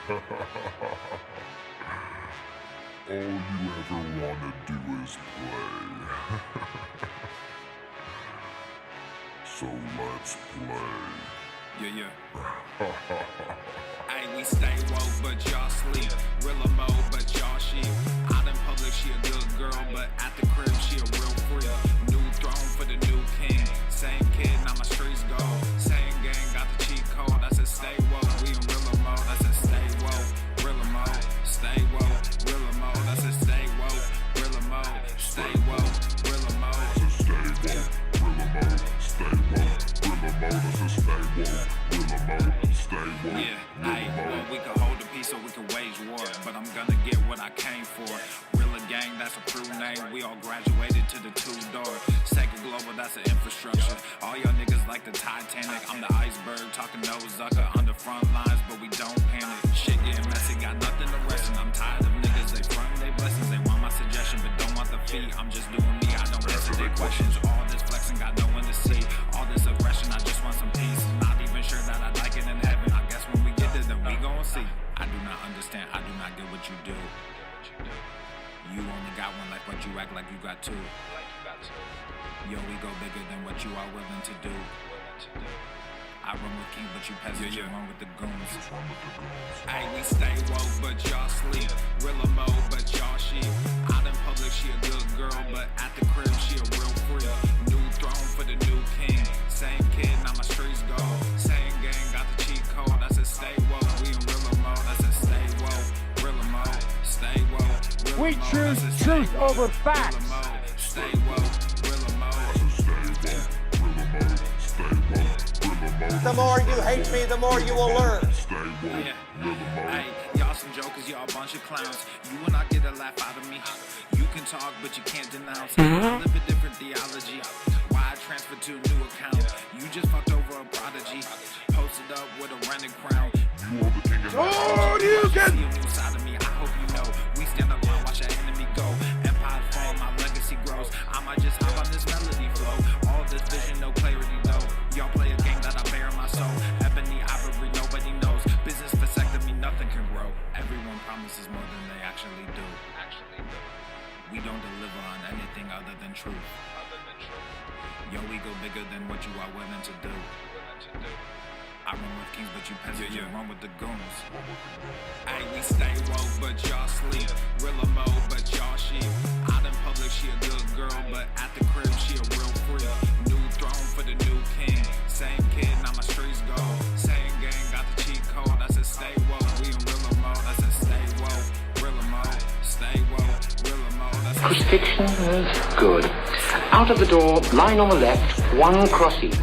All you ever want to do is play. So let's play. Yeah. Hey, we stay woke, but y'all sleep. Real mo, but y'all sheep. Out in public, she a good girl, but at the crib, she a real freak. New throne for the new king. Same kid, now my streets go. Same gang, got the cheat code. I said stay woke, we in real mo. I said stay woke, real mo. Stay woke, real mo. I said stay woke, real mo. Stay woke, real mo. Stay woke, real mo. Stay woke, real mo. That's a stay woke, real mo. Stay woke. Yeah, hey, well, we can hold the peace or we can wage war, but I'm gonna get what I came for. Rilla gang, that's a true name. We all graduated to the two-door. Sega Global, that's an infrastructure. All y'all niggas like the Titanic. I'm the iceberg, talking no Zucker on the front lines, but we don't panic. Shit getting messy, got nothing to rest, and I'm tired of niggas. They front their blessings, they want my suggestion, but don't want the fee. I'm just doing me, I don't answer their questions. All this flexing, got no one to see. All this aggression, I just want some peace. Not even sure that I like it in heaven. I guess when we get there, then we gon' see. I do not understand, I do not get what you do. You only got one life, but you act like you got two. Yo, we go bigger than what you are willing to do. I run with kings, but you peasants, you run with the goons. Hey, we stay woke, but y'all sleep. Real mo, but y'all sheep. Out in public, she a good girl, but at the crib, she a real freak. New throne for the new king. Same kid, now my streets go. Same gang, got the cheat code. I said stay woke, we in real mo. I said stay woke, real mo. Stay woke, real mo. We choose truth over facts. Stay woke, real mo. The more you hate me, the more you will learn. Yeah. Hey, y'all some jokers, y'all a bunch of clowns. You will not get a laugh out of me. You can talk, but you can't denounce. I live a different theology. Why I transferred to a new account? You just fucked over a prodigy. Posted up with a rented crown. You are the king of Oh, you can. See a new side of me, I hope you know. We stand up and watch our enemy go. Empires fall, my legacy grows. I might just hop on this melody flow. All this vision, no clarity though. Y'all play a game that I bear in my soul. Ebony, ivory, nobody knows. Business vasectomy, nothing can grow. Everyone promises more than they actually do. We don't deliver on anything other than truth. Yo, we go bigger than what you are willing to do. I run with kings, but you peasants, you run with the goons. Hey, we stay woke, but y'all sleep. Real mo, but y'all sheep. Out in public, she a good girl, but at the crib, she a real freak. New throne for the new king. Same kid, now my streets go. Same gang, got the cheat code. I said stay woke, we in real mo. I said stay woke, real mo. Stay woke, real mo. Crucifixion is good. Out of the door, line on the left, one cross each.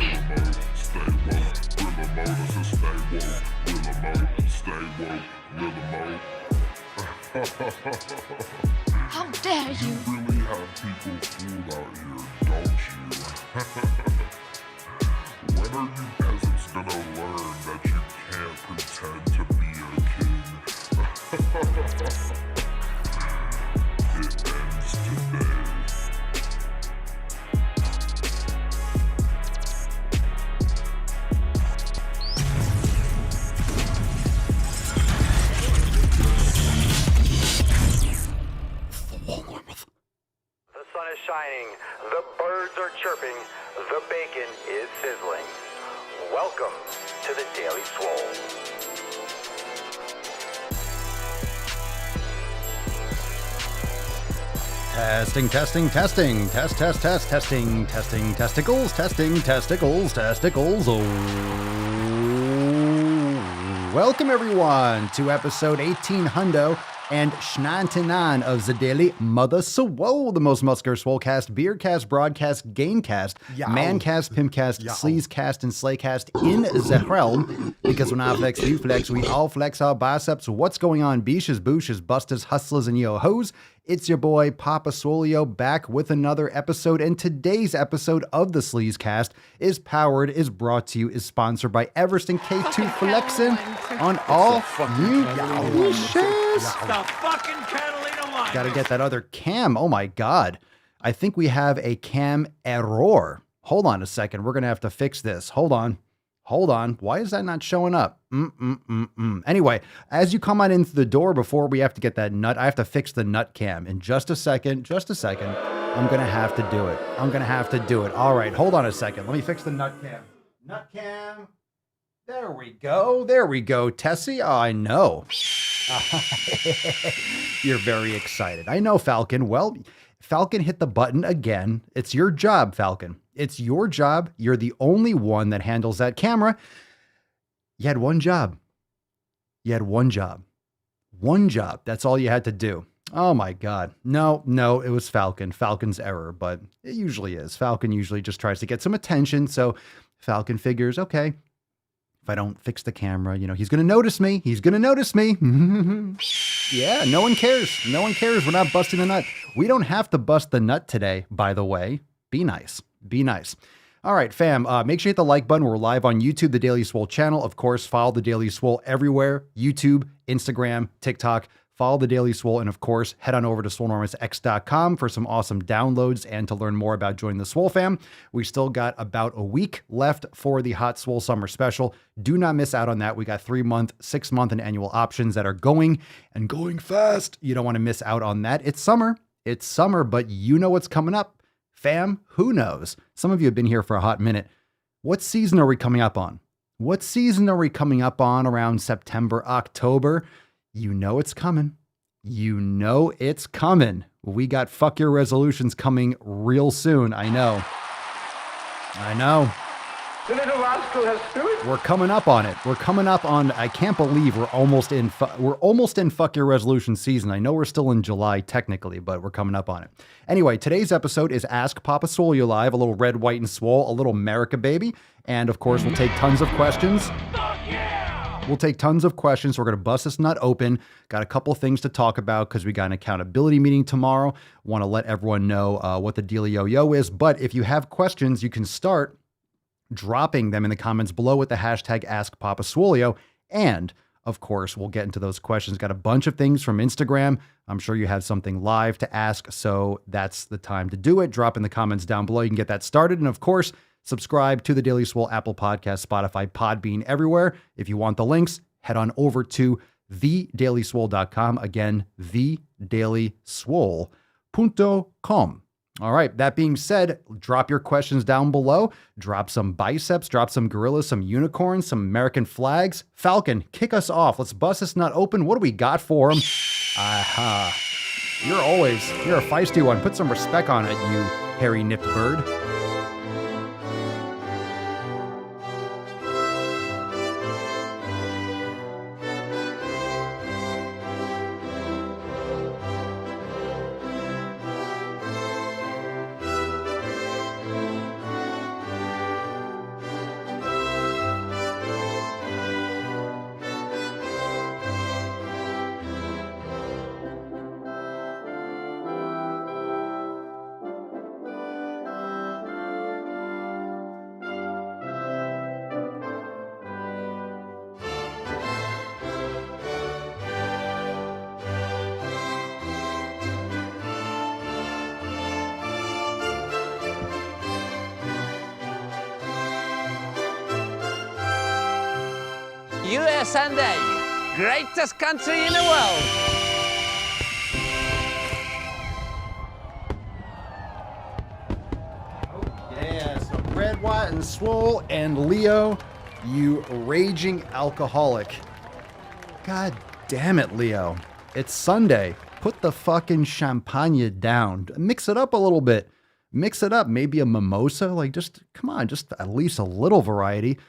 How dare you? You really have people fooled out here, don't you? When are you peasants gonna learn that you can't pretend to be a king? It ends today. Shining, the birds are chirping, the bacon is sizzling. Welcome to the Daily Swole. Testing, testing, testing, testing, testicles, testicles. Oh. Welcome everyone to episode 1800 and Schnantanan of the Daily Mother Swole, the most muscular Swolecast, Beercast, Broadcast, Gamecast, Mancast, Pimpcast, Sleazecast, and Slaycast in the realm. Because when I flex, you flex, we all flex our biceps. What's going on, Beeshes, Booshes, Busters, Hustlers, and Yo-Hos? It's your boy, Papa Swolio, back with another episode, and today's episode of the Sleazecast is brought to you, is sponsored by Everston K2 Flexin on all new Beeshes. The fucking Catalina line. Gotta get that other cam. Oh my God. I think we have a cam error. Hold on a second. We're gonna have to fix this. Hold on. Hold on. Why is that not showing up? Anyway, as you come on in through the door, before we have to get that nut, I have to fix the nut cam. In just a second, I'm going to have to do it. All right, hold on a second. Let me fix the nut cam. Nut cam. There we go. Tessie, oh, I know. You're very excited. I know, Falcon. Well, Falcon hit the button again. It's your job, Falcon. It's your job. You're the only one that handles that camera. You had one job. One job. That's all you had to do. Oh my God. No, it was Falcon. Falcon's error, but it usually is. Falcon usually just tries to get some attention. So Falcon figures, okay, if I don't fix the camera, he's going to notice me. Yeah, no one cares. We're not busting the nut. We don't have to bust the nut today, by the way. Be nice. All right, fam, make sure you hit the like button. We're live on YouTube, the Daily Swole channel. Of course, follow the Daily Swole everywhere. YouTube, Instagram, TikTok. Follow the Daily Swole. And of course, head on over to swolenormousx.com for some awesome downloads and to learn more about joining the SwoleFam. We still got about a week left for the Hot Swole Summer Special. Do not miss out on that. We got 3-month, 6-month, and annual options that are going fast. You don't want to miss out on that. It's summer, but you know what's coming up. Fam, who knows? Some of you have been here for a hot minute. What season are we coming up on? Around September, October? You know it's coming. We got fuck your resolutions coming real soon. I know. The little rascal has spirit. We're coming up on it. I can't believe we're almost in fuck your resolution season. I know we're still in July technically, but we're coming up on it. Anyway, today's episode is Ask Papa Swolio Live, a little red, white, and swole, a little America baby. And of course, we'll take tons of questions. We're going to bust this nut open. Got a couple things to talk about because we got an accountability meeting tomorrow. Want to let everyone know what the dealio is. But if you have questions, you can start dropping them in the comments below with the hashtag AskPapaSwolio. And of course, we'll get into those questions. Got a bunch of things from Instagram. I'm sure you have something live to ask, so that's the time to do it. Drop in the comments down below. You can get that started. And of course, subscribe to the Daily Swole, Apple Podcasts, Spotify, Podbean, everywhere. If you want the links, head on over to thedailyswole.com. Again, thedailyswole.com. All right, that being said, drop your questions down below. Drop some biceps, drop some gorillas, some unicorns, some American flags. Falcon, kick us off. Let's bust this nut open. What do we got for him? Aha. You're a feisty one. Put some respect on it, you hairy-nipped bird. USA, greatest country in the world. Yeah, so red, white, and swole, and Leo, you raging alcoholic. God damn it, Leo. It's Sunday. Put the fucking champagne down. Mix it up a little bit. Maybe a mimosa. Come on, just at least a little variety.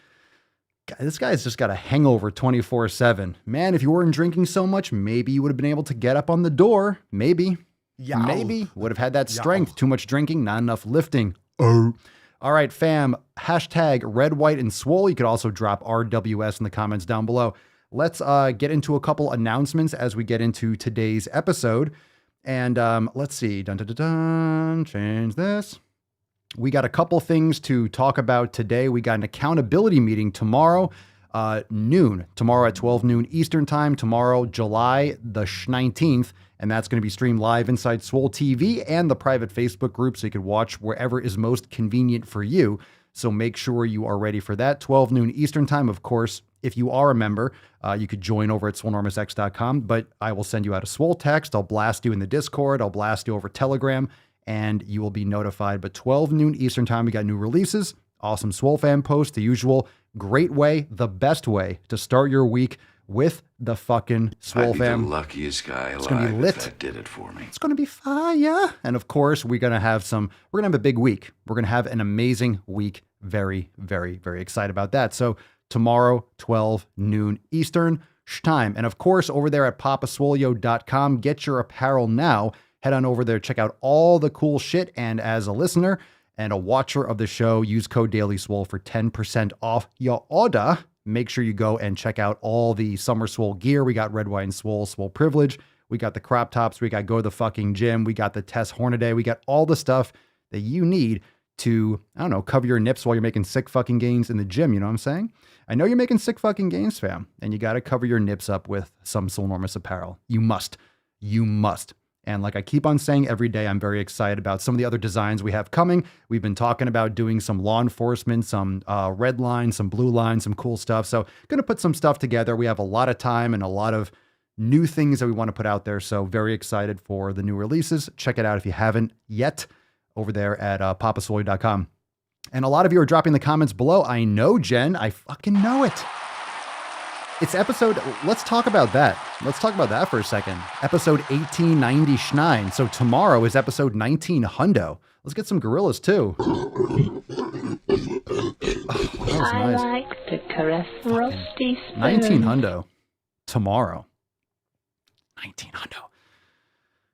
This guy's just got a hangover 24/7. Man, if you weren't drinking so much, maybe you would have been able to get up on the door. Maybe. Maybe. Would have had that strength. Too much drinking, not enough lifting. Oh. All right, fam. Hashtag red, white, and swole. You could also drop RWS in the comments down below. Let's get into a couple announcements as we get into today's episode. And let's see. Change this. We got a couple things to talk about today. We got an accountability meeting tomorrow, noon. Tomorrow at 12 noon Eastern time. Tomorrow, July the 19th. And that's going to be streamed live inside Swole TV and the private Facebook group, so you can watch wherever is most convenient for you. So make sure you are ready for that. 12 noon Eastern time, of course. If you are a member, you could join over at swolenormousx.com, but I will send you out a Swole text. I'll blast you in the Discord. I'll blast you over Telegram, and you will be notified. But 12 noon Eastern time, we got new releases, awesome SwoleFam posts, the usual. Great way, the best way to start your week with the fucking SwoleFam. I'd be the luckiest guy alive. It's gonna be lit. If that did it for me. It's going to be fire. And of course, we're going to have a big week. We're going to have an amazing week. Very, very, very excited about that. So tomorrow, 12 noon Eastern time. And of course, over there at papaswolio.com, get your apparel now. Head on over there, check out all the cool shit. And as a listener and a watcher of the show, use code DailySwole for 10% off your order. Make sure you go and check out all the Summer Swole gear. We got Red, White, and Swole Privilege. We got the crop tops. We got Go to the fucking gym. We got the Tess Hornaday. We got all the stuff that you need to, I don't know, cover your nips while you're making sick fucking gains in the gym. You know what I'm saying? I know you're making sick fucking gains, fam. And you got to cover your nips up with some Swolenormous apparel. You must. You must. And like I keep on saying every day, I'm very excited about some of the other designs we have coming. We've been talking about doing some law enforcement, some red line, some blue line, some cool stuff. So going to put some stuff together. We have a lot of time and a lot of new things that we want to put out there. So very excited for the new releases. Check it out if you haven't yet over there at papaswolio.com. And a lot of you are dropping the comments below. I know, Jen. I fucking know it. It's episode, let's talk about that. Let's talk about that for a second. Episode 1899. So tomorrow is episode 19 hundo. Let's get some gorillas too. Oh, that was I nice. like to caress rusty spoons. 19 hundo. Tomorrow. 19 hundo.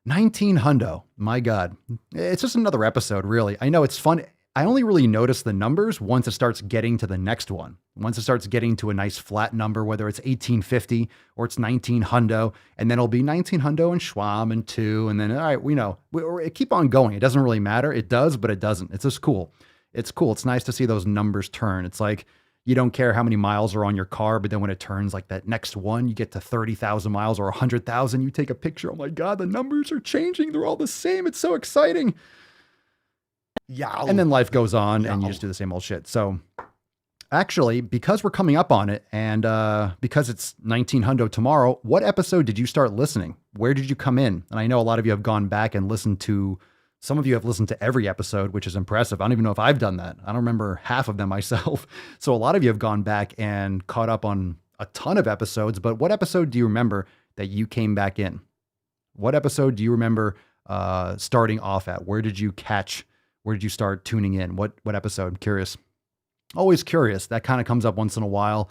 19 hundo. My God. It's just another episode, really. I know it's fun. I only really notice the numbers once it starts getting to the next one. Once it starts getting to a nice flat number, whether it's 1850 or it's 19 hundo, and then it'll be 19 hundo and Schwam and 2. And then, all right, we know. We keep on going. It doesn't really matter. It does, but it doesn't. It's just cool. It's cool. It's nice to see those numbers turn. It's like you don't care how many miles are on your car, but then when it turns like that next one, you get to 30,000 miles or 100,000, you take a picture. Oh my God, the numbers are changing. They're all the same. It's so exciting. Yeah. And then life goes on and you just do the same old shit. So actually, because we're coming up on it and because it's 19 hundo tomorrow, what episode did you start listening? Where did you come in? And I know a lot of you have gone back and listened to, some of you have listened to every episode, which is impressive. I don't even know if I've done that. I don't remember half of them myself. So a lot of you have gone back and caught up on a ton of episodes, but what episode do you remember that you came back in? What episode do you remember starting off at? Where did you start tuning in? What episode? I'm curious. Always curious. That kind of comes up once in a while.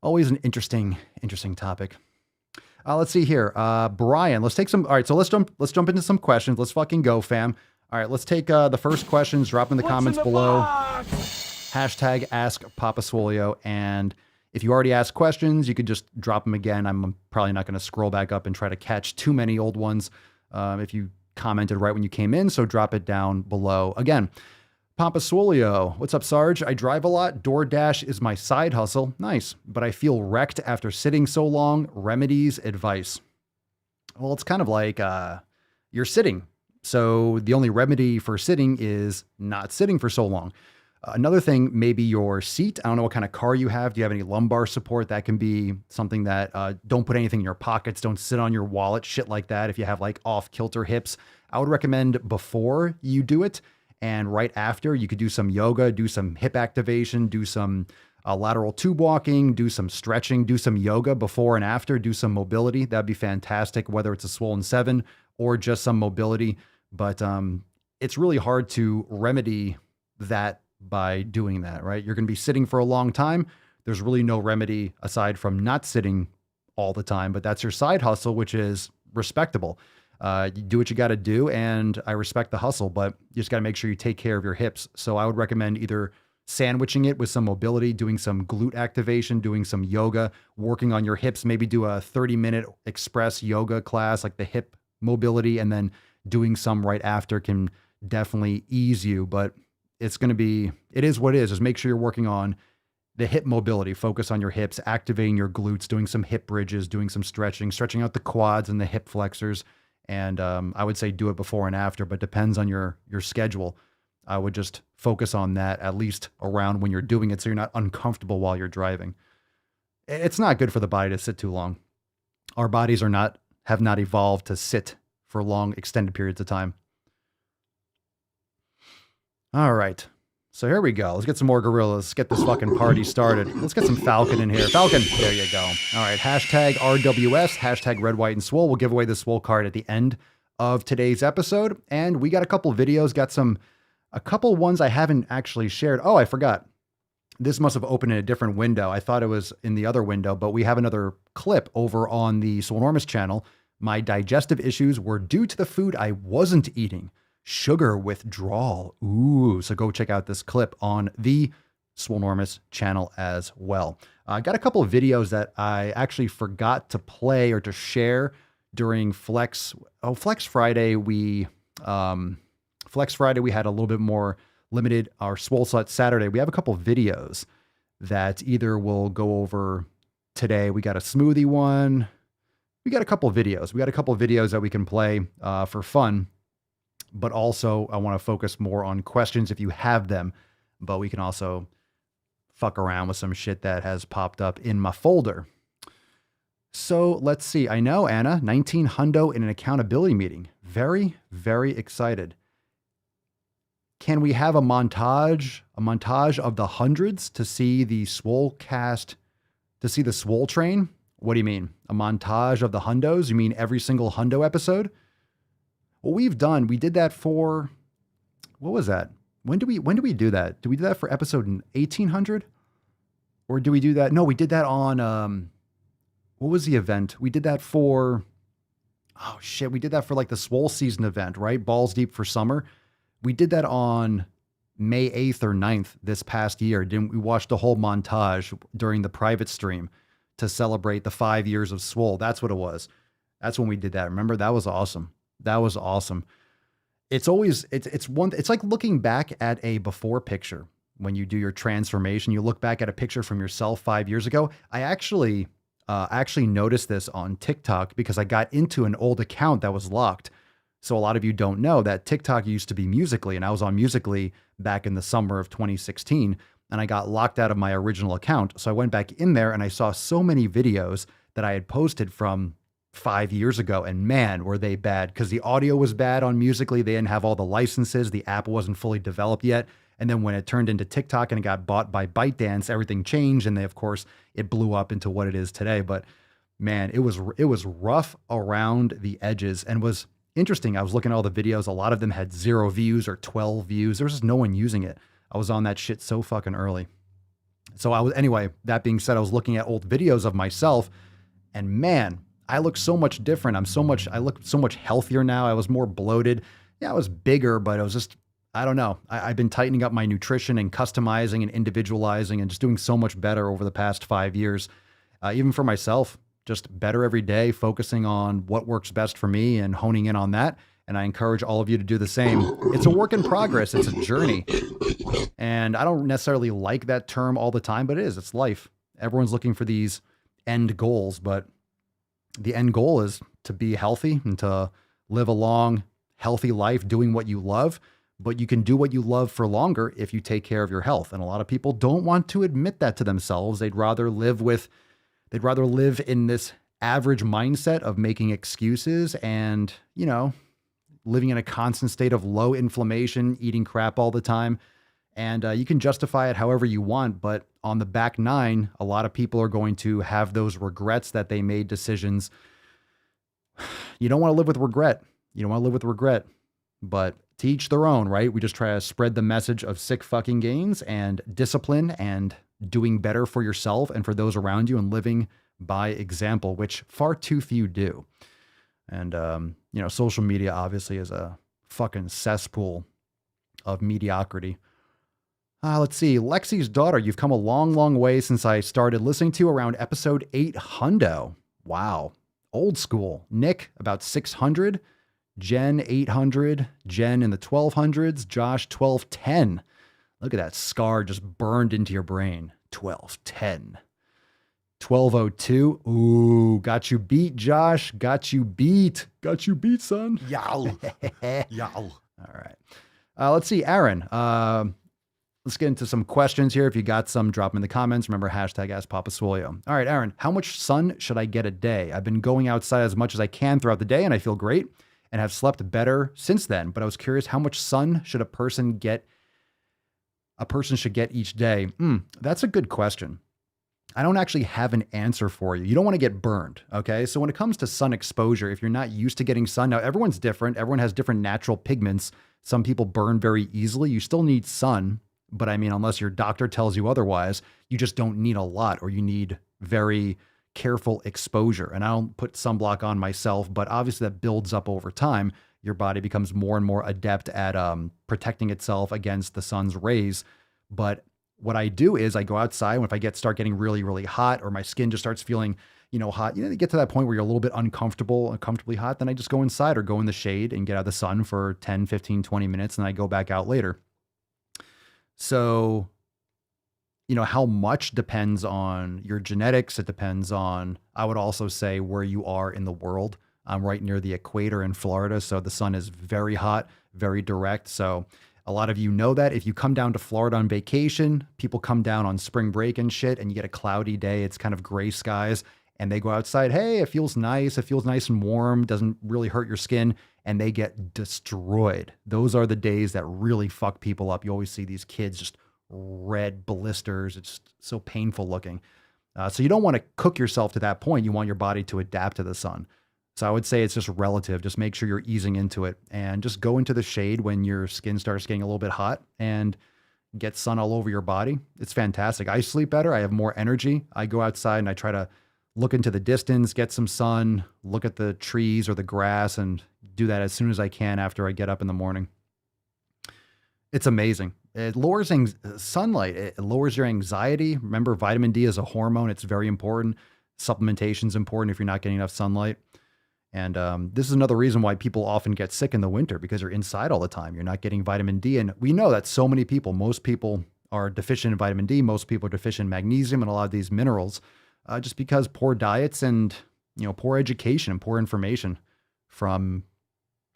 Always an interesting topic. Let's see here. Brian, let's take some. All right. So let's jump into some questions. Let's fucking go, fam. All right. Let's take the first questions. Drop in the comments below. Hashtag ask Papa Swolio. And if you already asked questions, you could just drop them again. I'm probably not going to scroll back up and try to catch too many old ones. If you commented right when you came in, so drop it down below. Again, Papa Swolio, what's up, Sarge? I drive a lot. DoorDash is my side hustle. Nice, but I feel wrecked after sitting so long. Remedies, advice. Well, it's kind of like you're sitting. So the only remedy for sitting is not sitting for so long. Another thing, maybe your seat. I don't know what kind of car you have. Do you have any lumbar support? That can be something that don't put anything in your pockets. Don't sit on your wallet, shit like that. If you have like off kilter hips, I would recommend before you do it and right after you could do some yoga, do some hip activation, do some lateral tube walking, do some stretching, do some yoga before and after, do some mobility. That'd be fantastic, whether it's a Swollen 7 or just some mobility. But it's really hard to remedy that by doing that, right? You're going to be sitting for a long time. There's really no remedy aside from not sitting all the time, but that's your side hustle, which is respectable. You do what you got to do, and I respect the hustle, but you just got to make sure you take care of your hips. So I would recommend either sandwiching it with some mobility, doing some glute activation, doing some yoga, working on your hips, maybe do a 30-minute express yoga class, like the hip mobility, and then doing some right after can definitely ease you, but it's going to be, it is what it is. Just make sure you're working on the hip mobility, focus on your hips, activating your glutes, doing some hip bridges, doing some stretching out the quads and the hip flexors. And I would say do it before and after, but depends on your schedule. I would just focus on that, at least around when you're doing it, so you're not uncomfortable while you're driving. It's not good for the body to sit too long. Our bodies have not evolved to sit for long, extended periods of time. All right. So here we go. Let's get some more gorillas. Let's get this fucking party started. Let's get some Falcon in here. Falcon. There you go. All right. Hashtag RWS, hashtag Red, White, and Swole. We'll give away the Swole card at the end of today's episode. And we got a couple videos, a couple ones I haven't actually shared. Oh, I forgot. This must have opened in a different window. I thought it was in the other window, but we have another clip over on the Swolenormous channel. My digestive issues were due to the food I wasn't eating. Sugar withdrawal. Ooh, so go check out this clip on the Swolenormous channel as well. I got a couple of videos that I actually forgot to play or to share during Flex Friday. Flex Friday, we had a little bit more limited. Our Swole Saturday, we have a couple of videos that either we'll go over today. We got a smoothie one. We got a couple of videos. We got a couple of videos that we can play for fun. But also, I want to focus more on questions if you have them. But we can also fuck around with some shit that has popped up in my folder. So let's see. I know, Anna, 19 hundo in an accountability meeting. Very, very excited. Can we have a montage of the hundreds to see the Swolecast, to see the Swole train? What do you mean? A montage of the hundos? You mean every single hundo episode? Well, we did that for, what was that? When do we do that? Do we do that for episode 1800? Or do we do that? No, we did that on, what was the event? We did that for, oh shit, we did that for like the Swole season event, right? Balls Deep for summer. We did that on May 8th or 9th this past year. Didn't we watch the whole montage during the private stream to celebrate the 5 years of Swole? That's what it was. That's when we did that. Remember? That was awesome. That was awesome. It's like looking back at a before picture. When you do your transformation, you look back at a picture from yourself 5 years ago. I actually noticed this on TikTok because I got into an old account that was locked. So a lot of you don't know that TikTok used to be Musical.ly, and I was on Musical.ly back in the summer of 2016, and I got locked out of my original account. So I went back in there and I saw so many videos that I had posted from 5 years ago, and man, were they bad, because the audio was bad on Musical.ly. They didn't have all the licenses. The app wasn't fully developed yet. And then when it turned into TikTok and it got bought by ByteDance, everything changed. And they, of course, it blew up into what it is today. But man, it was rough around the edges and was interesting. I was looking at all the videos. A lot of them had 0 views or 12 views. There was just no one using it. I was on that shit so fucking early. So anyway, that being said, I was looking at old videos of myself, and man, I look so much different. I look so much healthier now. I was more bloated. Yeah, I was bigger, but it was just, I don't know. I've been tightening up my nutrition and customizing and individualizing and just doing so much better over the past 5 years. Even for myself, just better every day, focusing on what works best for me and honing in on that. And I encourage all of you to do the same. It's a work in progress. It's a journey. And I don't necessarily like that term all the time, but it is. It's life. Everyone's looking for these end goals, but the end goal is to be healthy and to live a long, healthy life doing what you love. But you can do what you love for longer if you take care of your health. And a lot of people don't want to admit that to themselves. They'd rather live in this average mindset of making excuses and, living in a constant state of low inflammation, eating crap all the time. And you can justify it however you want, but on the back nine, a lot of people are going to have those regrets that they made decisions. You don't want to live with regret. But to each their own, right? We just try to spread the message of sick fucking gains and discipline and doing better for yourself and for those around you and living by example, which far too few do. And, social media obviously is a fucking cesspool of mediocrity. Let's see. Lexi's daughter, you've come a long, long way since I started listening to around episode 800. Wow. Old school. Nick, about 600. Jen, 800. Jen in the 1200s. Josh, 1210. Look at that scar just burned into your brain. 1210. 1202. Ooh, got you beat, Josh. Got you beat. Got you beat, son. Yow. Yow. All right. Let's see, Aaron. Let's get into some questions here. If you got some, drop them in the comments. Remember, hashtag #AskPapaSwolio. All right, Aaron, how much sun should I get a day? I've been going outside as much as I can throughout the day, and I feel great and have slept better since then. But I was curious, how much sun should a person should get each day? That's a good question. I don't actually have an answer for you. You don't want to get burned, okay? So when it comes to sun exposure, if you're not used to getting sun, now everyone's different. Everyone has different natural pigments. Some people burn very easily. You still need sun, but I mean, unless your doctor tells you otherwise, you just don't need a lot, or you need very careful exposure. And I don't put sunblock on myself, but obviously that builds up over time. Your body becomes more and more adept at protecting itself against the sun's rays. But what I do is I go outside, and if I start getting really, really hot, or my skin just starts feeling, hot, you get to that point where you're a little bit uncomfortably hot, then I just go inside or go in the shade and get out of the sun for 10, 15, 20 minutes, and I go back out later. So, how much depends on your genetics. It depends on, I would also say, where you are in the world. I'm right near the equator in Florida, so the sun is very hot, very direct. So a lot of you know that if you come down to Florida on vacation, people come down on spring break and shit, and you get a cloudy day. It's kind of gray skies, and they go outside. Hey, it feels nice. It feels nice and warm. Doesn't really hurt your skin, and they get destroyed. Those are the days that really fuck people up. You always see these kids just red blisters. It's so painful looking. So you don't want to cook yourself to that point. You want your body to adapt to the sun. So I would say it's just relative. Just make sure you're easing into it, and just go into the shade when your skin starts getting a little bit hot and get sun all over your body. It's fantastic. I sleep better. I have more energy. I go outside and I try to look into the distance, get some sun, look at the trees or the grass, and do that as soon as I can after I get up in the morning. It's amazing. It lowers sunlight. It lowers your anxiety. Remember, vitamin D is a hormone. It's very important. Supplementation is important if you're not getting enough sunlight. And this is another reason why people often get sick in the winter, because you're inside all the time. You're not getting vitamin D. And we know that so many people, most people are deficient in vitamin D. Most people are deficient in magnesium and a lot of these minerals, just because poor diets and, poor education and poor information from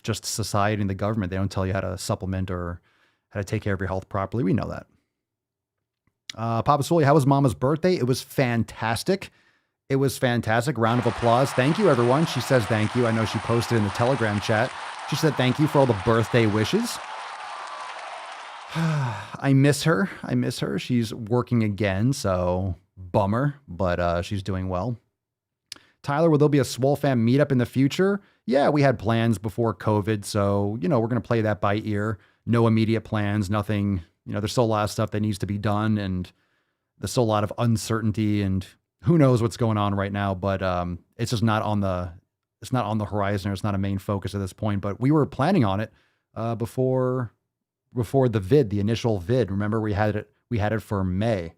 just society and the government. They don't tell you how to supplement or how to take care of your health properly. We know that. Papa Swole, how was Mama's birthday? It was fantastic. It was fantastic. Round of applause. Thank you, everyone. She says thank you. I know she posted in the Telegram chat. She said thank you for all the birthday wishes. I miss her. She's working again, so bummer, but she's doing well. Tyler, will there be a SwoleFam meetup in the future? Yeah, we had plans before COVID, so, we're going to play that by ear. No immediate plans, nothing. There's still a lot of stuff that needs to be done, and there's still a lot of uncertainty, and who knows what's going on right now, but it's just not on the horizon, or it's not a main focus at this point. But we were planning on it before the initial vid. Remember, we had it for May.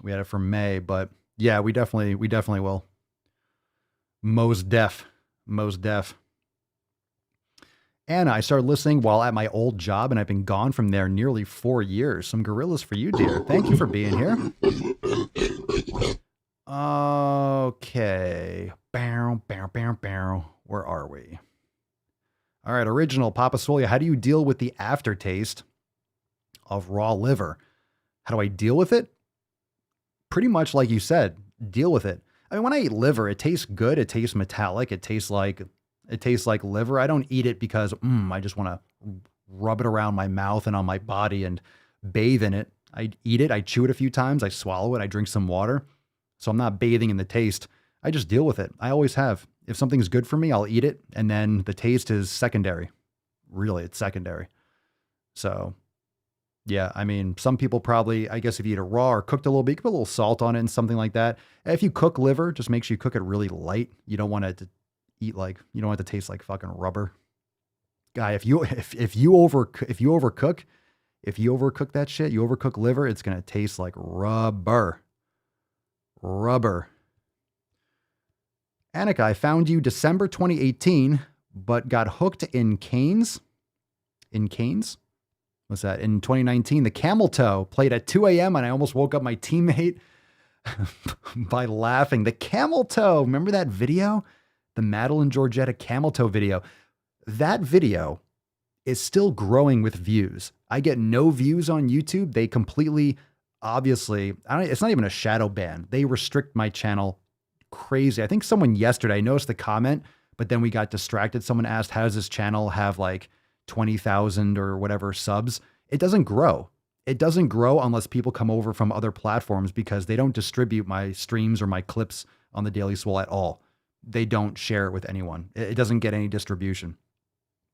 We had it for May, but yeah, we definitely will. Most def. Anna, I started listening while at my old job, and I've been gone from there nearly 4 years. Some gorillas for you, dear. Thank you for being here. Okay. Bow. Where are we? All right, original Papa Swolio. How do you deal with the aftertaste of raw liver? How do I deal with it? Pretty much like you said, deal with it. I mean, when I eat liver, it tastes good. It tastes metallic. It tastes like liver. I don't eat it because I just want to rub it around my mouth and on my body and bathe in it. I eat it. I chew it a few times. I swallow it. I drink some water. So I'm not bathing in the taste. I just deal with it. I always have. If something's good for me, I'll eat it. And then the taste is secondary. Really, it's secondary. So yeah, I mean, some people probably, I guess if you eat it raw or cooked a little bit, you can put a little salt on it and something like that. If you cook liver, just make sure you cook it really light. You don't want it to you don't want it to taste like fucking rubber. Guy, if you overcook that shit, you overcook liver, it's going to taste like rubber. Annika, I found you December 2018, but got hooked in Canes. What's that? In 2019, the Camel Toe played at 2 a.m. and I almost woke up my teammate by laughing. The Camel Toe, remember that video? The Madeline Georgetta Camel Toe video. that video is still growing with views. I get no views on YouTube. They completely, obviously, it's not even a shadow ban. They restrict my channel crazy. I think someone yesterday, I noticed the comment, but then we got distracted. Someone asked, how does this channel have like 20,000 or whatever subs? It doesn't grow. It doesn't grow unless people come over from other platforms because they don't distribute my streams or my clips on the Daily Swole at all. They don't share it with anyone. It doesn't get any distribution.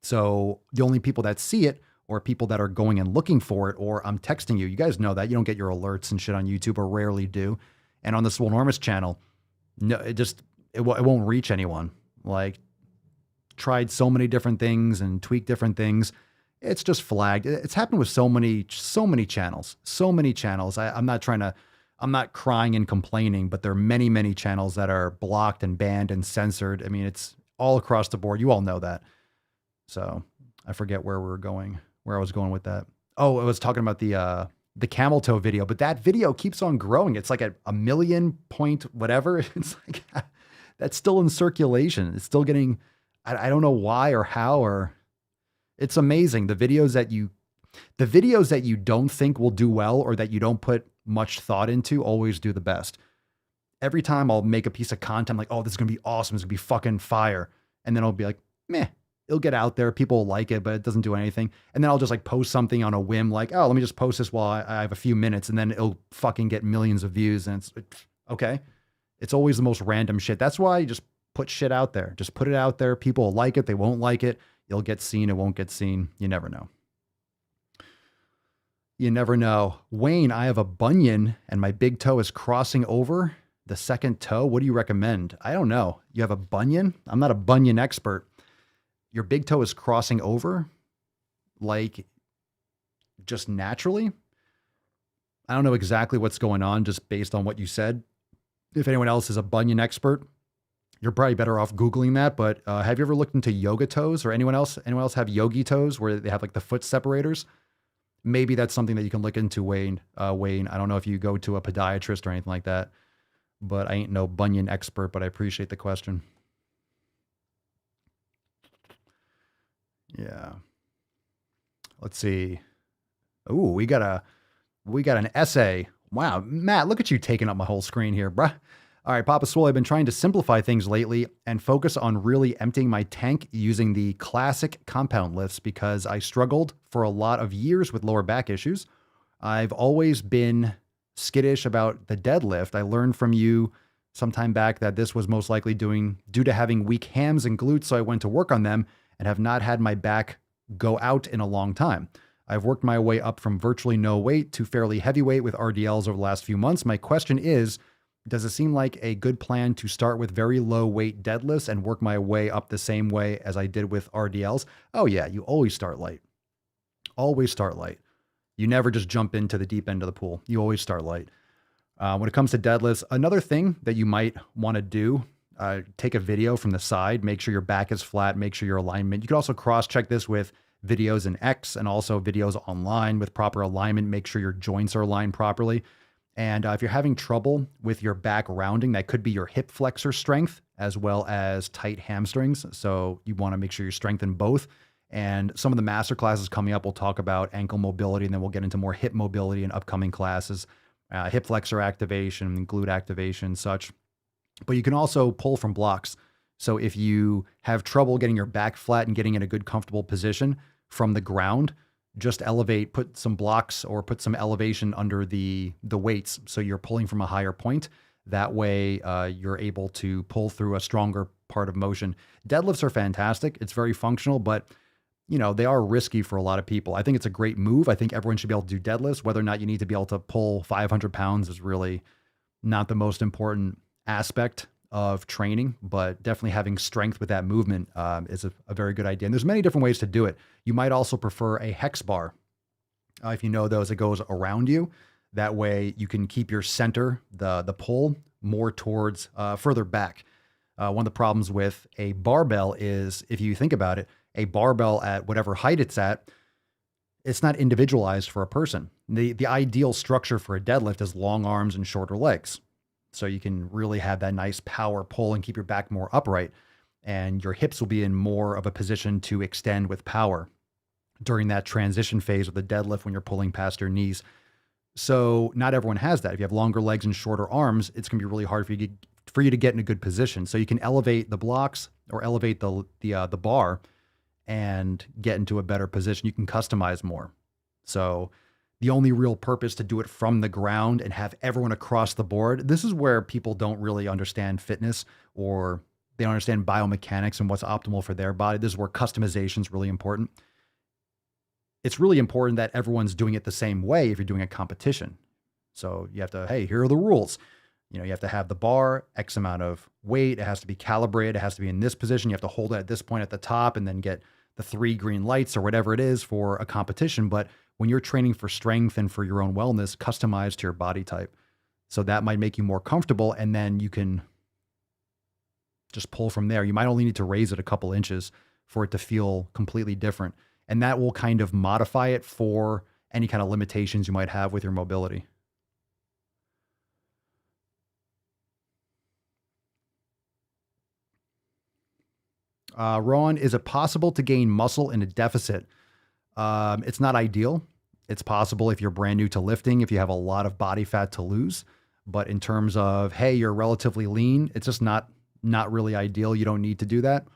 So the only people that see it or people that are going and looking for it, or I'm texting you, you guys know that you don't get your alerts and shit on YouTube, or rarely do. And on the Swolenormous channel, no, it won't reach anyone. Like, tried so many different things and tweaked different things. It's just flagged. It's happened with so many channels. I'm not crying and complaining, but there are many, many channels that are blocked and banned and censored. I mean, it's all across the board. You all know that. So I forget where I was going with that. Oh, I was talking about the Camel Toe video, but that video keeps on growing. It's like a 1 million point whatever. It's like, that's still in circulation. It's still getting, I don't know why or how, or it's amazing. The videos that you don't think will do well or that you don't put much thought into always do the best. Every time I'll make a piece of content, I'm like, oh, this is going to be awesome. It's going to be fucking fire. And then I'll be like, meh, it'll get out there. People will like it, but it doesn't do anything. And then I'll just like post something on a whim, like, oh, let me just post this while I have a few minutes, and then it'll fucking get millions of views. And it's okay. It's always the most random shit. That's why you just put shit out there. Just put it out there. People will like it. They won't like it. You'll get seen. It won't get seen. You never know. You never know. Wayne, I have a bunion and my big toe is crossing over the second toe. What do you recommend? I don't know. You have a bunion? I'm not a bunion expert. Your big toe is crossing over, like, just naturally. I don't know exactly what's going on just based on what you said. If anyone else is a bunion expert, you're probably better off Googling that. But have you ever looked into yoga toes, or anyone else have yogi toes where they have like the foot separators? Maybe that's something that you can look into, Wayne. Wayne, I don't know if you go to a podiatrist or anything like that, but I ain't no bunion expert, but I appreciate the question. Yeah. Let's see. Ooh, we got an essay. Wow, Matt, look at you taking up my whole screen here, bruh. All right, Papa Swole, I've been trying to simplify things lately and focus on really emptying my tank using the classic compound lifts because I struggled for a lot of years with lower back issues. I've always been skittish about the deadlift. I learned from you some time back that this was most likely due to having weak hams and glutes, so I went to work on them and have not had my back go out in a long time. I've worked my way up from virtually no weight to fairly heavy weight with RDLs over the last few months. My question is, does it seem like a good plan to start with very low weight deadlifts and work my way up the same way as I did with RDLs? Oh yeah, you always start light. Always start light. You never just jump into the deep end of the pool. You always start light. When it comes to deadlifts, another thing that you might want to do, take a video from the side, make sure your back is flat, make sure your alignment. You could also cross-check this with videos in X and also videos online with proper alignment. Make sure your joints are aligned properly. And if you're having trouble with your back rounding, that could be your hip flexor strength as well as tight hamstrings. So you want to make sure you strengthen both. And some of the master classes coming up, we'll talk about ankle mobility, and then we'll get into more hip mobility in upcoming classes, hip flexor activation and glute activation and such. But you can also pull from blocks. So if you have trouble getting your back flat and getting in a good, comfortable position from the ground, just elevate, put some blocks or put some elevation under the weights. So you're pulling from a higher point. That way you're able to pull through a stronger part of motion. Deadlifts are fantastic. It's very functional, but you know, they are risky for a lot of people. I think it's a great move. I think everyone should be able to do deadlifts. Whether or not you need to be able to pull 500 pounds is really not the most important aspect of training, but definitely having strength with that movement is a very good idea. And there's many different ways to do it. You might also prefer a hex bar. If you know those, it goes around you. That way you can keep your center, the pull, more towards further back. One of the problems with a barbell is, if you think about it, a barbell at whatever height it's at, it's not individualized for a person. The ideal structure for a deadlift is long arms and shorter legs. So you can really have that nice power pull and keep your back more upright. and your hips will be in more of a position to extend with power during that transition phase of the deadlift when you're pulling past your knees. So not everyone has that. If you have longer legs and shorter arms, it's going to be really hard for you to get in a good position. So you can elevate the blocks or elevate the bar and get into a better position. You can customize more. So the only real purpose to do it from the ground and have everyone across the board, this is where people don't really understand fitness, or they don't understand biomechanics and what's optimal for their body. This is where customization is really important. It's really important that everyone's doing it the same way if you're doing a competition. So you have to, hey, here are the rules. You have to have the bar, X amount of weight. It has to be calibrated. It has to be in this position. You have to hold it at this point at the top and then get the 3 green lights or whatever it is for a competition. But when you're training for strength and for your own wellness, customize to your body type. So that might make you more comfortable, and then you can just pull from there. You might only need to raise it a couple inches for it to feel completely different. And that will kind of modify it for any kind of limitations you might have with your mobility. Rowan, is it possible to gain muscle in a deficit? It's not ideal. It's possible if you're brand new to lifting, if you have a lot of body fat to lose. But in terms of, hey, you're relatively lean, it's just not really ideal. You don't need to do that.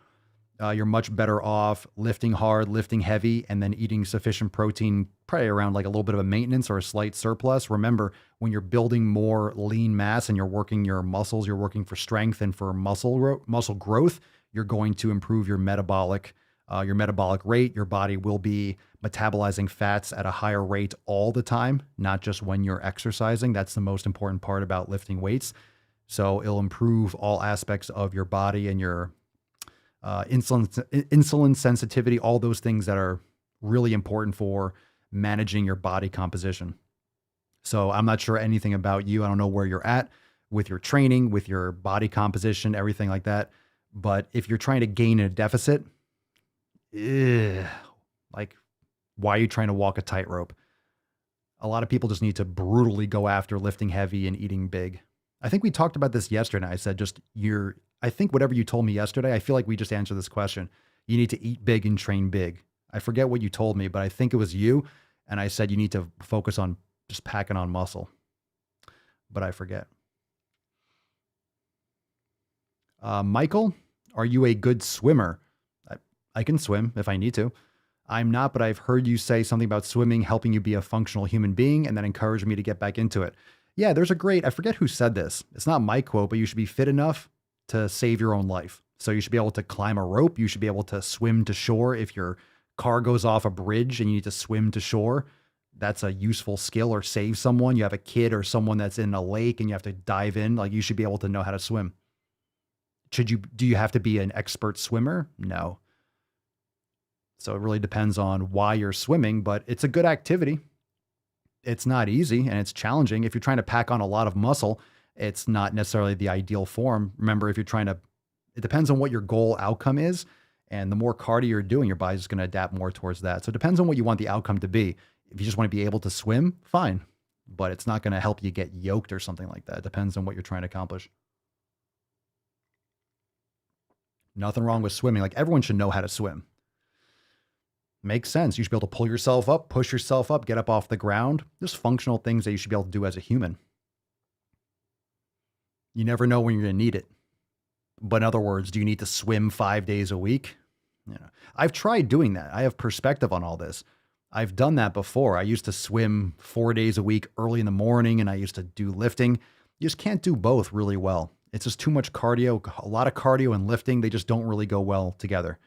You're much better off lifting hard, lifting heavy, and then eating sufficient protein, probably around like a little bit of a maintenance or a slight surplus. Remember, when you're building more lean mass and you're working your muscles, you're working for strength and for muscle growth, you're going to improve your metabolic rate. Your body will be metabolizing fats at a higher rate all the time, not just when you're exercising. That's the most important part about lifting weights. So it'll improve all aspects of your body and your insulin sensitivity, all those things that are really important for managing your body composition. So I'm not sure anything about you. I don't know where you're at with your training, with your body composition, everything like that. But if you're trying to gain a deficit, like, why are you trying to walk a tightrope? A lot of people just need to brutally go after lifting heavy and eating big. I think we talked about this yesterday. I said, I think whatever you told me yesterday, I feel like we just answered this question. You need to eat big and train big. I forget what you told me, but I think it was you. And I said, you need to focus on just packing on muscle, but I forget. Michael, are you a good swimmer? I can swim if I need to. I'm not, but I've heard you say something about swimming helping you be a functional human being, and that encouraged me to get back into it. Yeah, I forget who said this. It's not my quote, but you should be fit enough to save your own life. So you should be able to climb a rope. You should be able to swim to shore. If your car goes off a bridge and you need to swim to shore, that's a useful skill, or save someone. You have a kid or someone that's in a lake and you have to dive in. Like, you should be able to know how to swim. Do you have to be an expert swimmer? No. So it really depends on why you're swimming, but it's a good activity. It's not easy and it's challenging. If you're trying to pack on a lot of muscle, it's not necessarily the ideal form. Remember, it depends on what your goal outcome is. And the more cardio you're doing, your body's just going to adapt more towards that. So it depends on what you want the outcome to be. If you just want to be able to swim, fine. But it's not going to help you get yoked or something like that. It depends on what you're trying to accomplish. Nothing wrong with swimming. Like, everyone should know how to swim. Makes sense. You should be able to pull yourself up, push yourself up, get up off the ground. Just functional things that you should be able to do as a human. You never know when you're going to need it. But in other words, do you need to swim 5 days a week? I've tried doing that. I have perspective on all this. I've done that before. I used to swim 4 days a week early in the morning, and I used to do lifting. You just can't do both really well. It's just too much cardio. A lot of cardio and lifting, they just don't really go well together,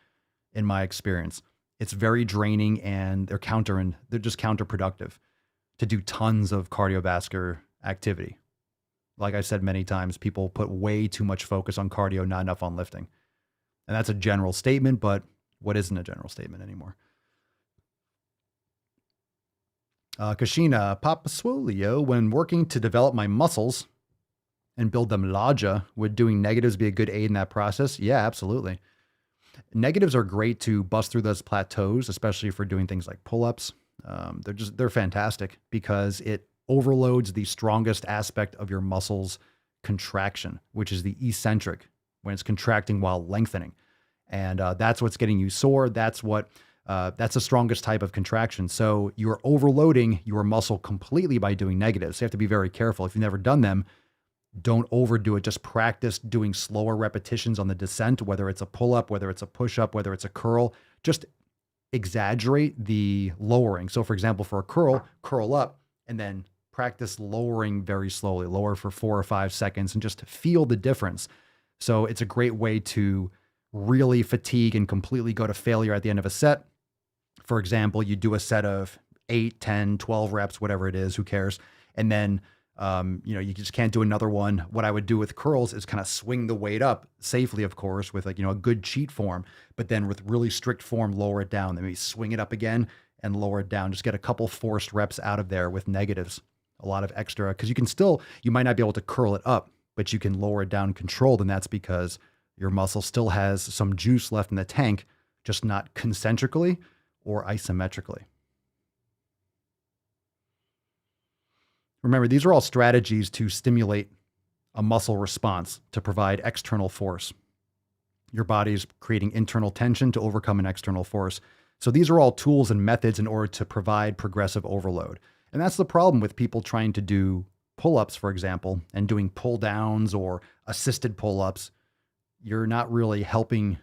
in my experience. It's very draining, and they're just counterproductive to do tons of cardiovascular activity. Like I said many times, people put way too much focus on cardio, not enough on lifting. And that's a general statement, but what isn't a general statement anymore? Kashina, Papa Swolio, when working to develop my muscles and build them larger, would doing negatives be a good aid in that process? Yeah, absolutely. Negatives are great to bust through those plateaus, especially for doing things like pull-ups. They're fantastic because it overloads the strongest aspect of your muscles contraction, which is the eccentric, when it's contracting while lengthening. And that's what's getting you sore. That's the strongest type of contraction. So you're overloading your muscle completely by doing negatives. So you have to be very careful. If you've never done them, don't overdo it. Just practice doing slower repetitions on the descent, whether it's a pull-up, whether it's a push-up, whether it's a curl. Just exaggerate the lowering. So for example, for a curl up and then practice lowering very slowly, lower for 4 or 5 seconds and just feel the difference. So it's a great way to really fatigue and completely go to failure at the end of a set. For example, you do a set of 8, 10, 12 reps, whatever it is, who cares? And then, you just can't do another one. What I would do with curls is kind of swing the weight up safely, of course, with a good cheat form, but then with really strict form, lower it down. Then maybe swing it up again and lower it down. Just get a couple forced reps out of there with negatives, a lot of extra, because you might not be able to curl it up, but you can lower it down controlled. And that's because your muscle still has some juice left in the tank, just not concentrically or isometrically. Remember, these are all strategies to stimulate a muscle response to provide external force. Your body is creating internal tension to overcome an external force. So these are all tools and methods in order to provide progressive overload. And that's the problem with people trying to do pull-ups, for example, and doing pull-downs or assisted pull-ups. You're not really helping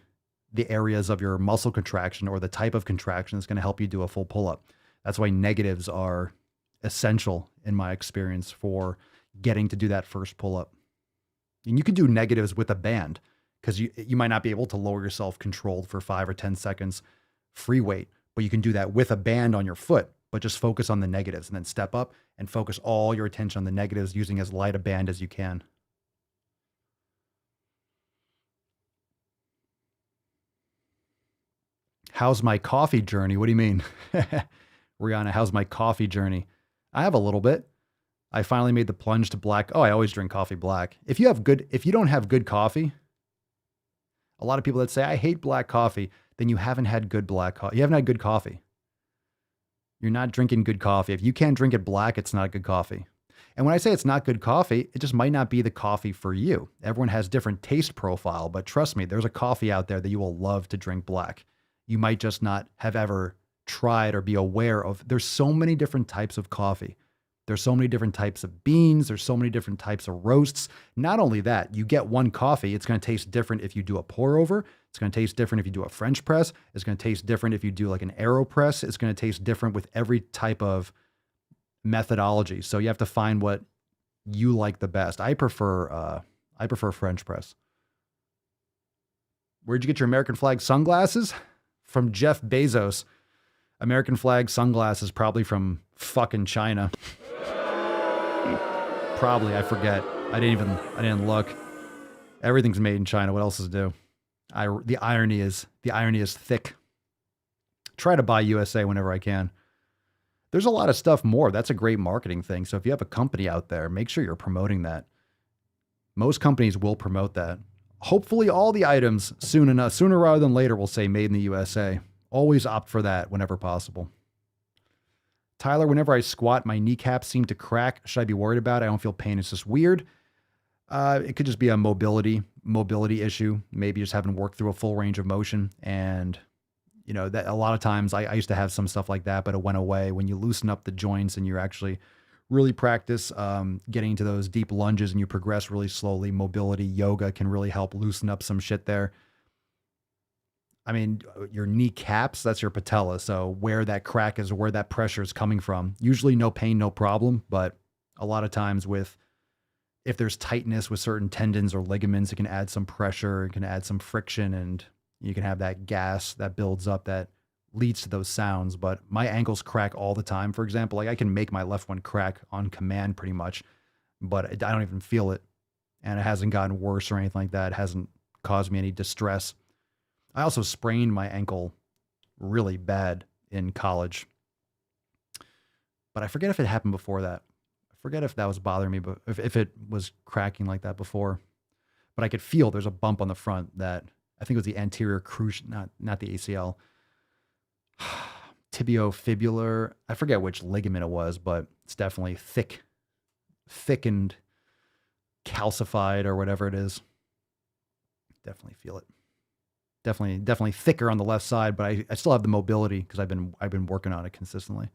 the areas of your muscle contraction or the type of contraction that's going to help you do a full pull-up. That's why negatives are essential in my experience for getting to do that first pull-up. And you can do negatives with a band because you might not be able to lower yourself controlled for 5 or 10 seconds free weight, but you can do that with a band on your foot, but just focus on the negatives and then step up and focus all your attention on the negatives using as light a band as you can. How's my coffee journey? What do you mean? Rihanna, how's my coffee journey? I have a little bit. I finally made the plunge to black. Oh, I always drink coffee black. If you don't have good coffee, a lot of people that say, I hate black coffee, then you haven't had good black coffee. You haven't had good coffee. You're not drinking good coffee. If you can't drink it black, it's not good coffee. And when I say it's not good coffee, it just might not be the coffee for you. Everyone has different taste profile, but trust me, there's a coffee out there that you will love to drink black. You might just not have ever tried or be aware of. There's so many different types of coffee. There's so many different types of beans. There's so many different types of roasts. Not only that, you get one coffee. It's going to taste different if you do a pour over. It's going to taste different if you do a French press. It's going to taste different if you do like an AeroPress. It's going to taste different with every type of methodology. So you have to find what you like the best. I prefer French press. Where'd you get your American flag sunglasses? From Jeff Bezos. American flag sunglasses, probably from fucking China. Probably, I forget. I didn't look. Everything's made in China. What else is new? The irony is thick. Try to buy USA whenever I can. There's a lot of stuff more. That's a great marketing thing. So if you have a company out there, make sure you're promoting that. Most companies will promote that. Hopefully all the items sooner rather than later will say made in the USA. Always opt for that whenever possible. Tyler, whenever I squat, my kneecaps seem to crack. Should I be worried about it? I don't feel pain. It's just weird. It could just be a mobility issue. Maybe just haven't worked through a full range of motion. And that a lot of times I used to have some stuff like that, but it went away. When you loosen up the joints and you're actually really practice getting into those deep lunges and you progress really slowly, mobility yoga can really help loosen up some shit there. I mean, your kneecaps, that's your patella. So where that crack is or where that pressure is coming from, usually no pain, no problem. But a lot of times if there's tightness with certain tendons or ligaments, it can add some pressure, it can add some friction, and you can have that gas that builds up that leads to those sounds. But my ankles crack all the time. For example, like I can make my left one crack on command pretty much, but I don't even feel it. And it hasn't gotten worse or anything like that. It hasn't caused me any distress. I also sprained my ankle really bad in college, but I forget if it happened before that. I forget if that was bothering me, but if it was cracking like that before, but I could feel there's a bump on the front that I think it was the anterior cruciate, not the ACL, tibiofibular. I forget which ligament it was, but it's definitely thickened, calcified or whatever it is. Definitely feel it. Definitely thicker on the left side, but I still have the mobility because I've been working on it consistently.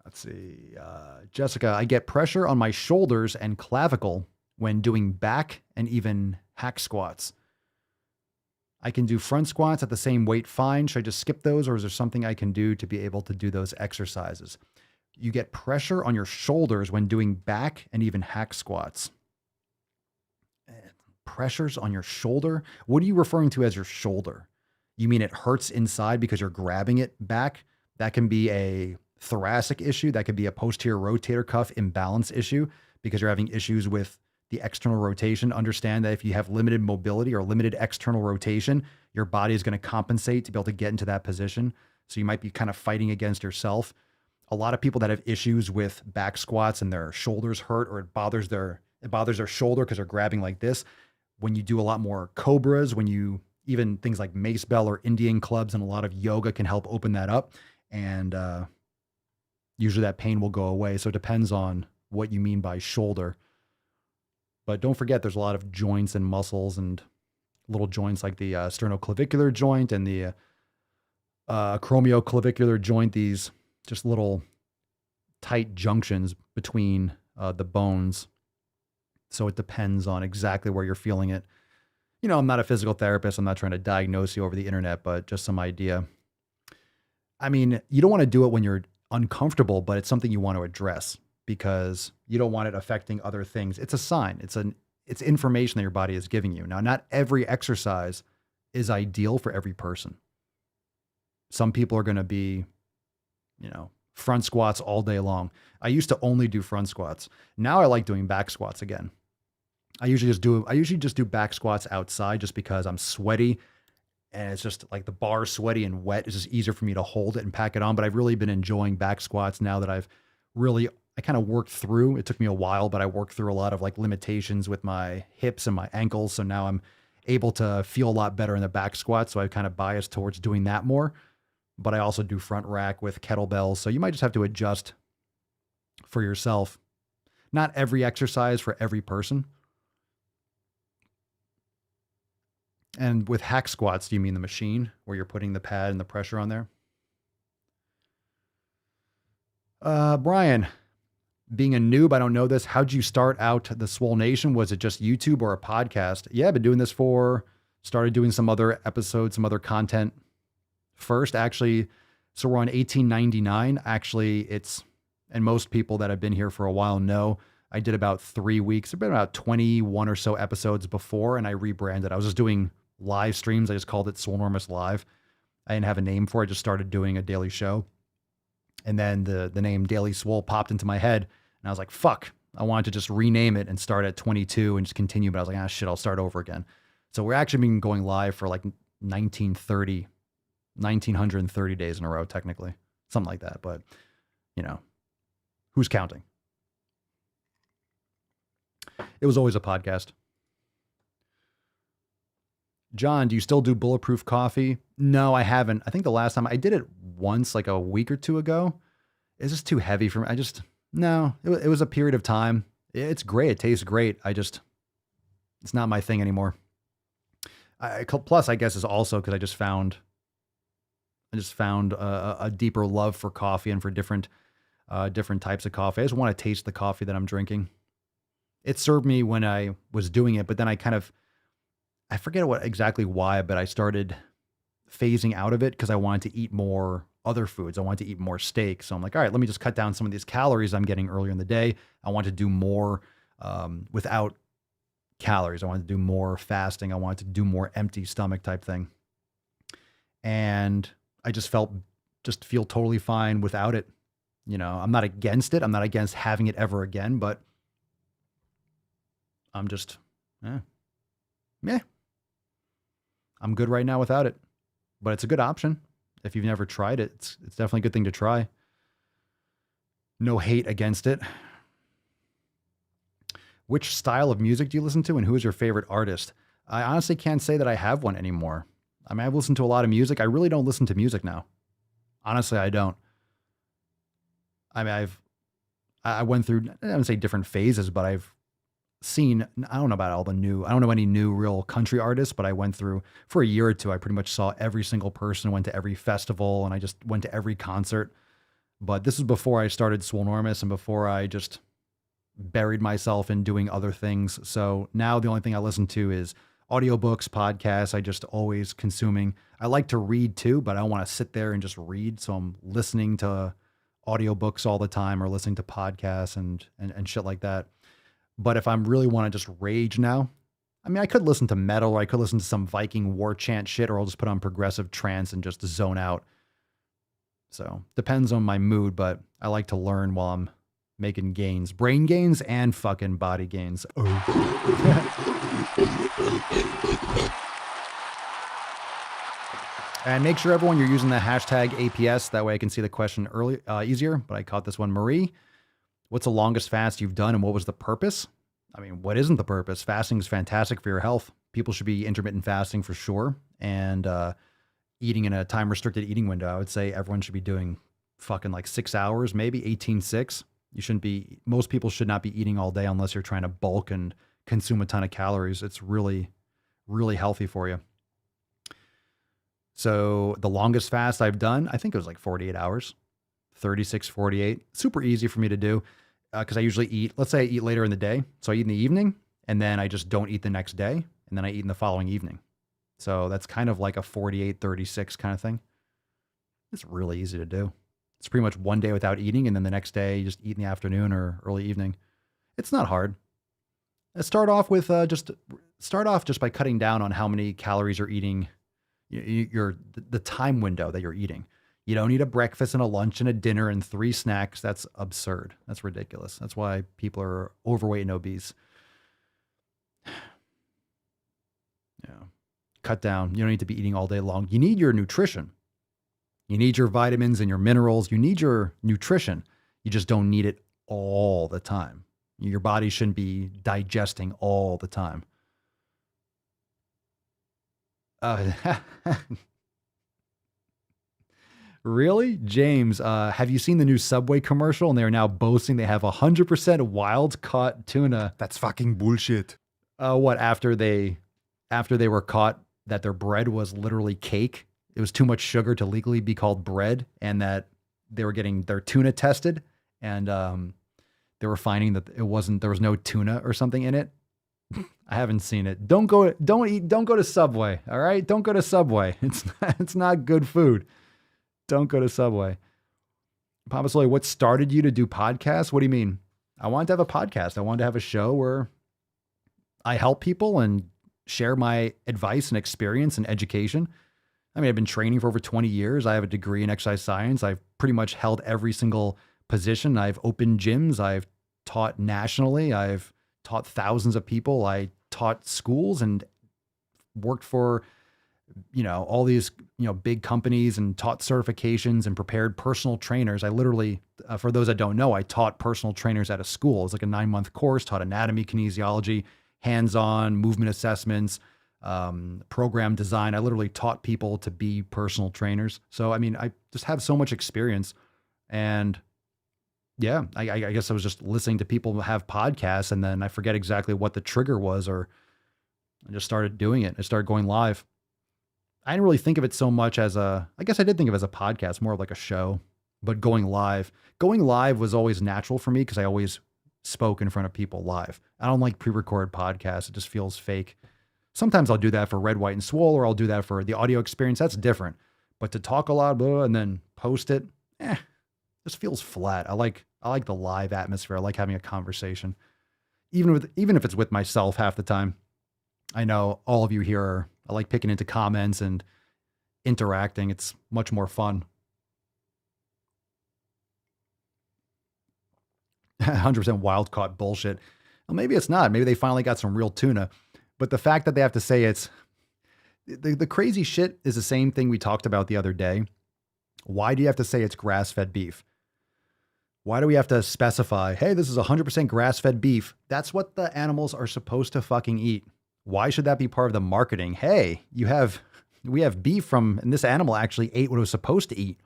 Let's see. Jessica, I get pressure on my shoulders and clavicle when doing back and even hack squats. I can do front squats at the same weight fine. Should I just skip those, or is there something I can do to be able to do those exercises? You get pressure on your shoulders when doing back and even hack squats. Pressures on your shoulder? What are you referring to as your shoulder? You mean it hurts inside because you're grabbing it back? That can be a thoracic issue. That could be a posterior rotator cuff imbalance issue because you're having issues with the external rotation. Understand that if you have limited mobility or limited external rotation, your body is going to compensate to be able to get into that position. So you might be kind of fighting against yourself. A lot of people that have issues with back squats and their shoulders hurt, or it bothers their shoulder because they're grabbing like this. When you do a lot more cobras, when you even things like mace bell or Indian clubs and a lot of yoga can help open that up. And usually that pain will go away. So it depends on what you mean by shoulder. But don't forget, there's a lot of joints and muscles and little joints like the sternoclavicular joint and the acromioclavicular joint, these just little tight junctions between the bones. So it depends on exactly where you're feeling it. You know, I'm not a physical therapist. I'm not trying to diagnose you over the internet, but just some idea. I mean, you don't want to do it when you're uncomfortable, but it's something you want to address because you don't want it affecting other things. It's a sign. It's information that your body is giving you. Now, not every exercise is ideal for every person. Some people are going to be, front squats all day long. I used to only do front squats. Now I like doing back squats again. I usually just do back squats outside just because I'm sweaty and it's just like the bar is sweaty and wet. It's just easier for me to hold it and pack it on. But I've really been enjoying back squats now that I kind of worked through. It took me a while, but I worked through a lot of like limitations with my hips and my ankles. So now I'm able to feel a lot better in the back squat. So I've kind of biased towards doing that more. But I also do front rack with kettlebells. So you might just have to adjust for yourself. Not every exercise for every person. And with hack squats, do you mean the machine where you're putting the pad and the pressure on there? Brian, being a noob, I don't know this. How'd you start out the Swole Nation? Was it just YouTube or a podcast? Yeah, I've been doing this started doing some other episodes, some other content first, actually. So we're on 1899. Actually, and most people that have been here for a while know, I did about 3 weeks. There've been about 21 or so episodes before, and I rebranded. I was just doing live streams. I just called it Swolenormous Live. I didn't have a name for it. I just started doing a daily show. And then the name Daily Swole popped into my head, and I was like, fuck, I wanted to just rename it and start at 22 and just continue. But I was like, shit, I'll start over again. So we're actually been going live for like 1930 days in a row, technically, something like that. But, who's counting? It was always a podcast. John, do you still do Bulletproof coffee? No, I haven't. I think the last time I did it once, like a week or two ago. It's just too heavy for me. It was a period of time. It's great. It tastes great. It's not my thing anymore. Plus, I guess is also because I just found a deeper love for coffee and for different types of coffee. I just want to taste the coffee that I'm drinking. It served me when I was doing it, but then I forget exactly why, but I started phasing out of it because I wanted to eat more other foods. I wanted to eat more steak. So I'm like, all right, let me just cut down some of these calories I'm getting earlier in the day. I want to do more without calories. I wanted to do more fasting. I wanted to do more empty stomach type thing. And I just feel totally fine without it. I'm not against it. I'm not against having it ever again, but I'm just, meh. I'm good right now without it, but it's a good option. If you've never tried it, it's definitely a good thing to try. No hate against it. Which style of music do you listen to, and who is your favorite artist? I honestly can't say that I have one anymore. I mean, I've listened to a lot of music. I really don't listen to music now. Honestly, I don't. I mean, I went through, I don't say different phases, but seen, I don't know any new real country artists, but I went through for a year or two. I pretty much saw every single person, went to every festival, and I just went to every concert. But this was before I started Swolenormous and before I just buried myself in doing other things. So now the only thing I listen to is audiobooks, podcasts. I just always consuming. I like to read too, but I don't want to sit there and just read. So I'm listening to audiobooks all the time or listening to podcasts and shit like that. But if I'm really want to just rage now, I mean, I could listen to metal or I could listen to some Viking war chant shit, or I'll just put on progressive trance and just zone out. So depends on my mood, but I like to learn while I'm making gains, brain gains and fucking body gains. And make sure everyone you're using the hashtag APS. That way I can see the question easier, but I caught this one. Marie, what's the longest fast you've done and what was the purpose? I mean, what isn't the purpose? Fasting is fantastic for your health. People should be intermittent fasting for sure. And eating in a time restricted eating window. I would say everyone should be doing fucking like 6 hours, maybe 18-6. Most people should not be eating all day unless you're trying to bulk and consume a ton of calories. It's really, really healthy for you. So the longest fast I've done, I think it was like 48 hours, 36, 48. Super easy for me to do because I usually eat, let's say I eat later in the day. So I eat in the evening and then I just don't eat the next day. And then I eat in the following evening. So that's kind of like a 48, 36 kind of thing. It's really easy to do. It's pretty much one day without eating. And then the next day you just eat in the afternoon or early evening. It's not hard. Let's start off just by cutting down on how many calories you're eating. The time window that you're eating. You don't need a breakfast and a lunch and a dinner and 3 snacks. That's absurd. That's ridiculous. That's why people are overweight and obese. Yeah. Cut down. You don't need to be eating all day long. You need your nutrition. You need your vitamins and your minerals. You need your nutrition. You just don't need it all the time. Your body shouldn't be digesting all the time. Really? James, have you seen the new Subway commercial? And they are now boasting they have 100% wild caught tuna. That's fucking bullshit. What, after they were caught that their bread was literally cake? It was too much sugar to legally be called bread, and that they were getting their tuna tested, and they were finding that there was no tuna or something in it. I haven't seen it. Don't go to Subway. All right. Don't go to Subway. It's not good food. Don't go to Subway. Papa Swole, what started you to do podcasts? What do you mean? I wanted to have a podcast. I wanted to have a show where I help people and share my advice and experience and education. I mean, I've been training for over 20 years. I have a degree in exercise science. I've pretty much held every single position. I've opened gyms. I've taught nationally. I've taught thousands of people. I taught schools and worked for, all these, big companies and taught certifications and prepared personal trainers. I literally, for those that don't know, I taught personal trainers at a school. It was like a 9-month course, taught anatomy, kinesiology, hands-on movement assessments, program design. I literally taught people to be personal trainers. So, I mean, I just have so much experience. And yeah, I guess I was just listening to people have podcasts, and then I forget exactly what the trigger was, or I just started doing it. I started going live. I didn't really think of it so much as I guess I did think of it as a podcast, more of like a show, but going live was always natural for me because I always spoke in front of people live. I don't like pre-recorded podcasts. It just feels fake. Sometimes I'll do that for Red, White, and Swole, or I'll do that for the audio experience. That's different. But to talk a lot, and then post it, just feels flat. I like the live atmosphere. I like having a conversation, even if it's with myself half the time. I know all of you here I like picking into comments and interacting. It's much more fun. 100% wild caught bullshit. Well, maybe it's not. Maybe they finally got some real tuna. But the fact that they have to say it's the crazy shit is the same thing we talked about the other day. Why do you have to say it's grass-fed beef? Why do we have to specify, hey, this is 100% grass-fed beef? That's what the animals are supposed to fucking eat. Why should that be part of the marketing? Hey, we have beef from, and this animal actually ate what it was supposed to eat.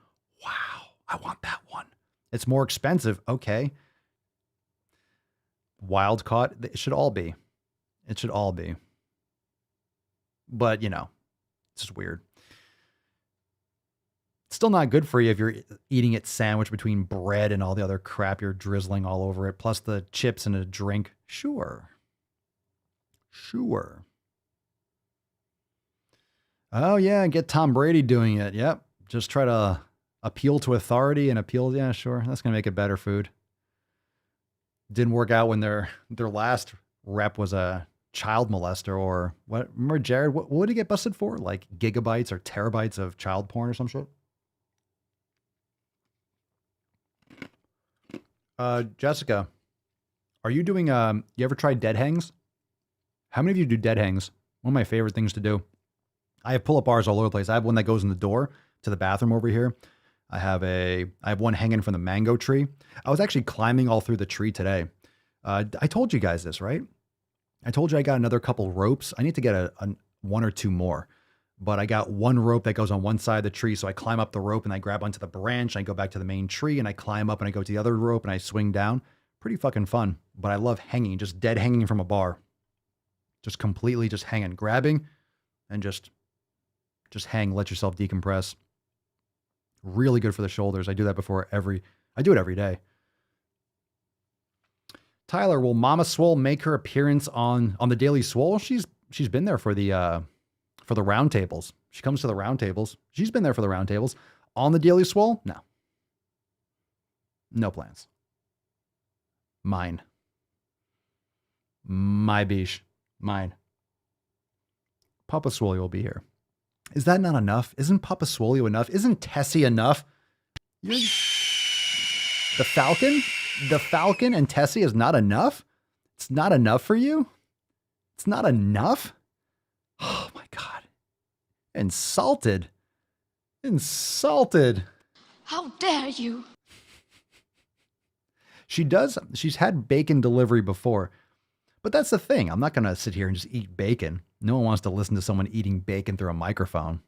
Wow, I want that one. It's more expensive. Okay. wild caught. It should all be. It should all be. But, you know, it's just weird. It's still not good for you if you're eating it sandwiched between bread and all the other crap you're drizzling all over it, plus the chips and a drink. Sure. Oh, yeah, get Tom Brady doing it. Yep. Just try to appeal to authority and appeal. Yeah, sure. That's going to make it better food. Didn't work out when their last rep was a child molester or what? Remember Jared? What did he get busted for? Like gigabytes or terabytes of child porn or some shit? Jessica, are you doing, you ever tried dead hangs? How many of you do dead hangs? One of my favorite things to do. I have pull-up bars all over the place. I have one that goes in the door to the bathroom over here. I have one hanging from the mango tree. I was actually climbing all through the tree today. I told you guys this, right? I told you I got another couple ropes. I need to get a one or two more. But I got one rope that goes on one side of the tree. So I climb up the rope and I grab onto the branch. And I go back to the main tree and I climb up and I go to the other rope and I swing down. Pretty fucking fun. But I love hanging, just dead hanging from a bar. Just completely just hanging, grabbing and just hang, let yourself decompress. Really good for the shoulders. I do that I do it every day. Tyler, will Mama Swole make her appearance on the Daily Swole? She's been there for the round tables. She comes to the round tables. She's been there for the round tables. On the Daily Swole? No. No plans. Mine. My Beesh. Mine. Papa Swolio will be here. Is that not enough? Isn't Papa Swolio enough? Isn't Tessie enough? The Falcon and Tessie is not enough? It's not enough for you? It's not enough? Oh my God. Insulted. How dare you? She's had bacon delivery before. But that's the thing. I'm not going to sit here and just eat bacon. No one wants to listen to someone eating bacon through a microphone.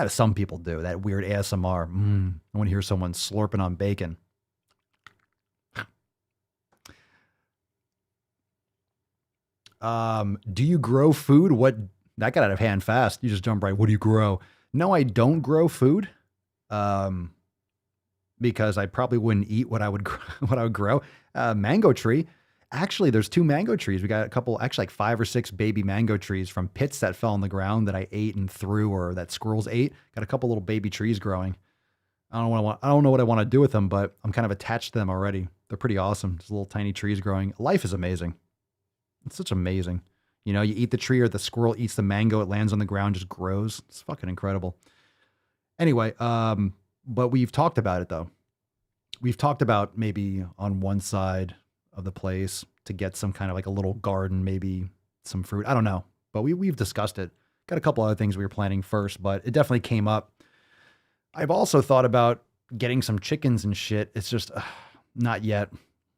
Some people do. That weird ASMR. I want to hear someone slurping on bacon. Do you grow food? That got out of hand fast. You just jump right. What do you grow? No, I don't grow food. Because I probably wouldn't eat what I would grow. Mango tree. Actually, there's 2 mango trees. We got a couple, actually like 5 or 6 baby mango trees from pits that fell on the ground that I ate and threw, or that squirrels ate. Got a couple little baby trees growing. I don't know what I want to do with them, but I'm kind of attached to them already. They're pretty awesome. Just little tiny trees growing. Life is amazing. It's such amazing. You know, you eat the tree or the squirrel eats the mango. It lands on the ground, just grows. It's fucking incredible. Anyway, but we've talked about it though. We've talked about maybe on one side of the place to get some kind of like a little garden, maybe some fruit. I don't know, but we've discussed it. Got a couple other things we were planning first, but it definitely came up. I've also thought about getting some chickens and shit. It's just not yet.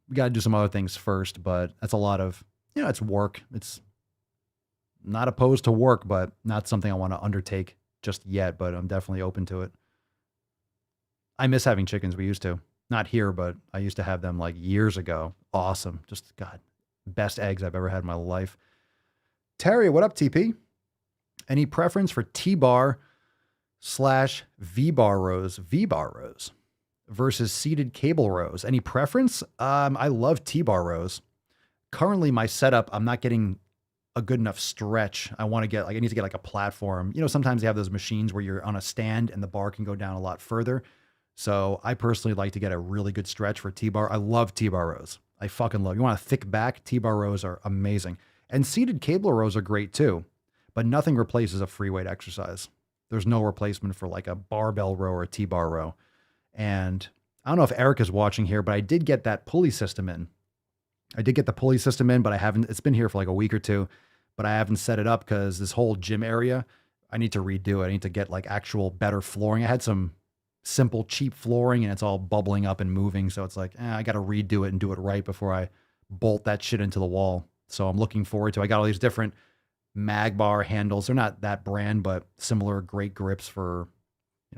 We got to do some other things first, but that's a lot of, it's work. It's not opposed to work, but not something I want to undertake just yet, but I'm definitely open to it. I miss having chickens. We used to. Not here, but I used to have them like years ago. Awesome. Just, God, best eggs I've ever had in my life. Terry, what up, TP? Any preference for T-bar / Vbar rows versus seated cable rows? Any preference? I love T-bar rows. Currently, my setup, I'm not getting a good enough stretch. I need to get like a platform. Sometimes they have those machines where you're on a stand and the bar can go down a lot further. So I personally like to get a really good stretch for T-bar. I love T-bar rows. I fucking love. You want a thick back? T-bar rows are amazing. And seated cable rows are great too, but nothing replaces a free weight exercise. There's no replacement for like a barbell row or a T-bar row. And I don't know if Eric is watching here, but I did get that pulley system in. But I haven't, it's been here for like a week or two, but I haven't set it up because this whole gym area, I need to redo it. I need to get like actual better flooring. I had some simple, cheap flooring and it's all bubbling up and moving. So it's like, I got to redo it and do it right before I bolt that shit into the wall. So I'm looking forward to, I got all these different Magbar handles. They're not that brand, but similar great grips for,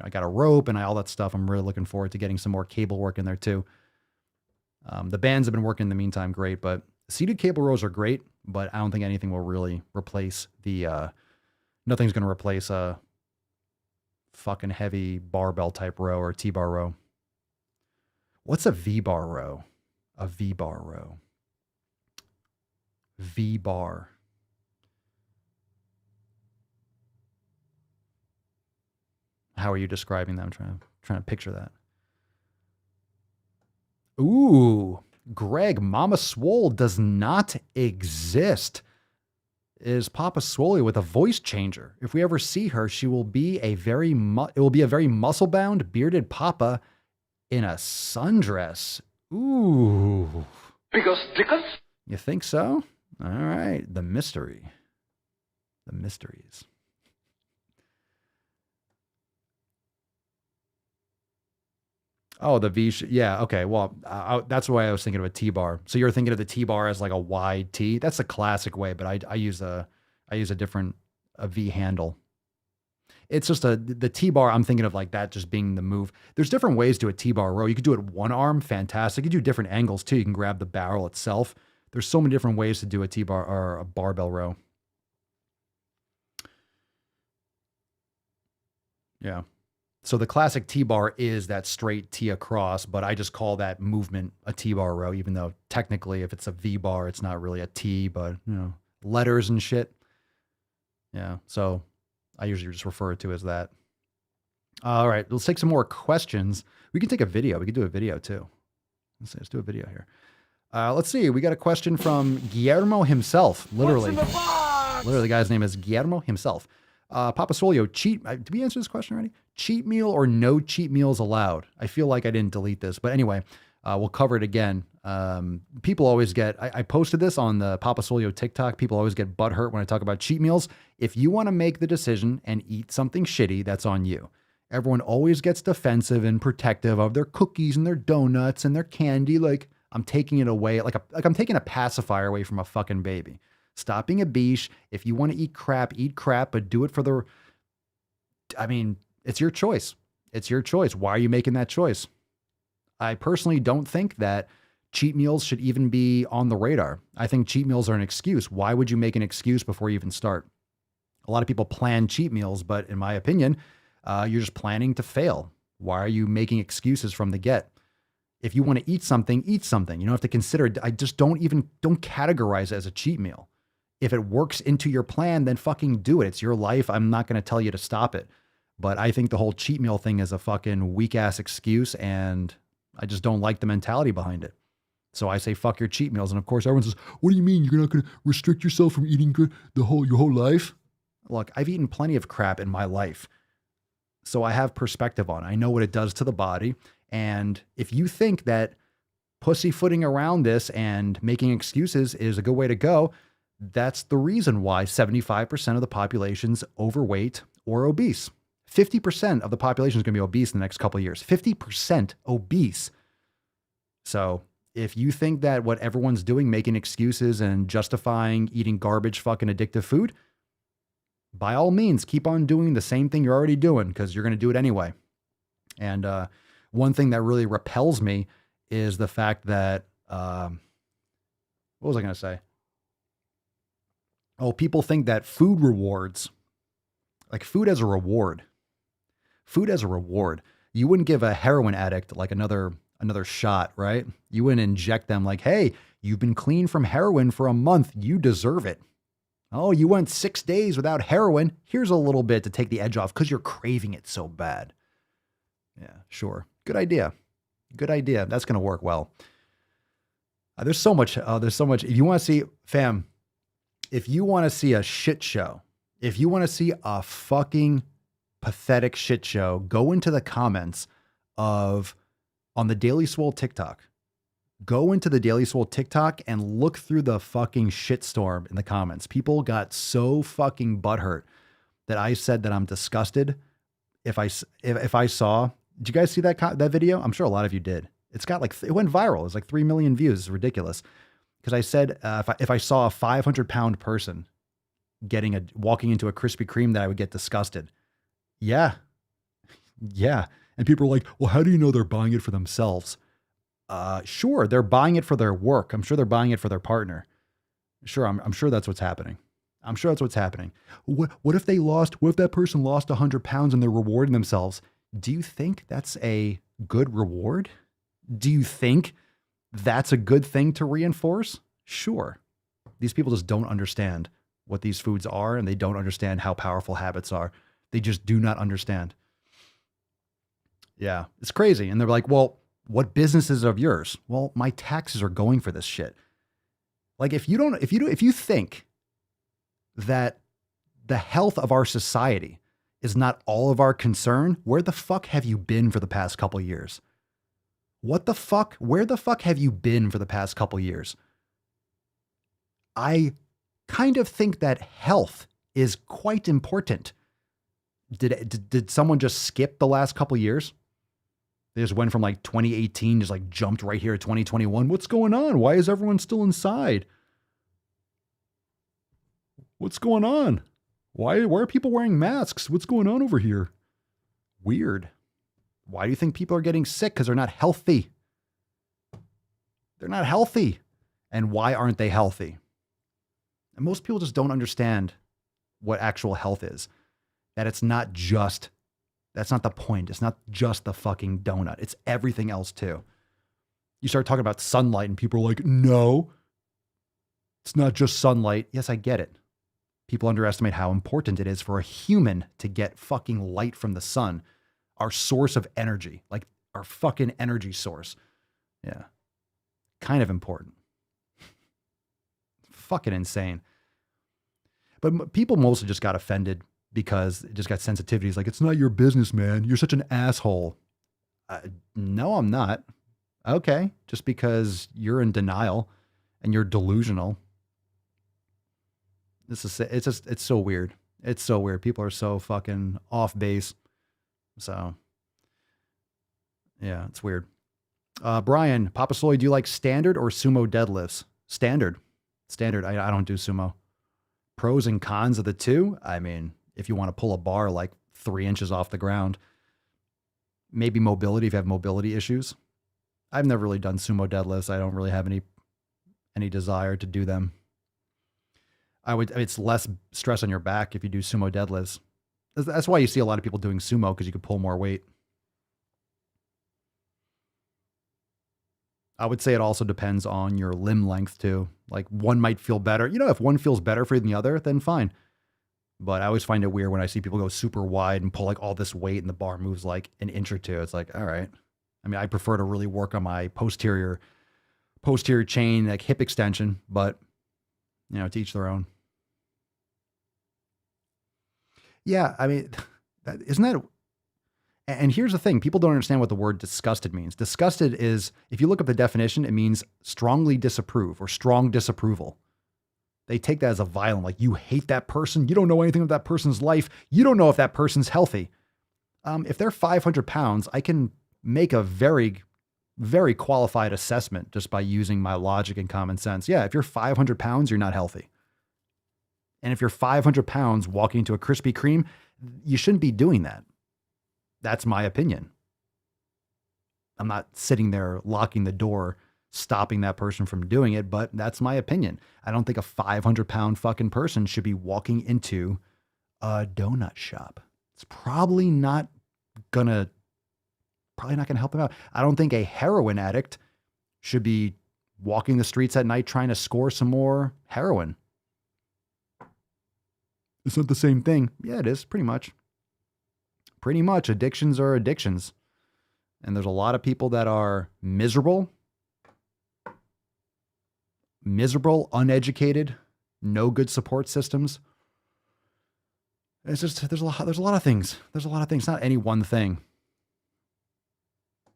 I got a rope and all that stuff. I'm really looking forward to getting some more cable work in there too. The bands have been working in the meantime great, but Seated cable rows are great, but I don't think anything will really replace nothing's going to replace a fucking heavy barbell type row or T-bar row. What's a V-bar row? A V-bar row. V-bar. How are you describing them? I'm trying to picture that. Ooh, Greg, Mama Swole does not exist. Is Papa Swolio with a voice changer? If we ever see her, she will be it will be a very muscle-bound, bearded Papa in a sundress. Ooh. Because You think so? All right. The mystery. The mysteries. Oh, the V. Yeah. Okay. Well, that's why I was thinking of a T-bar. So you're thinking of the T-bar as like a wide T. That's a classic way, but I use a different V handle. It's just the T-bar. I'm thinking of like that just being the move. There's different ways to a T-bar row. You could do it one arm, fantastic. You do different angles too. You can grab the barrel itself. There's so many different ways to do a T-bar or a barbell row. Yeah. So the classic T-bar is that straight T across, but I just call that movement a T-bar row, even though technically if it's a V-bar, it's not really a T, but letters and shit. Yeah. So I usually just refer to it as that. All right. Let's take some more questions. We can take a video. We can do a video too. Let's do a video here. Let's see. We got a question from Guillermo himself. Literally. Literally, the guy's name is Guillermo himself. Papa Swolio, did we answer this question already? Cheat meal or no cheat meals allowed? I feel like I didn't delete this, but anyway, we'll cover it again. People always I posted this on the Papa Swolio TikTok. People always get butthurt when I talk about cheat meals. If you want to make the decision and eat something shitty, that's on you. Everyone always gets defensive and protective of their cookies and their donuts and their candy. Like I'm taking it away, like I'm taking a pacifier away from a fucking baby. Stop being a beesh. If you want to eat crap, but do it for it's your choice. It's your choice. Why are you making that choice? I personally don't think that cheat meals should even be on the radar. I think cheat meals are an excuse. Why would you make an excuse before you even start? A lot of people plan cheat meals, but in my opinion, you're just planning to fail. Why are you making excuses from the get? If you want to eat something, eat something. You don't have to consider it. I just don't categorize it as a cheat meal. If it works into your plan, then fucking do it. It's your life. I'm not going to tell you to stop it. But I think the whole cheat meal thing is a fucking weak ass excuse, and I just don't like the mentality behind it. So I say, fuck your cheat meals. And of course, everyone says, what do you mean? You're not going to restrict yourself from eating good your whole life? Look, I've eaten plenty of crap in my life. So I have perspective on it. I know what it does to the body. And if you think that pussyfooting around this and making excuses is a good way to go, that's the reason why 75% of the population's overweight or obese. 50% of the population is going to be obese in the next couple of years. 50% obese. So if you think that what everyone's doing, making excuses and justifying eating garbage, fucking addictive food, by all means, keep on doing the same thing you're already doing because you're going to do it anyway. And one thing that really repels me is the fact that, what was I going to say? Oh, people think that food rewards, like food as a reward. Food as a reward. You wouldn't give a heroin addict like another shot, right? You wouldn't inject them like, hey, you've been clean from heroin for a month. You deserve it. Oh, you went 6 days without heroin. Here's a little bit to take the edge off because you're craving it so bad. Yeah, sure. Good idea. Good idea. That's going to work well. There's so much. If you want to see, fam, if you want to see a shit show, if you want to see a fucking pathetic shit show, go into the comments on the Daily Swole TikTok. Go into the Daily Swole TikTok and look through the fucking shitstorm in the comments. People got so fucking butthurt that I said that I'm disgusted. If I saw, did you guys see that video? I'm sure a lot of you did. It went viral. It's like 3 million views. It's ridiculous. Because I said, if I saw a 500-pound person walking into a Krispy Kreme, that I would get disgusted. Yeah. And people are like, well, how do you know they're buying it for themselves? Sure, they're buying it for their work. I'm sure they're buying it for their partner. Sure, I'm sure that's what's happening. I'm sure that's what's happening. What if that person lost 100 pounds and they're rewarding themselves? Do you think that's a good reward? Do you think that's a good thing to reinforce? Sure. These people just don't understand what these foods are, and they don't understand how powerful habits are. They just do not understand. Yeah, it's crazy. And they're like, well, what business is of yours? Well, my taxes are going for this shit. Like if you think that the health of our society is not all of our concern, where the fuck have you been for the past couple years? What the fuck? Where the fuck have you been for the past couple years? I kind of think that health is quite important. Did someone just skip the last couple years? They just went from like 2018, just like jumped right here to 2021. What's going on? Why is everyone still inside? What's going on? Why are people wearing masks? What's going on over here? Weird. Why do you think people are getting sick? Because they're not healthy. They're not healthy. And why aren't they healthy? And most people just don't understand what actual health is. That it's not just, that's not the point. It's not just the fucking donut. It's everything else too. You start talking about sunlight and people are like, no, it's not just sunlight. Yes, I get it. People underestimate how important it is for a human to get fucking light from the sun. Our source of energy, like our fucking energy source. Yeah. Kind of important. Fucking insane. But people mostly just got offended because it just got sensitivities. Like, it's not your business, man. You're such an asshole. No, I'm not. Okay. Just because you're in denial and you're delusional. It's so weird. It's so weird. People are so fucking off base. So yeah, it's weird. Brian, Papa Soy, do you like standard or sumo deadlifts? Standard. I don't do sumo. Pros and cons of the two. I mean, if you want to pull a bar like 3 inches off the ground, maybe mobility if you have mobility issues. I've never really done sumo deadlifts. I don't really have any desire to do them. It's less stress on your back if you do sumo deadlifts. That's why you see a lot of people doing sumo, because you can pull more weight. I would say it also depends on your limb length too. Like one might feel better. You know, if one feels better for you than the other, then fine. But I always find it weird when I see people go super wide and pull like all this weight and the bar moves like an inch or two. It's like, all right. I mean, I prefer to really work on my posterior chain, like hip extension, but you know, to each their own. Yeah, I mean, isn't that... And here's the thing. People don't understand what the word disgusted means. Disgusted is, if you look up the definition, it means strongly disapprove or strong disapproval. They take that as a violent, like you hate that person. You don't know anything of that person's life. You don't know if that person's healthy. If they're 500 pounds, I can make a very, very qualified assessment just by using my logic and common sense. Yeah, if you're 500 pounds, you're not healthy. And if you're 500 pounds walking into a Krispy Kreme, you shouldn't be doing that. That's my opinion. I'm not sitting there locking the door, stopping that person from doing it, but that's my opinion. I don't think a 500-pound fucking person should be walking into a donut shop. It's probably not gonna help them out. I don't think a heroin addict should be walking the streets at night trying to score some more heroin. It's not the same thing. Yeah, it is, pretty much. Pretty much. Addictions are addictions. And there's a lot of people that are miserable, uneducated, no good support systems. It's just, there's a lot of things. Not any one thing.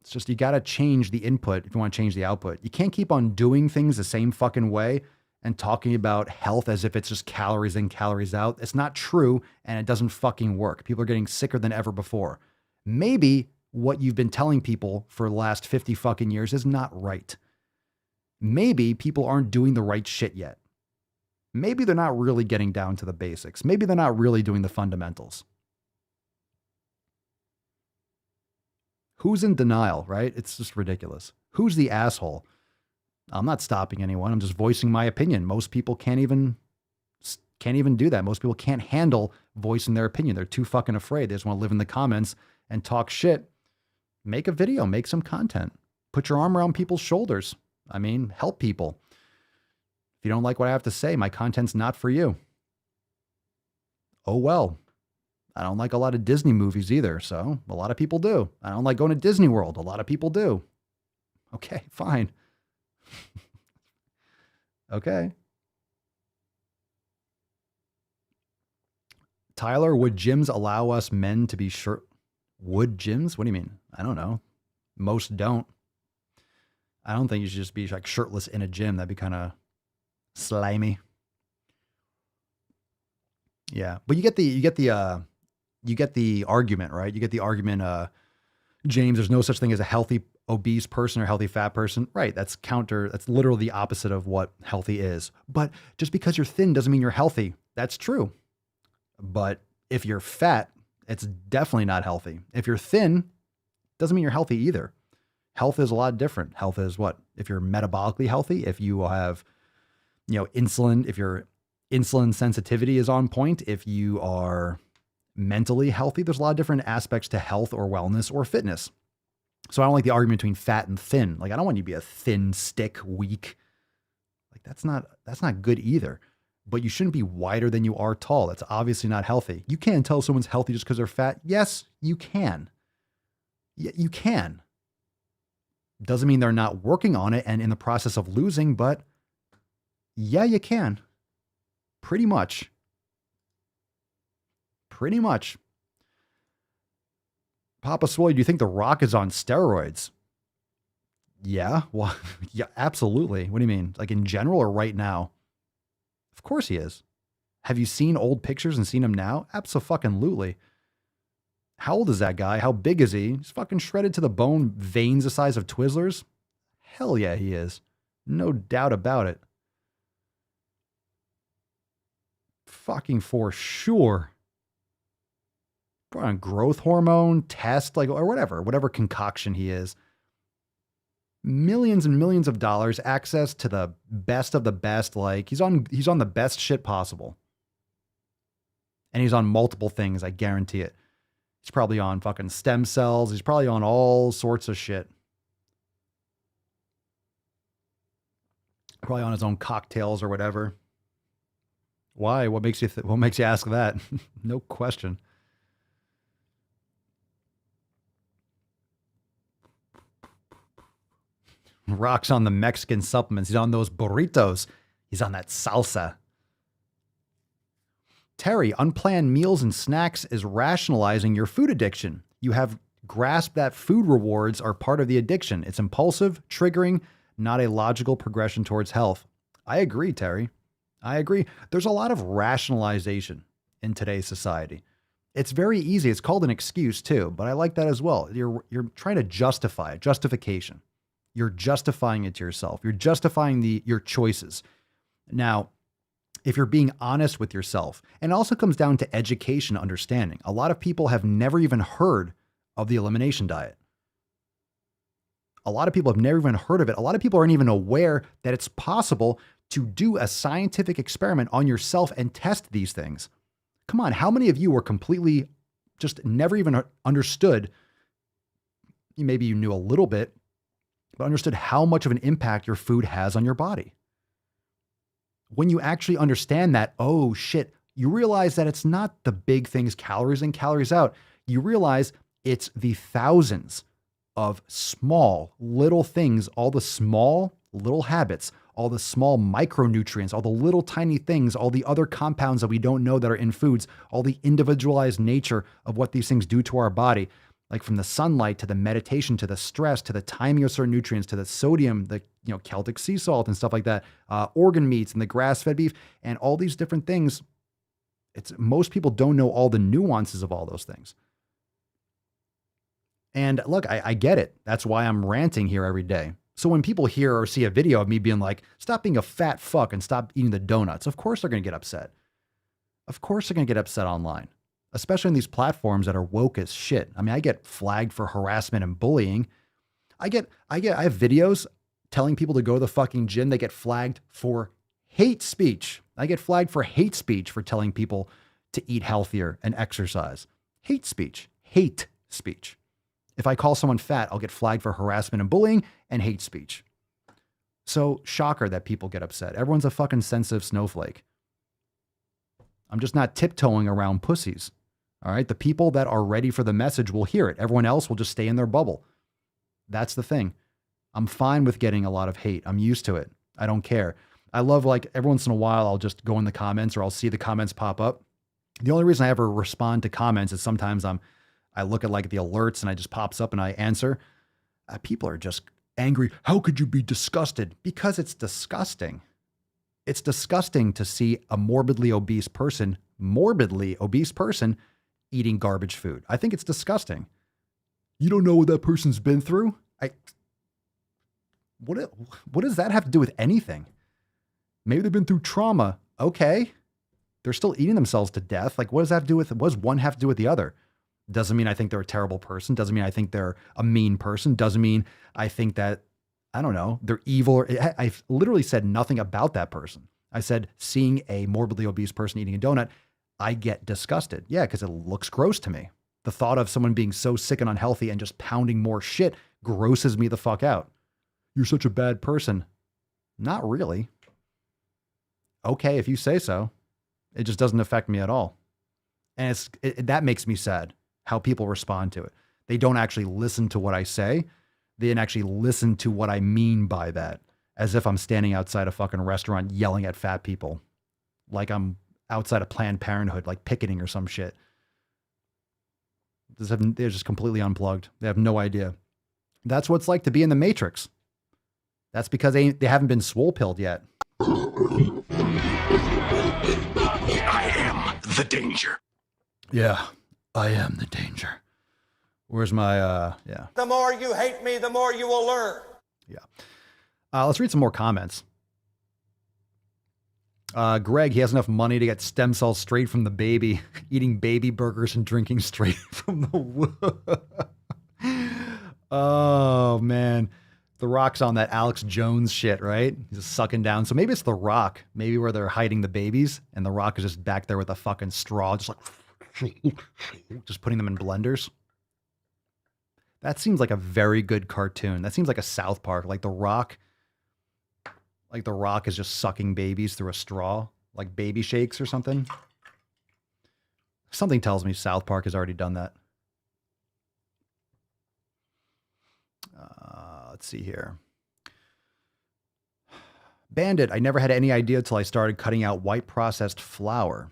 It's just, you got to change the input if you want to change the output. You can't keep on doing things the same fucking way and talking about health as if it's just calories in, calories out. It's not true, and it doesn't fucking work. People are getting sicker than ever before. Maybe what you've been telling people for the last 50 fucking years is not right. Maybe people aren't doing the right shit yet. Maybe they're not really getting down to the basics. Maybe they're not really doing the fundamentals. Who's in denial, right? It's just ridiculous. Who's the asshole? I'm not stopping anyone. I'm just voicing my opinion. Most people can't even do that. Most people can't handle voicing their opinion. They're too fucking afraid. They just want to live in the comments and talk shit. Make a video, make some content. Put your arm around people's shoulders. I mean, help people. If you don't like what I have to say, my content's not for you. Oh well. I don't like a lot of Disney movies either, so a lot of people do. I don't like going to Disney World. A lot of people do. Okay, fine. Okay. Tyler, would gyms allow us men to be shirt? Would gyms? What do you mean? I don't know. Most don't. I don't think you should just be like shirtless in a gym. That'd be kind of slimy. Yeah, but you get the argument, right? You get the argument, James, there's no such thing as a healthy obese person or healthy fat person. Right. That's literally the opposite of what healthy is. But just because you're thin doesn't mean you're healthy. That's true. But if you're fat, it's definitely not healthy. If you're thin, doesn't mean you're healthy either. Health is a lot different. Health is what? If you're metabolically healthy, if you have, insulin, if your insulin sensitivity is on point, if you are mentally healthy, there's a lot of different aspects to health or wellness or fitness. So I don't like the argument between fat and thin. Like, I don't want you to be a thin stick, weak. Like, that's not good either. But you shouldn't be wider than you are tall. That's obviously not healthy. You can't tell someone's healthy just because they're fat. Yes, you can. Yeah, you can. Doesn't mean they're not working on it and in the process of losing, but yeah, you can. Pretty much. Pretty much. Papa Swole, do you think The Rock is on steroids? Yeah. Well, yeah, absolutely. What do you mean? Like in general or right now? Of course he is. Have you seen old pictures and seen him now? Abso-fucking-lutely. How old is that guy? How big is he? He's fucking shredded to the bone, veins the size of Twizzlers. Hell yeah, he is. No doubt about it. Fucking for sure. Put on growth hormone, test, or whatever concoction he is. Millions and millions of dollars, access to the best of the best. Like he's on the best shit possible. And he's on multiple things, I guarantee it. He's probably on fucking stem cells. He's probably on all sorts of shit. Probably on his own cocktails or whatever. Why? What makes you ask that? No question. Rock's on the Mexican supplements. He's on those burritos. He's on that salsa. Terry, unplanned meals and snacks is rationalizing your food addiction. You have grasped that food rewards are part of the addiction. It's impulsive, triggering, not a logical progression towards health. I agree, Terry. I agree. There's a lot of rationalization in today's society. It's very easy. It's called an excuse too, but I like that as well. You're trying to justify it, justification. You're justifying it to yourself. You're justifying your choices. Now, if you're being honest with yourself, and it also comes down to education, understanding. A lot of people have never even heard of the elimination diet. A lot of people have never even heard of it. A lot of people aren't even aware that it's possible to do a scientific experiment on yourself and test these things. Come on, how many of you were completely just never even understood? Maybe you knew a little bit, but understood how much of an impact your food has on your body. When you actually understand that, oh shit, you realize that it's not the big things, calories in, calories out. You realize it's the thousands of small little things, all the small little habits, all the small micronutrients, all the little tiny things, all the other compounds that we don't know that are in foods, all the individualized nature of what these things do to our body. Like from the sunlight to the meditation, to the stress, to the timing of certain nutrients, to the sodium, the Celtic sea salt and stuff like that, organ meats and the grass-fed beef and all these different things. Most people don't know all the nuances of all those things. And look, I get it. That's why I'm ranting here every day. So when people hear or see a video of me being like, stop being a fat fuck and stop eating the donuts, of course they're going to get upset. Of course they're going to get upset online. especially in these platforms that are woke as shit. I mean, I get flagged for harassment and bullying. I have videos telling people to go to the fucking gym. They get flagged for hate speech. I get flagged for hate speech for telling people to eat healthier and exercise. Hate speech. Hate speech. If I call someone fat, I'll get flagged for harassment and bullying and hate speech. So shocker that people get upset. Everyone's a fucking sensitive snowflake. I'm just not tiptoeing around pussies. All right. The people that are ready for the message will hear it. Everyone else will just stay in their bubble. That's the thing. I'm fine with getting a lot of hate. I'm used to it. I don't care. I love, like, every once in a while, I'll just go in the comments or I'll see the comments pop up. The only reason I ever respond to comments is sometimes I look at like the alerts and I just pops up and I answer. People are just angry. How could you be disgusted? Because it's disgusting. It's disgusting to see a morbidly obese person eating garbage food. I think it's disgusting. You don't know what that person's been through? What does that have to do with anything? Maybe they've been through trauma. Okay. They're still eating themselves to death. Like, what does one have to do with the other? Doesn't mean I think they're a terrible person. Doesn't mean I think they're a mean person. Doesn't mean I think that, I don't know, they're evil. I've literally said nothing about that person. I said, seeing a morbidly obese person eating a donut, I get disgusted. Yeah, because it looks gross to me. The thought of someone being so sick and unhealthy and just pounding more shit grosses me the fuck out. You're such a bad person. Not really. Okay, if you say so. It just doesn't affect me at all. And that makes me sad, how people respond to it. They don't actually listen to what I say. They didn't actually listen to what I mean by that. As if I'm standing outside a fucking restaurant yelling at fat people. Like I'm outside of Planned Parenthood, like picketing or some shit. They're just completely unplugged. They have no idea. That's what it's like to be in the Matrix. That's because they haven't been swole-pilled yet. I am the danger. Yeah, I am the danger. Where's my, yeah. The more you hate me, the more you will learn. Yeah. Let's read some more comments. Greg, he has enough money to get stem cells straight from the baby, eating baby burgers and drinking straight from the wood. Oh, man. The Rock's on that Alex Jones shit, right? He's just sucking down. So maybe it's The Rock, maybe where they're hiding the babies, and The Rock is just back there with a fucking straw, just like, just putting them in blenders. That seems like a very good cartoon. That seems like a South Park, like The Rock is just sucking babies through a straw, like Baby Shakes or something. Something tells me South Park has already done that. Let's see here. Bandit, I never had any idea until I started cutting out white processed flour.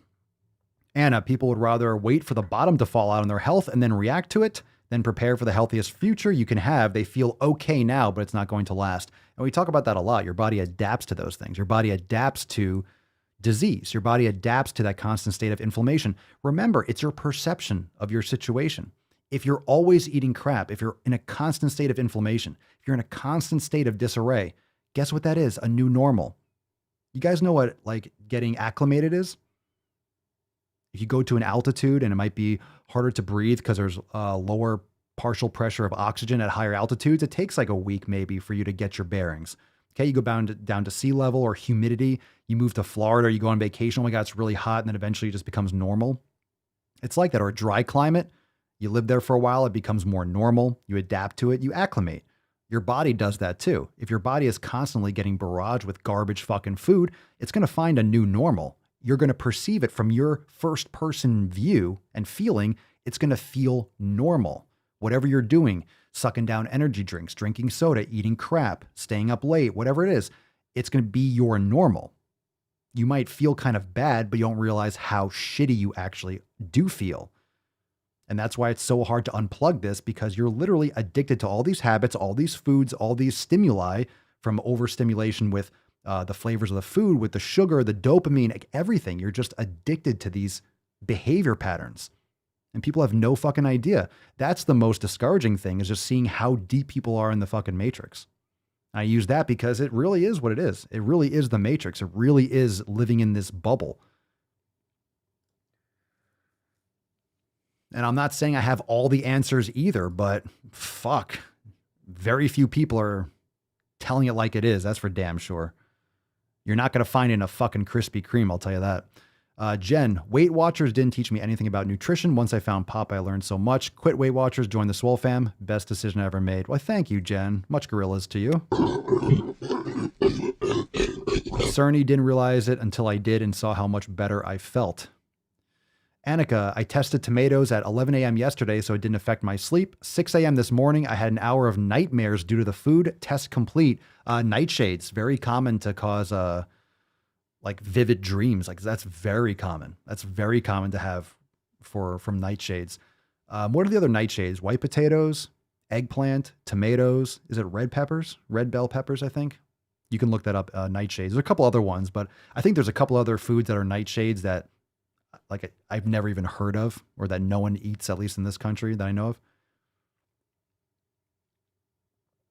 Anna, people would rather wait for the bottom to fall out on their health and then react to it than prepare for the healthiest future you can have. They feel okay now, but it's not going to last. And we talk about that a lot. Your body adapts to those things. Your body adapts to disease. Your body adapts to that constant state of inflammation. Remember, it's your perception of your situation. If you're always eating crap, if you're in a constant state of inflammation, if you're in a constant state of disarray, guess what that is? A new normal. You guys know what like getting acclimated is? If you go to an altitude and it might be harder to breathe because there's a lower partial pressure of oxygen at higher altitudes, it takes like a week maybe for you to get your bearings. Okay, you go down to sea level or humidity, you move to Florida or you go on vacation, oh my God, it's really hot, and then eventually it just becomes normal. It's like that. Or a dry climate, you live there for a while, it becomes more normal, you adapt to it, you acclimate. Your body does that too. If your body is constantly getting barraged with garbage fucking food, it's going to find a new normal. You're going to perceive it from your first person view and feeling. It's going to feel normal. Whatever you're doing, sucking down energy drinks, drinking soda, eating crap, staying up late, whatever it is, it's going to be your normal. You might feel kind of bad, but you don't realize how shitty you actually do feel. And that's why it's so hard to unplug this, because you're literally addicted to all these habits, all these foods, all these stimuli, from overstimulation with the flavors of the food, with the sugar, the dopamine, like everything. You're just addicted to these behavior patterns. And people have no fucking idea. That's the most discouraging thing, is just seeing how deep people are in the fucking matrix. I use that because it really is what it is. It really is the matrix. It really is living in this bubble. And I'm not saying I have all the answers either, but fuck, very few people are telling it like it is. That's for damn sure. You're not going to find it in a fucking Krispy Kreme, I'll tell you that. Jen, Weight Watchers didn't teach me anything about nutrition. Once I found Pop, I learned so much. Quit Weight Watchers, join the SwoleFam. Best decision I ever made. Well, thank you, Jen. Much gorillas to you. Cerny, didn't realize it until I did and saw how much better I felt. Annika, I tested tomatoes at 11 a.m. yesterday, so it didn't affect my sleep. 6 a.m. this morning, I had an hour of nightmares due to the food. Test complete. Nightshades, very common to cause like vivid dreams. Like that's very common. That's very common to have from nightshades. What are the other nightshades? White potatoes, eggplant, tomatoes. Is it red peppers? Red bell peppers, I think. You can look that up, nightshades. There's a couple other ones, but I think there's a couple other foods that are nightshades that like I've never even heard of, or that no one eats, at least in this country that I know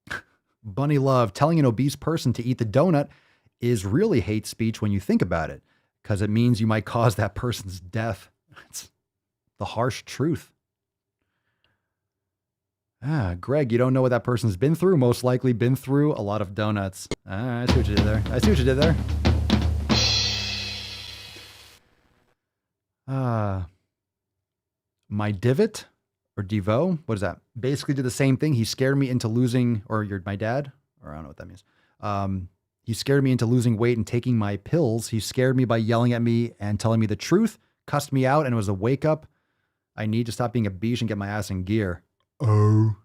of. Bunny Love, telling an obese person to eat the donut is really hate speech when you think about it, because it means you might cause that person's death. It's the harsh truth. Greg, you don't know what that person's been through. Most likely been through a lot of donuts. I see what you did there. I see what you did there. My divot or Devo, what is that? Basically did the same thing. He scared me into losing, or you're my dad, or I don't know what that means. He scared me into losing weight and taking my pills. He scared me by yelling at me and telling me the truth, cussed me out, and it was a wake up. I need to stop being a beach and get my ass in gear. Oh.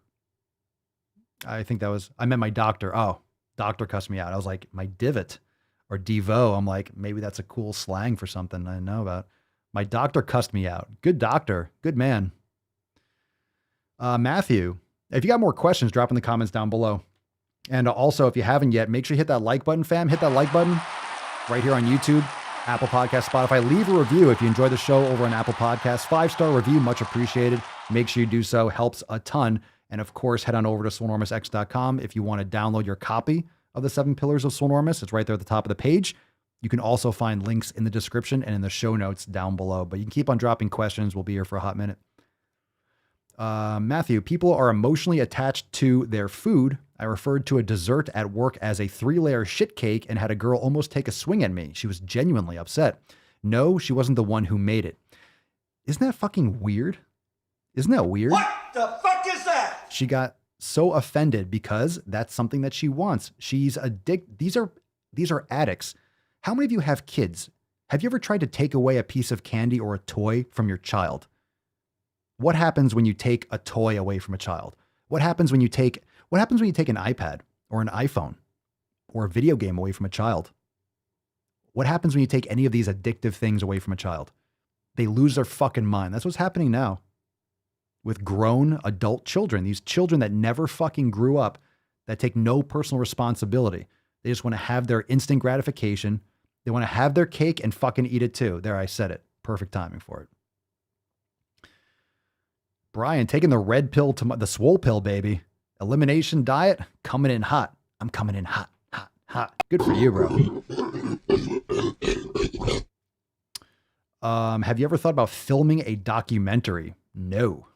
I think I meant my doctor. Oh, doctor cussed me out. I was like, my divot or Devo. I'm like, maybe that's a cool slang for something I didn't know about. My doctor cussed me out. Good doctor. Good man. Matthew, if you got more questions, drop in the comments down below. And also, if you haven't yet, make sure you hit that like button, fam. Hit that like button right here on YouTube, Apple Podcasts, Spotify. Leave a review if you enjoy the show over on Apple Podcasts. 5-star review, much appreciated. Make sure you do so. Helps a ton. And of course, head on over to swolenormousx.com if you want to download your copy of the 7 Pillars of Swolenormous. It's right there at the top of the page. You can also find links in the description and in the show notes down below. But you can keep on dropping questions. We'll be here for a hot minute. Matthew, people are emotionally attached to their food. I referred to a dessert at work as a 3-layer shit cake and had a girl almost take a swing at me. She was genuinely upset. No, she wasn't the one who made it. Isn't that fucking weird? Isn't that weird? What the fuck is that? She got so offended because that's something that she wants. She's addicted. These are addicts. How many of you have kids? Have you ever tried to take away a piece of candy or a toy from your child? What happens when you take a toy away from a child? What happens when you take an iPad or an iPhone or a video game away from a child? What happens when you take any of these addictive things away from a child? They lose their fucking mind. That's what's happening now with grown adult children. These children that never fucking grew up, that take no personal responsibility. They just want to have their instant gratification. They want to have their cake and fucking eat it too. There, I said it. Perfect timing for it. Brian, taking the red pill to the swole pill, baby. Elimination diet, coming in hot. I'm coming in hot, hot, hot. Good for you, bro. Have you ever thought about filming a documentary? No.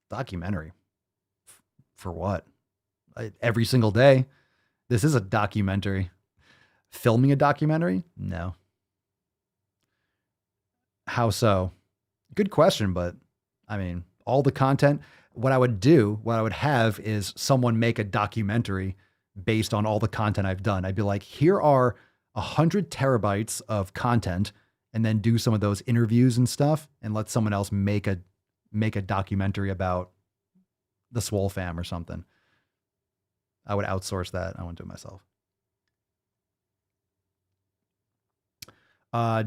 Documentary? For what? Every single day. This is a documentary. Filming a documentary? No. How so? Good question, but I mean, all the content, what I would have is someone make a documentary based on all the content I've done. I'd be like, here are 100 terabytes of content, and then do some of those interviews and stuff and let someone else make a documentary about the SwoleFam or something. I would outsource that. I wouldn't do it myself.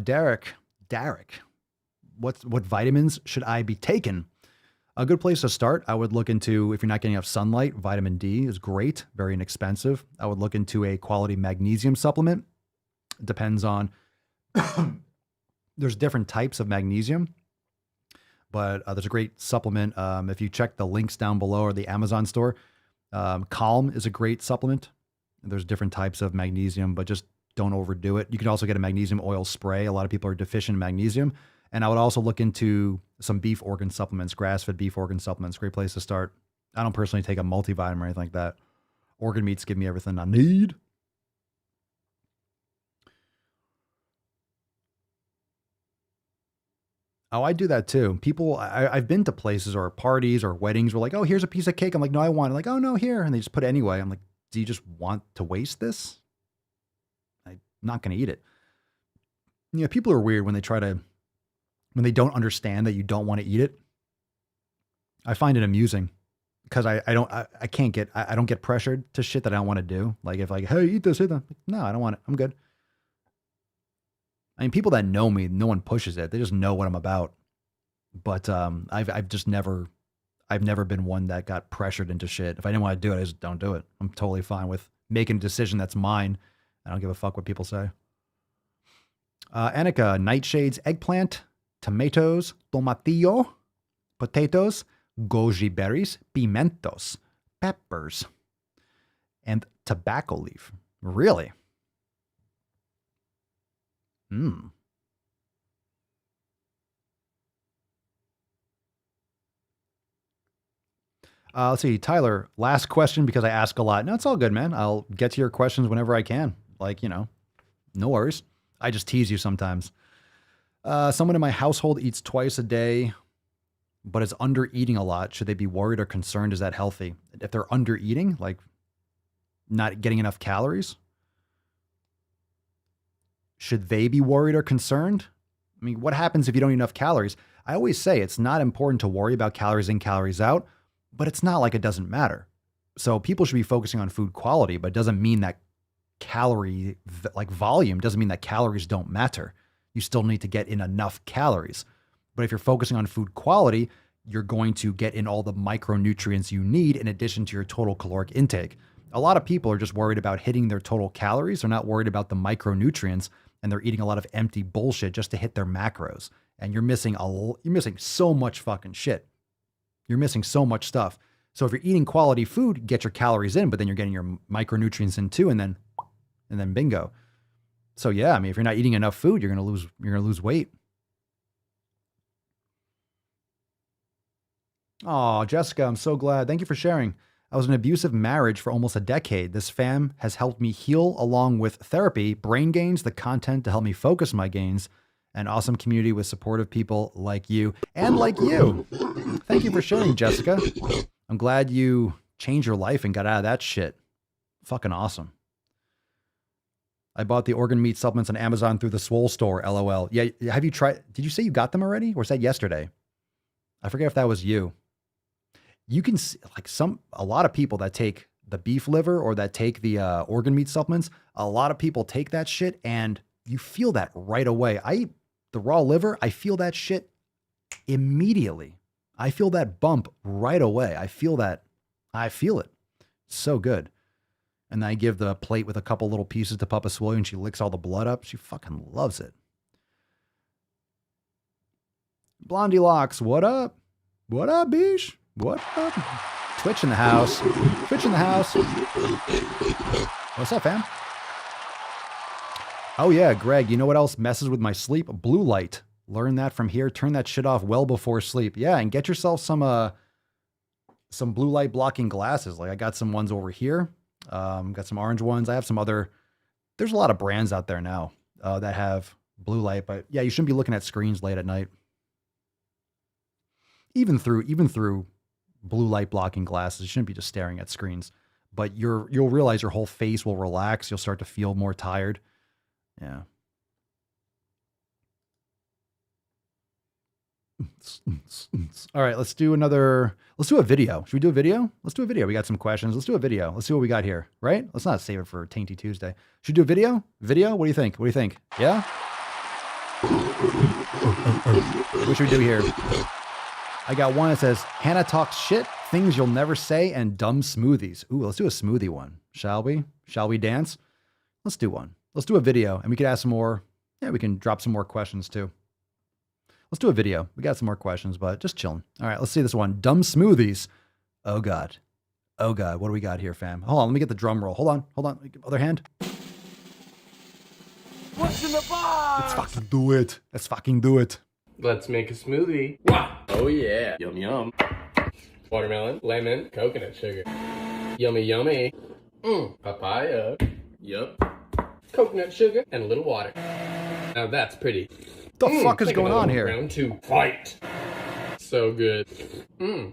Derek, what vitamins should I be taking? A good place to start, I would look into, if you're not getting enough sunlight, vitamin D is great, very inexpensive. I would look into a quality magnesium supplement. It depends on, there's different types of magnesium, but there's a great supplement. If you check the links down below or the Amazon store, Calm is a great supplement. There's different types of magnesium, but just don't overdo it. You can also get a magnesium oil spray. A lot of people are deficient in magnesium. And I would also look into some beef organ supplements, grass-fed beef organ supplements. Great place to start. I don't personally take a multivitamin or anything like that. Organ meats give me everything I need. Oh, I do that too. People, I've been to places or parties or weddings where like, oh, here's a piece of cake. I'm like, no, I want it. Like, oh, no, here. And they just put it anyway. I'm like, do you just want to waste this? I'm not going to eat it. People are weird when they don't understand that you don't want to eat it. I find it amusing because I don't get pressured to shit that I don't want to do. Like if like, hey, eat this, eat that. No, I don't want it. I'm good. I mean, people that know me, no one pushes it. They just know what I'm about. But I've never been one that got pressured into shit. If I didn't want to do it, I just don't do it. I'm totally fine with making a decision that's mine. I don't give a fuck what people say. Annika, nightshades, eggplant, tomatoes, tomatillo, potatoes, goji berries, pimentos, peppers, and tobacco leaf. Really? Let's see, Tyler, last question because I ask a lot. No, it's all good, man. I'll get to your questions whenever I can. Like, no worries. I just tease you sometimes. Someone in my household eats twice a day, but is under eating a lot. Should they be worried or concerned? Is that healthy? If they're under eating, like not getting enough calories, should they be worried or concerned? I mean, what happens if you don't eat enough calories? I always say it's not important to worry about calories in, calories out, but it's not like it doesn't matter. So people should be focusing on food quality, but it doesn't mean that calorie, like volume, doesn't mean that calories don't matter. You still need to get in enough calories. But if you're focusing on food quality, you're going to get in all the micronutrients you need in addition to your total caloric intake. A lot of people are just worried about hitting their total calories. They're not worried about the micronutrients, and they're eating a lot of empty bullshit just to hit their macros. And you're missing so much fucking shit. You're missing so much stuff. So if you're eating quality food, get your calories in, but then you're getting your micronutrients in too, and then bingo. So yeah, I mean, if you're not eating enough food, you're gonna lose weight. Oh, Jessica, I'm so glad. Thank you for sharing. I was in an abusive marriage for almost a decade. This fam has helped me heal along with therapy, brain gains, the content to help me focus my gains, an awesome community with supportive people like you and like you. Thank you for sharing, Jessica. I'm glad you changed your life and got out of that shit. Fucking awesome. I bought the organ meat supplements on Amazon through the Swole store, LOL. Yeah, have you tried? Did you say you got them already? Or was that yesterday? I forget if that was you. You can see like a lot of people that take the beef liver or that take the organ meat supplements, a lot of people take that shit and you feel that right away. I eat the raw liver. I feel that shit immediately. I feel that bump right away. I feel it. So good. And then I give the plate with a couple little pieces to Papa Swolio and she licks all the blood up. She fucking loves it. Blondie Locks, what up? What up, Beesh? What up? Twitch in the house. Twitch in the house. What's up, fam? Oh yeah, Greg, you know what else messes with my sleep? Blue light. Learn that from here. Turn that shit off well before sleep. Yeah, and get yourself some blue light blocking glasses. Like I got some ones over here. Got some orange ones. I have some other, there's a lot of brands out there now that have blue light, but yeah, you shouldn't be looking at screens late at night. Even through blue light blocking glasses, you shouldn't be just staring at screens, but you'll realize your whole face will relax. You'll start to feel more tired. Yeah. All right, let's do a video. Should we do a video? Let's do a video. We got some questions. Let's do a video. Let's see what we got here, right? Let's not save it for Tainty Tuesday. Should we do a video? Video? What do you think? What do you think? Yeah? What should we do here? I got one that says, Hannah talks shit, things you'll never say, and dumb smoothies. Ooh, let's do a smoothie one. Shall we? Shall we dance? Let's do one. Let's do a video, and we could ask some more. Yeah, we can drop some more questions too. Let's do a video. We got some more questions, but just chilling. All right, let's see this one. Dumb smoothies. Oh, God. Oh, God. What do we got here, fam? Hold on. Let me get the drum roll. Hold on. Other hand. What's in the box? Let's fucking do it. Let's make a smoothie. Wow. Oh yeah. Yum yum. Watermelon, lemon, coconut sugar. Yummy yummy. Papaya. Yup. Coconut sugar and a little water. Now that's pretty. The fuck is going on here? Round 2. Fight. So good.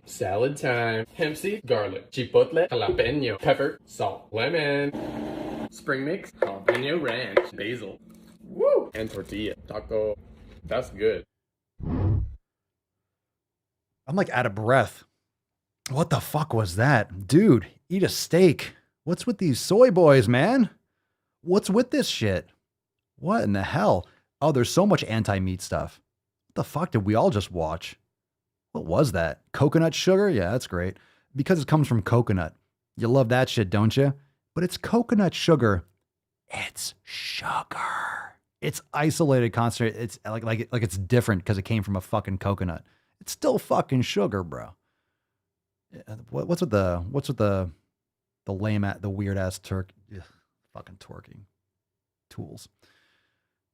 Salad time. Hemp seed, garlic, chipotle, jalapeno, pepper, salt, lemon. Spring mix, jalapeno ranch, basil. Woo! And tortilla. Taco. That's good. I'm like out of breath. What the fuck was that? Dude, eat a steak. What's with these soy boys, man? What's with this shit? What in the hell? Oh, there's so much anti-meat stuff. What the fuck did we all just watch? What was that? Coconut sugar? Yeah, that's great. Because it comes from coconut. You love that shit, don't you? But it's coconut sugar. It's sugar. It's isolated concentrate. It's like it's different because it came from a fucking coconut. It's still fucking sugar, bro. What's with the lame at the weird ass fucking twerking tools.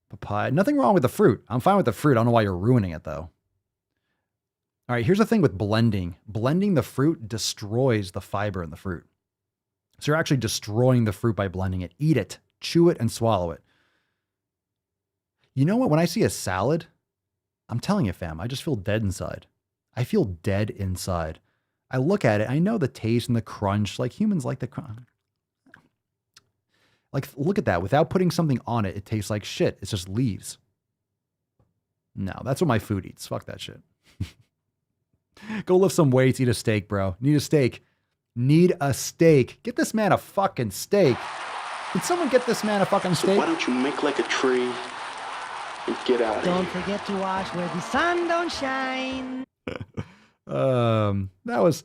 Papaya. Nothing wrong with the fruit. I'm fine with the fruit. I don't know why you're ruining it though. All right, here's the thing with blending. Blending the fruit destroys the fiber in the fruit. So you're actually destroying the fruit by blending it. Eat it, chew it, and swallow it. You know what? When I see a salad, I'm telling you, fam, I just feel dead inside. I feel dead inside. I look at it, I know the taste and the crunch, like humans like the crunch. Like, look at that. Without putting something on it, it tastes like shit. It's just leaves. No, that's what my food eats. Fuck that shit. Go lift some weights, eat a steak, bro. Need a steak. Need a steak. Get this man a fucking steak. Can someone get this man a fucking steak? So why don't you make like a tree and get out of here? Don't forget to wash where the sun don't shine. That was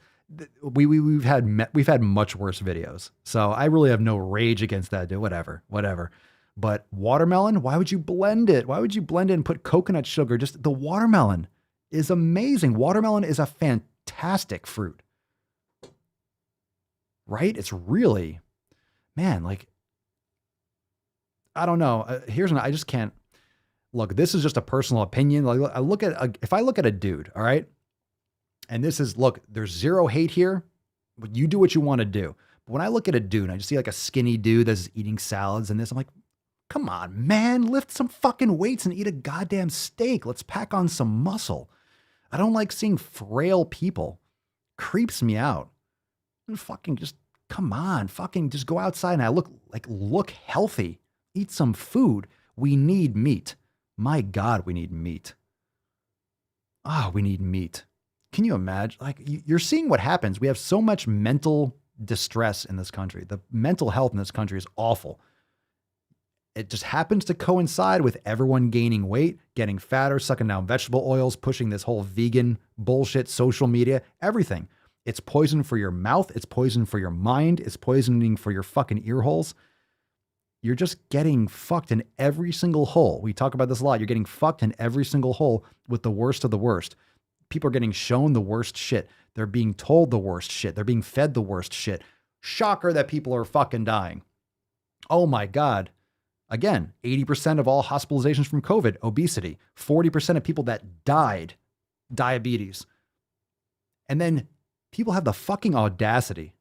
we've had much worse videos. So I really have no rage against that, dude. Whatever. But watermelon, why would you blend it? Why would you blend it and put coconut sugar? Just the watermelon is amazing. Watermelon is a fantastic fruit. Right? It's really, man, like, I don't know. I just can't. Look, this is just a personal opinion. Like, if I look at a dude, all right, and this is, look, there's zero hate here, but you do what you want to do. But when I look at a dude, and I just see like a skinny dude that's eating salads and this, I'm like, come on, man, lift some fucking weights and eat a goddamn steak. Let's pack on some muscle. I don't like seeing frail people. Creeps me out. Fucking just, come on, fucking just go outside and look healthy. Eat some food. We need meat. My God, we need meat. We need meat. Can you imagine? Like, you're seeing what happens. We have so much mental distress in this country. The mental health in this country is awful. It just happens to coincide with everyone gaining weight, getting fatter, sucking down vegetable oils, pushing this whole vegan bullshit, social media, everything. It's poison for your mouth. It's poison for your mind. It's poisoning for your fucking ear holes. You're just getting fucked in every single hole. We talk about this a lot. You're getting fucked in every single hole with the worst of the worst. People are getting shown the worst shit. They're being told the worst shit. They're being fed the worst shit. Shocker that people are fucking dying. Oh my God. Again, 80% of all hospitalizations from COVID, obesity. 40% of people that died, diabetes. And then people have the fucking audacity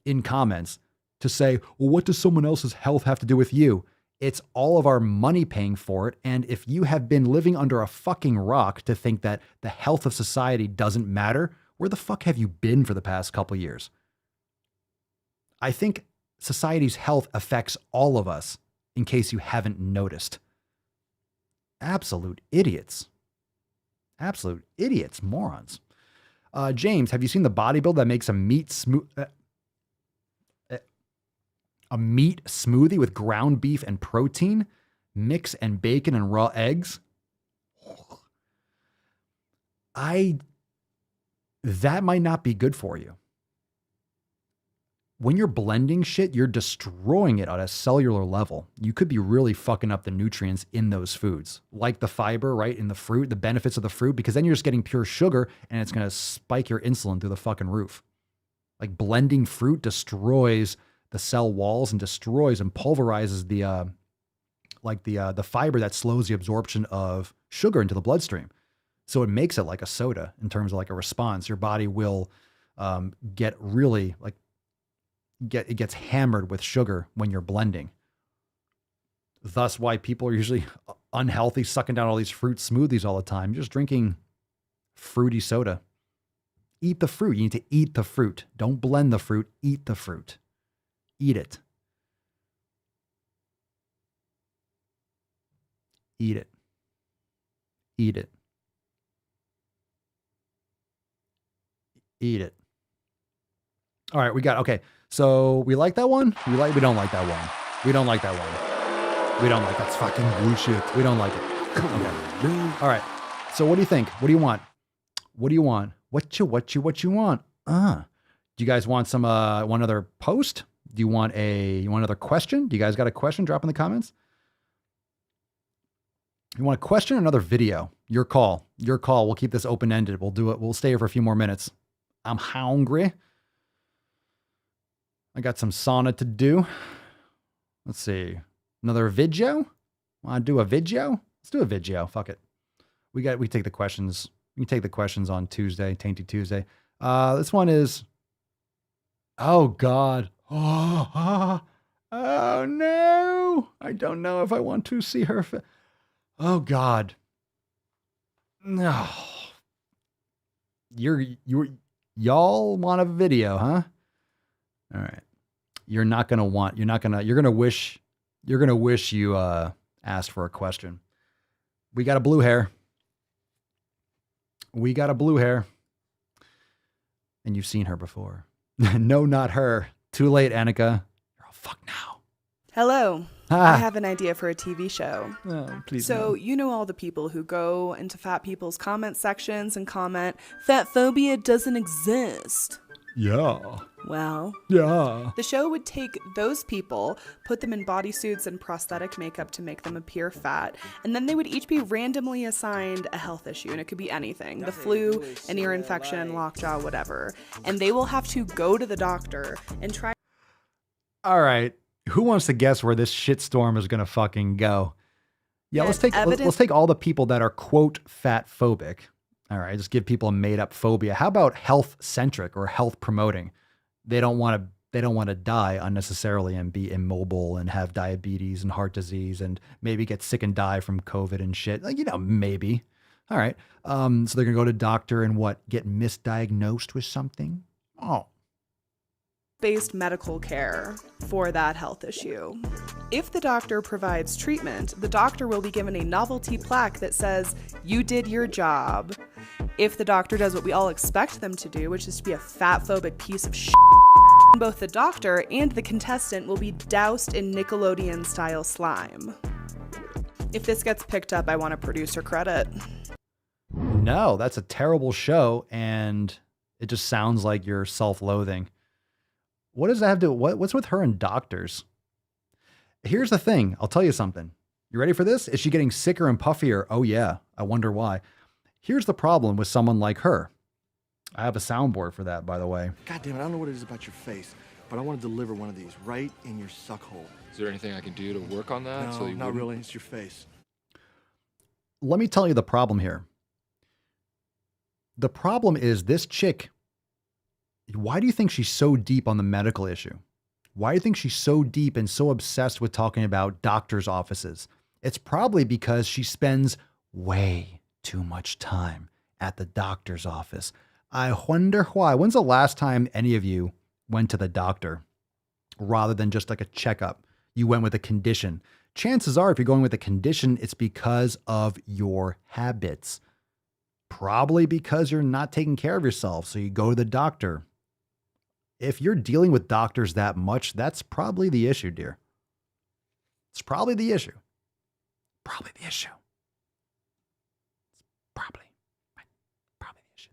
in comments to say, well, what does someone else's health have to do with you? It's all of our money paying for it. And if you have been living under a fucking rock to think that the health of society doesn't matter, where the fuck have you been for the past couple years? I think society's health affects all of us, in case you haven't noticed. Absolute idiots. Absolute idiots, morons. James, have you seen the bodybuilder that makes a meat smoothie with ground beef and protein, mix and bacon and raw eggs? That might not be good for you. When you're blending shit, you're destroying it at a cellular level. You could be really fucking up the nutrients in those foods, like the fiber, right, in the fruit, the benefits of the fruit, because then you're just getting pure sugar and it's going to spike your insulin through the fucking roof. Like, blending fruit destroys the cell walls and destroys and pulverizes the fiber that slows the absorption of sugar into the bloodstream. So it makes it like a soda in terms of like a response. Your body will get really like, it gets hammered with sugar when you're blending. Thus why people are usually unhealthy, sucking down all these fruit smoothies all the time. You're just drinking fruity soda. Eat the fruit. You need to eat the fruit. Don't blend the fruit. Eat the fruit. Eat it. Eat it. Eat it. Eat it. All right, we got, okay. So we like that one? We don't like that one. We don't like that one. We don't like, that's fucking bullshit. We don't like it. Okay. All right. So what do you think? What do you want? What do you want? What you want? Do you guys want some, one other post? Do you want another question? Do you guys got a question? Drop in the comments. You want a question or another video? Your call. Your call. We'll keep this open-ended. We'll do it. We'll stay here for a few more minutes. I'm hungry. I got some sauna to do. Let's see. Another video? Want to do a video? Let's do a video. Fuck it. We take the questions. We can take the questions on Tuesday, Tainty Tuesday. This one is, oh God. Oh no. I don't know if I want to see her. Oh God. No. Y'all want a video, huh? All right. You're going to wish you asked for a question. We got a blue hair. And you've seen her before. No, not her. Too late, Annika. You're all fuck now. Hello. I have an idea for a TV show. Oh, please. So, you know all the people who go into fat people's comment sections and comment, fat phobia doesn't exist. Yeah. Well, yeah. The show would take those people, put them in bodysuits and prosthetic makeup to make them appear fat, and then they would each be randomly assigned a health issue, and it could be anything. The flu, an ear infection, lockjaw, whatever. And they will have to go to the doctor and try. All right. Who wants to guess where this shitstorm is going to fucking go? Yeah, let's take all the people that are, quote, fat phobic. All right, just give people a made up phobia. How about health centric or health promoting? They don't want to die unnecessarily and be immobile and have diabetes and heart disease and maybe get sick and die from COVID and shit. Like, maybe. All right. So they're going to go to doctor and get misdiagnosed with something? Oh. Based medical care for that health issue. If the doctor provides treatment, the doctor will be given a novelty plaque that says, "You did your job." If the doctor does what we all expect them to do, which is to be a fat-phobic piece of shit, both the doctor and the contestant will be doused in Nickelodeon-style slime. If this gets picked up, I want a producer credit. No, that's a terrible show, and it just sounds like you're self-loathing. What does that have to do? What's with her and doctors? Here's the thing. I'll tell you something. You ready for this? Is she getting sicker and puffier? Oh yeah. I wonder why. Here's the problem with someone like her. I have a soundboard for that, by the way. God damn it. I don't know what it is about your face, but I want to deliver one of these right in your suck hole. Is there anything I can do to work on that? No, not really. It's your face. Let me tell you the problem here. The problem is this chick. Why do you think she's so deep on the medical issue? Why do you think she's so deep and so obsessed with talking about doctors' offices? It's probably because she spends way too much time at the doctor's office. I wonder why. When's the last time any of you went to the doctor rather than just like a checkup? You went with a condition. Chances are, if you're going with a condition, it's because of your habits. Probably because you're not taking care of yourself. So you go to the doctor. If you're dealing with doctors that much, that's probably the issue, dear. It's probably the issue. Probably the issue. It's probably the issue.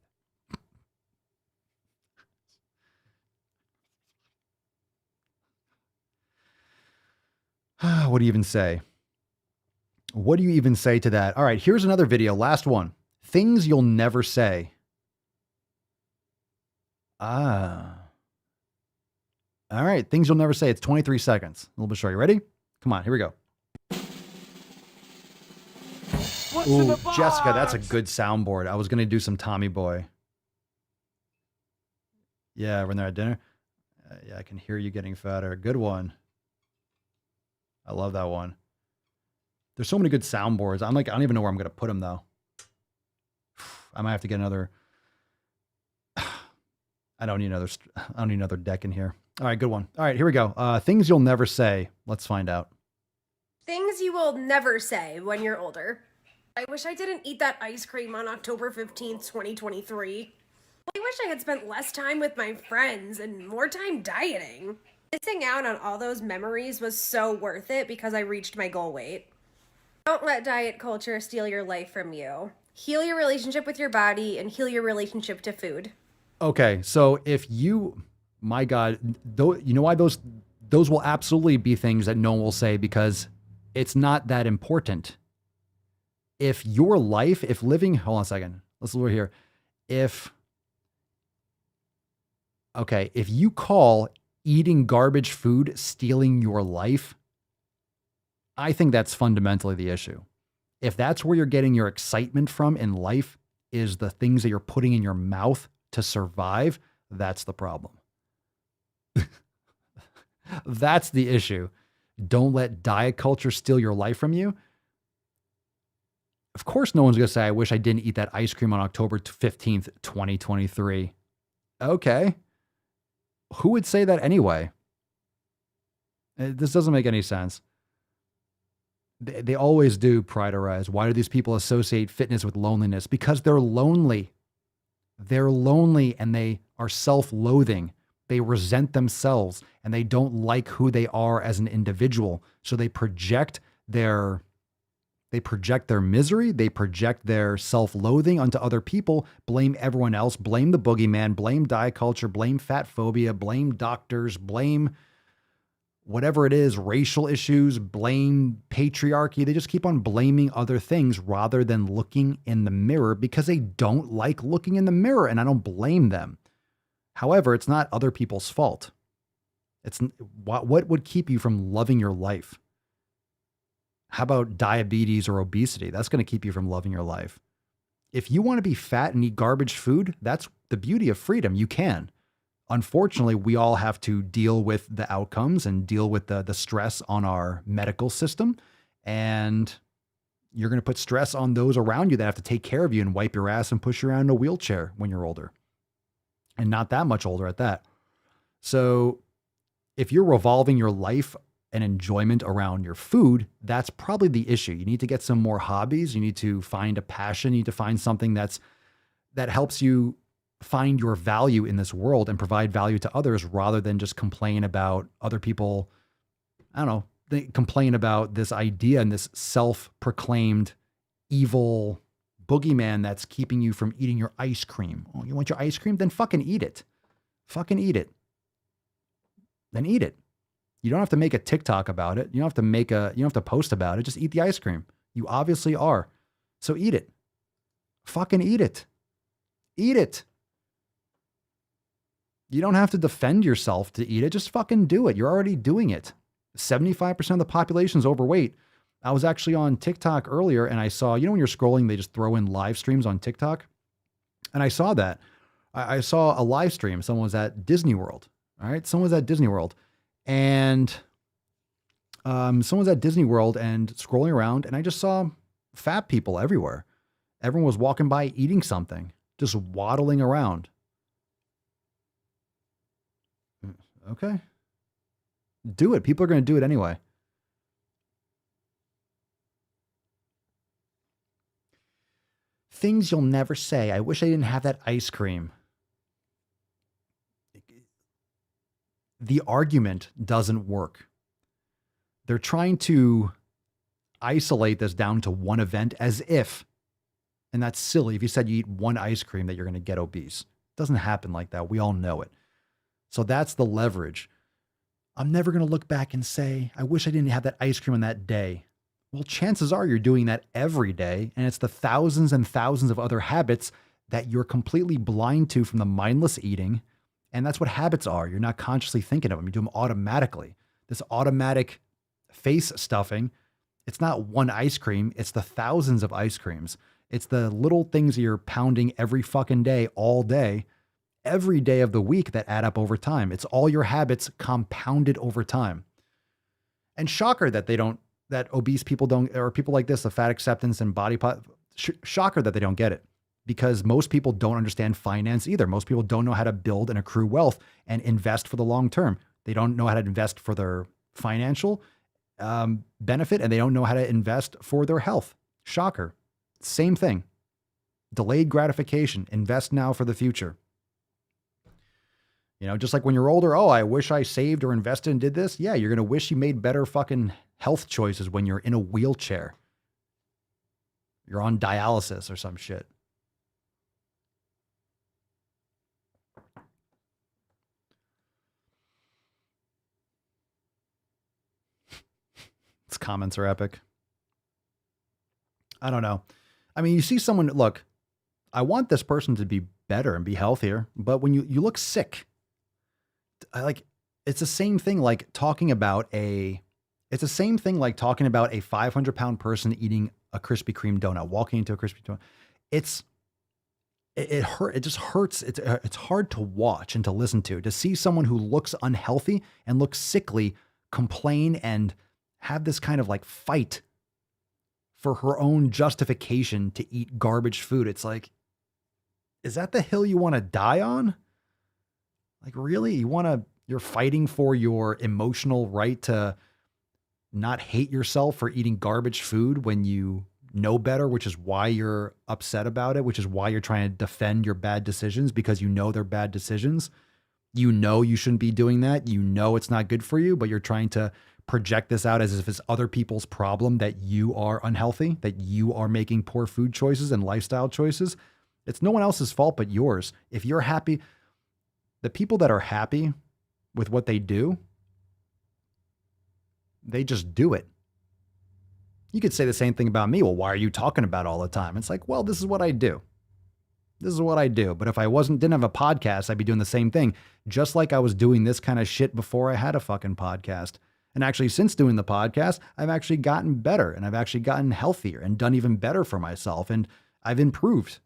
What do you even say? What do you even say to that? All right, here's another video. Last one. Things you'll never say. All right, things you'll never say. It's 23 seconds. A little bit short. You ready? Come on, here we go. What's Ooh, in the box? Jessica, that's a good soundboard. I was going to do some Tommy Boy. Yeah, when they're at dinner. Yeah, I can hear you getting fatter. Good one. I love that one. There's so many good soundboards. I don't even know where I'm going to put them, though. I might have to get another. I don't need another deck in here. All right, good one. All right, here we go. Things you'll never say. Let's find out. Things you will never say when you're older. I wish I didn't eat that ice cream on October 15th, 2023. I wish I had spent less time with my friends and more time dieting. Missing out on all those memories was so worth it because I reached my goal weight. Don't let diet culture steal your life from you. Heal your relationship with your body and heal your relationship to food. Okay, so my God, you know why those will absolutely be things that no one will say because it's not that important. If hold on a second, let's look here. If you call eating garbage food stealing your life, I think that's fundamentally the issue. If that's where you're getting your excitement from in life is the things that you're putting in your mouth to survive, that's the problem. That's the issue. Don't let diet culture steal your life from you. Of course, no one's going to say, I wish I didn't eat that ice cream on October 15th, 2023. Okay. Who would say that anyway? This doesn't make any sense. They always do prioritize. Why do these people associate fitness with loneliness? Because they're lonely. They're lonely and they are self-loathing. They resent themselves and they don't like who they are as an individual. So they project their misery, they project their self-loathing onto other people, blame everyone else, blame the boogeyman, blame diet culture, blame fat phobia, blame doctors, blame whatever it is, racial issues, blame patriarchy. They just keep on blaming other things rather than looking in the mirror because they don't like looking in the mirror, and I don't blame them. However, it's not other people's fault. It's what would keep you from loving your life? How about diabetes or obesity? That's going to keep you from loving your life. If you want to be fat and eat garbage food, that's the beauty of freedom. You can. Unfortunately, we all have to deal with the outcomes and deal with the stress on our medical system. And you're going to put stress on those around you that have to take care of you and wipe your ass and push you around in a wheelchair when you're older. And not that much older at that. So if you're revolving your life and enjoyment around your food, that's probably the issue. You need to get some more hobbies. You need to find a passion. You need to find something that helps you find your value in this world and provide value to others rather than just complain about other people. I don't know. They complain about this idea and this self-proclaimed evil boogeyman that's keeping you from eating your ice cream. Oh, you want your ice cream? Then fucking eat it. Fucking eat it. Then eat it. You don't have to make a TikTok about it. You don't have to post about it. Just eat the ice cream. You obviously are. So eat it. Fucking eat it. Eat it. You don't have to defend yourself to eat it. Just fucking do it. You're already doing it. 75% of the population is overweight. I was actually on TikTok earlier and I saw, when you're scrolling, they just throw in live streams on TikTok. And I saw that. I saw a live stream. Someone was at Disney World. All right. Someone was at Disney World and scrolling around and I just saw fat people everywhere. Everyone was walking by eating something, just waddling around. Okay. Do it. People are going to do it anyway. Things you'll never say. I wish I didn't have that ice cream. The argument doesn't work. They're trying to isolate this down to one event as if, and that's silly. If you said you eat one ice cream that you're going to get obese. It doesn't happen like that. We all know it. So that's the leverage. I'm never going to look back and say, I wish I didn't have that ice cream on that day. Well, chances are you're doing that every day, and it's the thousands and thousands of other habits that you're completely blind to from the mindless eating, and that's what habits are. You're not consciously thinking of them. You do them automatically. This automatic face stuffing It's not one ice cream. It's the thousands of ice creams. It's the little things you're pounding every fucking day, all day, every day of the week that add up over time. It's all your habits compounded over time. And shocker that that obese people don't, or people like this, the fat acceptance and body, shocker that they don't get it, because most people don't understand finance either. Most people don't know how to build and accrue wealth and invest for the long term. They don't know how to invest for their financial benefit, and they don't know how to invest for their health. Shocker. Same thing. Delayed gratification. Invest now for the future. You know, just like when you're older, oh, I wish I saved or invested and did this. Yeah, you're going to wish you made better fucking health choices when you're in a wheelchair. You're on dialysis or some shit. Its comments are epic. I don't know. I mean, you see someone, look, I want this person to be better and be healthier, but when you look sick, it's the same thing like talking about a 500-pound person eating a Krispy Kreme donut, walking into a Krispy Kreme donut. It just hurts. It's hard to watch and to listen to see someone who looks unhealthy and looks sickly complain and have this kind of like fight for her own justification to eat garbage food. It's like, is that the hill you want to die on? Like, really? You're fighting for your emotional right to not hate yourself for eating garbage food when you know better, which is why you're upset about it, which is why you're trying to defend your bad decisions, because you know they're bad decisions. You know you shouldn't be doing that. You know it's not good for you, but you're trying to project this out as if it's other people's problem that you are unhealthy, that you are making poor food choices and lifestyle choices. It's no one else's fault but yours. If you're happy, the people that are happy with what they do, they just do it. You could say the same thing about me. Well, why are you talking about it all the time? It's like, well, this is what I do. This is what I do. But if I didn't have a podcast, I'd be doing the same thing. Just like I was doing this kind of shit before I had a fucking podcast. And actually, since doing the podcast, I've actually gotten better, and I've actually gotten healthier and done even better for myself. And I've improved,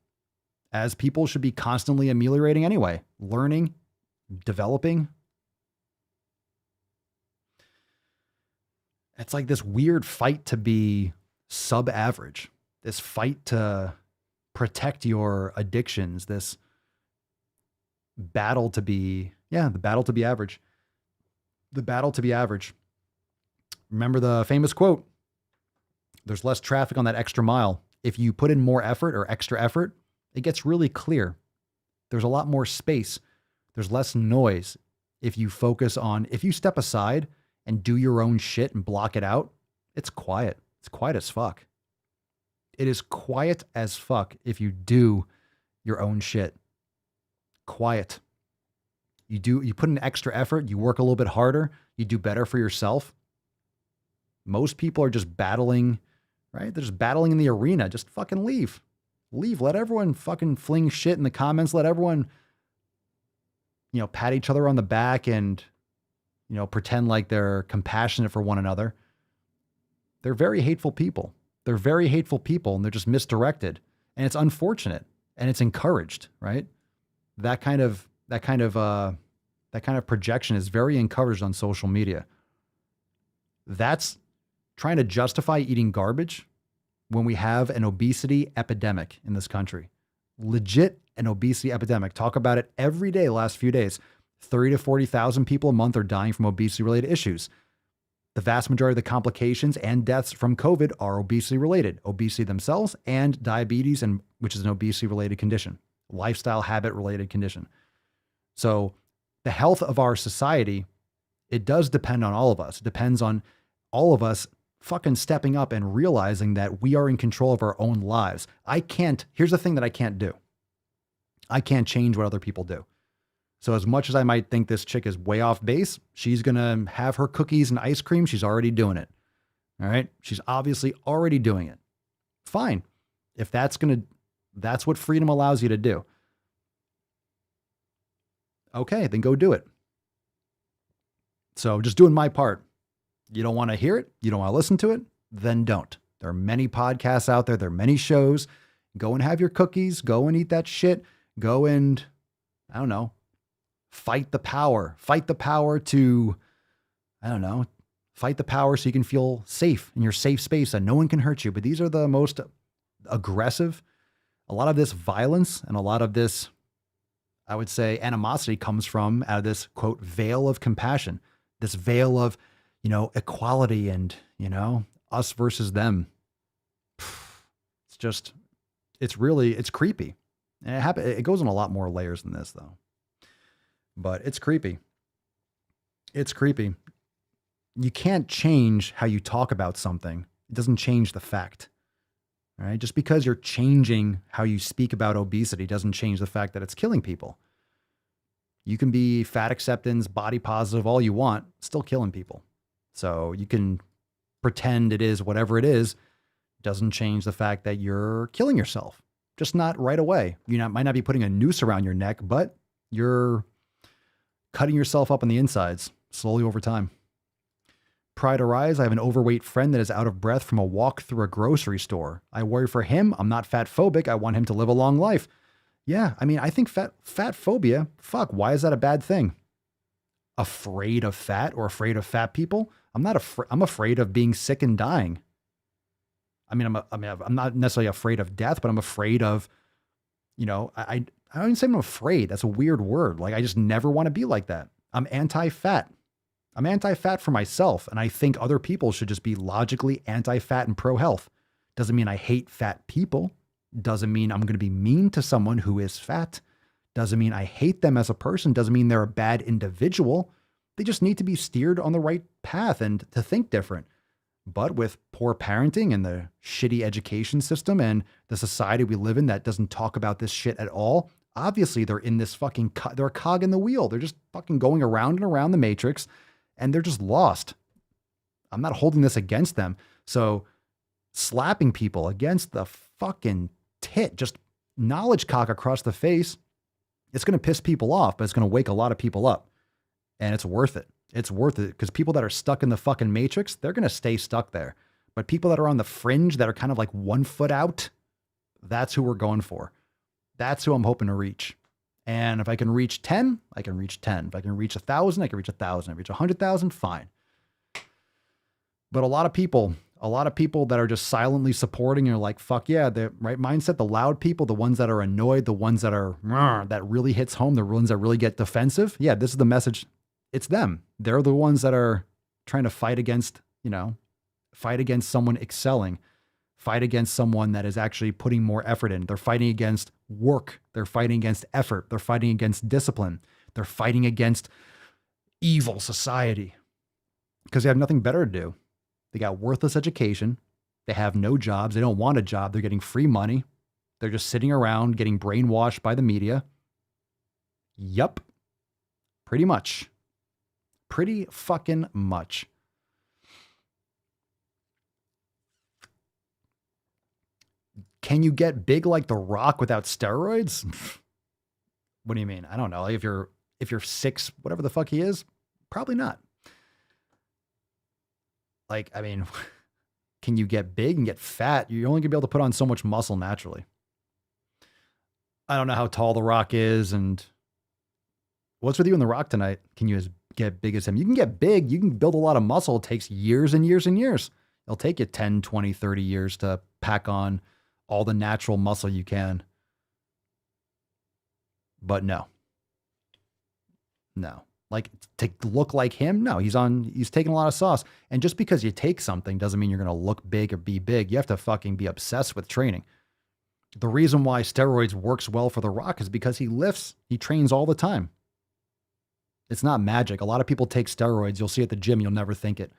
as people should be constantly ameliorating anyway, learning, developing. It's like this weird fight to be sub-average, this fight to protect your addictions, this battle to be, the battle to be average. The battle to be average. Remember the famous quote, there's less traffic on that extra mile. If you put in more effort or extra effort, it gets really clear. There's a lot more space. There's less noise. If you step aside and do your own shit and block it out, it's quiet. It's quiet as fuck. It is quiet as fuck if you do your own shit. Quiet. You put in extra effort, you work a little bit harder, you do better for yourself. Most people are just battling, right? They're just battling in the arena. Just fucking leave. Leave. Let everyone fucking fling shit in the comments. Let everyone, pat each other on the back and, pretend like they're compassionate for one another. They're very hateful people. They're very hateful people, and they're just misdirected. And it's unfortunate, and it's encouraged, right? That kind of projection is very encouraged on social media. That's trying to justify eating garbage when we have an obesity epidemic in this country. Legit an obesity epidemic. Talk about it every day the last few days. 30 to 40,000 people a month are dying from obesity-related issues. The vast majority of the complications and deaths from COVID are obesity-related. Obesity themselves and diabetes, which is an obesity-related condition. Lifestyle habit-related condition. So the health of our society, it does depend on all of us. It depends on all of us fucking stepping up and realizing that we are in control of our own lives. Here's the thing that I can't do. I can't change what other people do. So as much as I might think this chick is way off base, she's going to have her cookies and ice cream. She's already doing it. All right. She's obviously already doing it. Fine. If that's what freedom allows you to do. Okay, then go do it. So just doing my part. You don't want to hear it. You don't want to listen to it. then don't. There are many podcasts out there. There are many shows. Go and have your cookies. Go and eat that shit. Go and, I don't know, fight the power. Fight the power to, I don't know, fight the power so you can feel safe in your safe space and no one can hurt you. But these are the most aggressive. A lot of this violence and a lot of this, I would say, animosity comes from out of this, quote, veil of compassion, this veil of, equality and, us versus them. It's just, it's creepy. And it goes in a lot more layers than this, though. But it's creepy. It's creepy. You can't change how you talk about something. It doesn't change the fact. All right? Just because you're changing how you speak about obesity doesn't change the fact that it's killing people. You can be fat acceptance, body positive, all you want, still killing people. So you can pretend it is whatever it is, doesn't change the fact that you're killing yourself. Just not right away. You might not be putting a noose around your neck, but you're cutting yourself up on the insides slowly over time. Pride arise. I have an overweight friend that is out of breath from a walk through a grocery store. I worry for him. I'm not fat phobic. I want him to live a long life. Yeah, I think fat phobia, fuck, why is that a bad thing? Afraid of fat or afraid of fat people? I'm afraid of being sick and dying. I'm not necessarily afraid of death, but I'm afraid of, I don't even say I'm afraid. That's a weird word. Like, I just never want to be like that. I'm anti-fat. I'm anti-fat for myself. And I think other people should just be logically anti-fat and pro-health. Doesn't mean I hate fat people. Doesn't mean I'm going to be mean to someone who is fat. Doesn't mean I hate them as a person. Doesn't mean they're a bad individual. They just need to be steered on the right path and to think different. But with poor parenting and the shitty education system and the society we live in that doesn't talk about this shit at all, obviously they're in this they're a cog in the wheel. They're just fucking going around and around the matrix and they're just lost. I'm not holding this against them. So slapping people against the fucking tit, just knowledge cock across the face, it's going to piss people off, but it's going to wake a lot of people up. And it's worth it. It's worth it because people that are stuck in the fucking matrix, they're going to stay stuck there. But people that are on the fringe, that are kind of like 1 foot out, that's who we're going for. That's who I'm hoping to reach. And if I can reach 10, I can reach 10. If I can reach 1,000, I can reach 1,000. If I reach 100,000, fine. But a lot of people that are just silently supporting are like, fuck yeah, the right mindset, the loud people, the ones that are annoyed, the ones that are, that really hits home, the ones that really get defensive. Yeah, this is the message. It's them. They're the ones that are trying to fight against, fight against someone excelling, fight against someone that is actually putting more effort in. They're fighting against work. They're fighting against effort. They're fighting against discipline. They're fighting against evil society because they have nothing better to do. They got worthless education. They have no jobs. They don't want a job. They're getting free money. They're just sitting around getting brainwashed by the media. Yup. Pretty much. Pretty fucking much. Can you get big like The Rock without steroids? What do you mean? I don't know. Like if you're 6, whatever the fuck he is, probably not. Like, can you get big and get fat? You're only gonna be able to put on so much muscle naturally. I don't know how tall The Rock is and what's with you and The Rock tonight? Can you get big as him? You can get big. You can build a lot of muscle. It takes years and years and years. It'll take you 10, 20, 30 years to pack on all the natural muscle you can. But no. Like to look like him? No, he's taking a lot of sauce. And just because you take something doesn't mean you're going to look big or be big. You have to fucking be obsessed with training. The reason why steroids works well for The Rock is because he lifts, he trains all the time. It's not magic. A lot of people take steroids. You'll see at the gym, you'll never think it.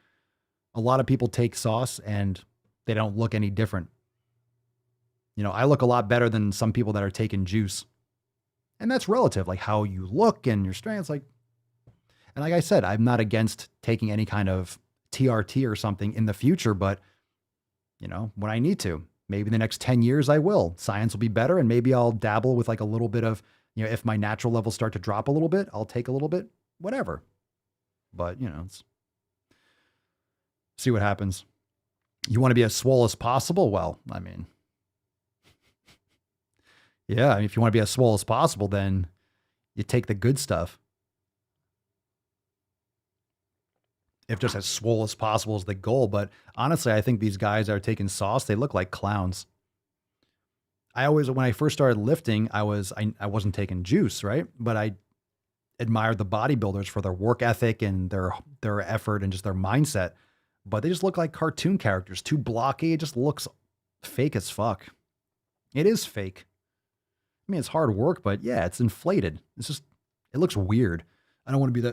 A lot of people take sauce and they don't look any different. I look a lot better than some people that are taking juice. And that's relative, like how you look and your strength. And like I said, I'm not against taking any kind of TRT or something in the future, but when I need to, maybe the next 10 years I will. Science will be better and maybe I'll dabble with like a little bit of, if my natural levels start to drop a little bit, I'll take a little bit, whatever. But, see what happens. You want to be as swole as possible? Well, I mean, yeah, if you want to be as swole as possible, then you take the good stuff. If just as swole as possible is the goal. But honestly, I think these guys that are taking sauce, they look like clowns. When I first started lifting, I wasn't taking juice, right? But I admired the bodybuilders for their work ethic and their effort and just their mindset. But they just look like cartoon characters, too blocky. It just looks fake as fuck. It is fake. I mean, it's hard work, but yeah, it's inflated. It looks weird. I don't want to be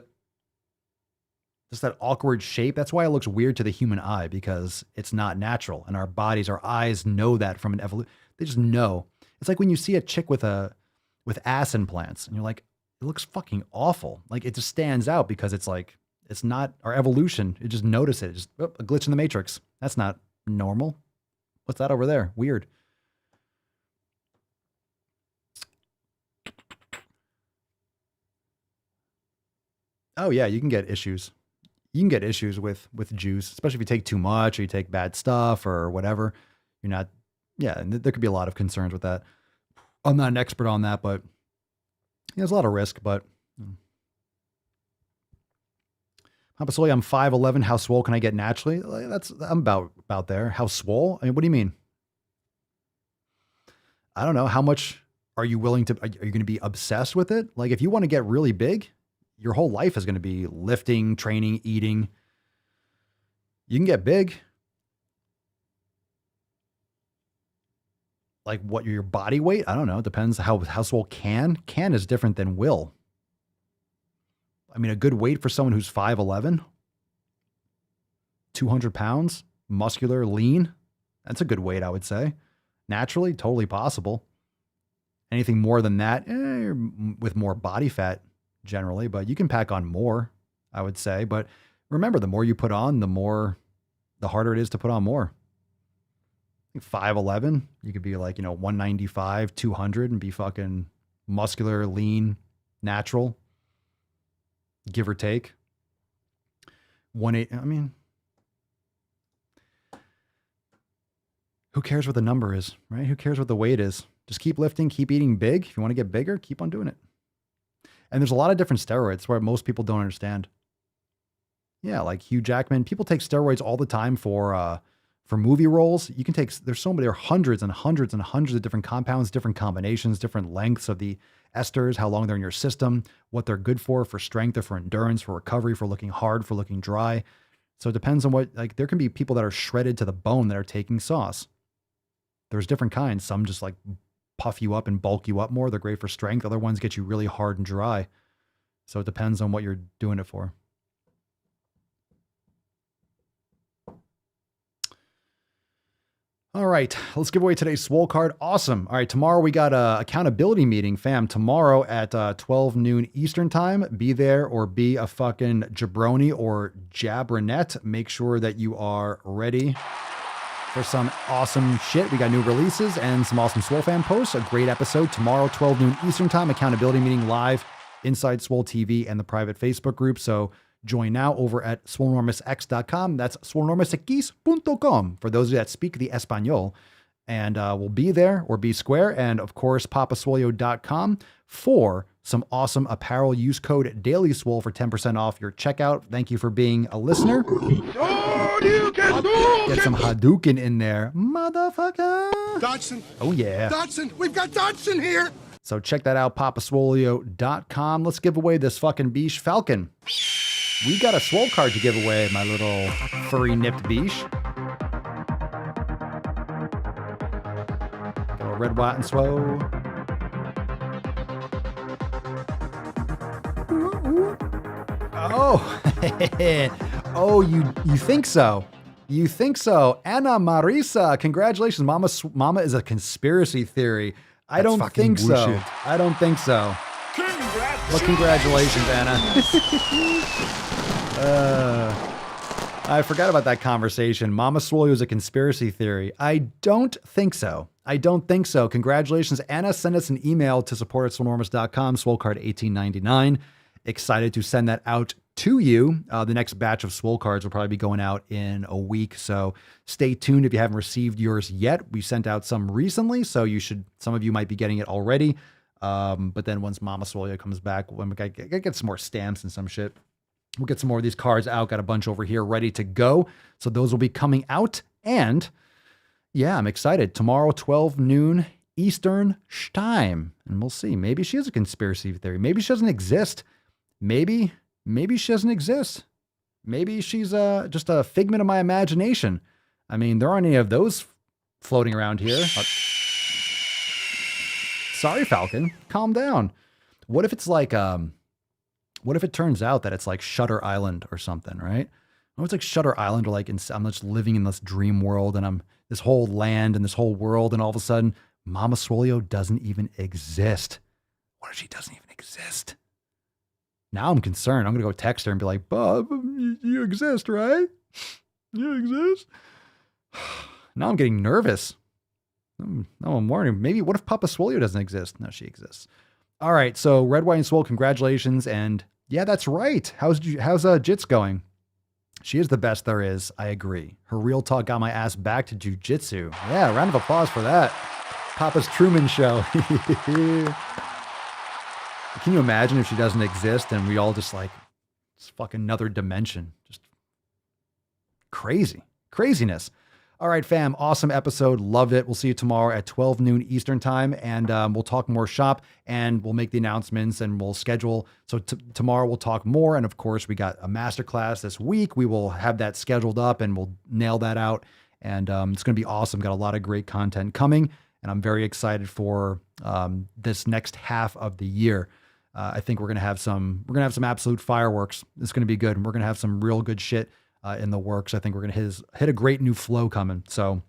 just that awkward shape. That's why it looks weird to the human eye, because it's not natural. And our bodies, our eyes know that from an evolution. They just know. It's like when you see a chick with ass implants and you're like, it looks fucking awful. Like it just stands out because it's like, it's not our evolution. It just noticed it. Just a glitch in the matrix. That's not normal. What's that over there? Weird. Oh yeah, you can get issues. You can get issues with juice, especially if you take too much or you take bad stuff or whatever. You're not, yeah, and there could be a lot of concerns with that. I'm not an expert on that, but there's a lot of risk, but Papa Swole, I'm 5'11". How swole can I get naturally? I'm about there. How swole? I mean, what do you mean? I don't know. How much are you willing to, are you going to be obsessed with it? Like if you want to get really big, your whole life is going to be lifting, training, eating. You can get big. Like what your body weight? I don't know. It depends how swole can. Can is different than will. I mean, a good weight for someone who's 5'11", 200 pounds, muscular, lean. That's a good weight, I would say. Naturally, totally possible. Anything more than that, with more body fat generally, but you can pack on more, I would say. But remember, the more you put on, the harder it is to put on more. 5'11", you could be like, 195, 200 and be fucking muscular, lean, natural, give or take. 180, I mean, who cares what the number is, right? Who cares what the weight is? Just keep lifting, keep eating big. If you want to get bigger, keep on doing it. And there's a lot of different steroids where most people don't understand. Yeah, like Hugh Jackman. People take steroids all the time for movie roles. You can take, there are hundreds and hundreds and hundreds of different compounds, different combinations, different lengths of the esters, how long they're in your system, what they're good for strength or for endurance, for recovery, for looking hard, for looking dry. So it depends on what, like there can be people that are shredded to the bone that are taking sauce. There's different kinds. Some just like puff you up and bulk you up more. They're great for strength. Other ones get you really hard and dry. So it depends on what you're doing it for. All right, let's give away today's Swole card. Awesome. All right, tomorrow we got a accountability meeting, fam. Tomorrow at 12 noon Eastern time. Be there or be a fucking jabroni or jabronette. Make sure that you are ready for some awesome shit. We got new releases and some awesome SwoleFam posts. A great episode tomorrow, 12 noon Eastern time. Accountability meeting live inside Swole TV and the private Facebook group. So join now over at swolenormousx.com. That's swolenormousx.com for those that speak the Espanol. And we'll be there or be square. And of course, papaswolio.com for some awesome apparel. Use code DailySwole for 10% off your checkout. Thank you for being a listener. Get some Hadouken in there, motherfucker. Dodson. Oh, yeah. Dodson. We've got Dodson here. So check that out, papaswolio.com. Let's give away this fucking Beesh Falcon. We got a Swole card to give away, my little furry nipped Beesh. Got a red, white, and Swole. Oh, oh, you think so? You think so? Anna Marisa, congratulations. Mama is a conspiracy theory. I don't think so. I don't think so. Well, congratulations, Anna. I forgot about that conversation. Mama Swolio is a conspiracy theory. I don't think so. I don't think so. Congratulations, Anna. Send us an email to support@swolenormous.com. Swole card 1899. Excited to send that out to you. The next batch of Swole cards will probably be going out in a week. So stay tuned if you haven't received yours yet. We sent out some recently, so some of you might be getting it already. But then once Mama Swolio comes back, when we get some more stamps and some shit, we'll get some more of these cards out. Got a bunch over here ready to go. So those will be coming out. And yeah, I'm excited. Tomorrow, 12 noon Eastern time. And we'll see. Maybe she has a conspiracy theory. Maybe she doesn't exist. Maybe she doesn't exist. Maybe she's just a figment of my imagination. I mean, there aren't any of those floating around here. Sorry, Falcon. Calm down. What if it's like, what if it turns out that it's like Shutter Island or something, right? What if it's like Shutter Island, or like I'm just living in this dream world and I'm this whole land and this whole world, and all of a sudden Mama Swolio doesn't even exist. What if she doesn't even exist? Now I'm concerned. I'm going to go text her and be like, Bob, you exist, right? You exist? Now I'm getting nervous. Now I'm worried. Maybe, what if Papa Swolio doesn't exist? No, she exists. All right. So Red, White, and Swole, congratulations. And yeah, that's right. How's Jits going? She is the best there is. I agree. Her real talk got my ass back to jujitsu. Yeah. Round of applause for that. Papa's Truman Show. Can you imagine if she doesn't exist and we all just like, it's fucking another dimension. Just craziness. All right, fam. Awesome episode. Loved it. We'll see you tomorrow at 12 noon Eastern time. And we'll talk more shop and we'll make the announcements and we'll schedule. So tomorrow we'll talk more. And of course, we got a masterclass this week. We will have that scheduled up and we'll nail that out. And it's going to be awesome. Got a lot of great content coming. And I'm very excited for this next half of the year. I think we're going to have some absolute fireworks. It's going to be good. And we're going to have some real good shit in the works. I think we're going to hit a great new flow coming. So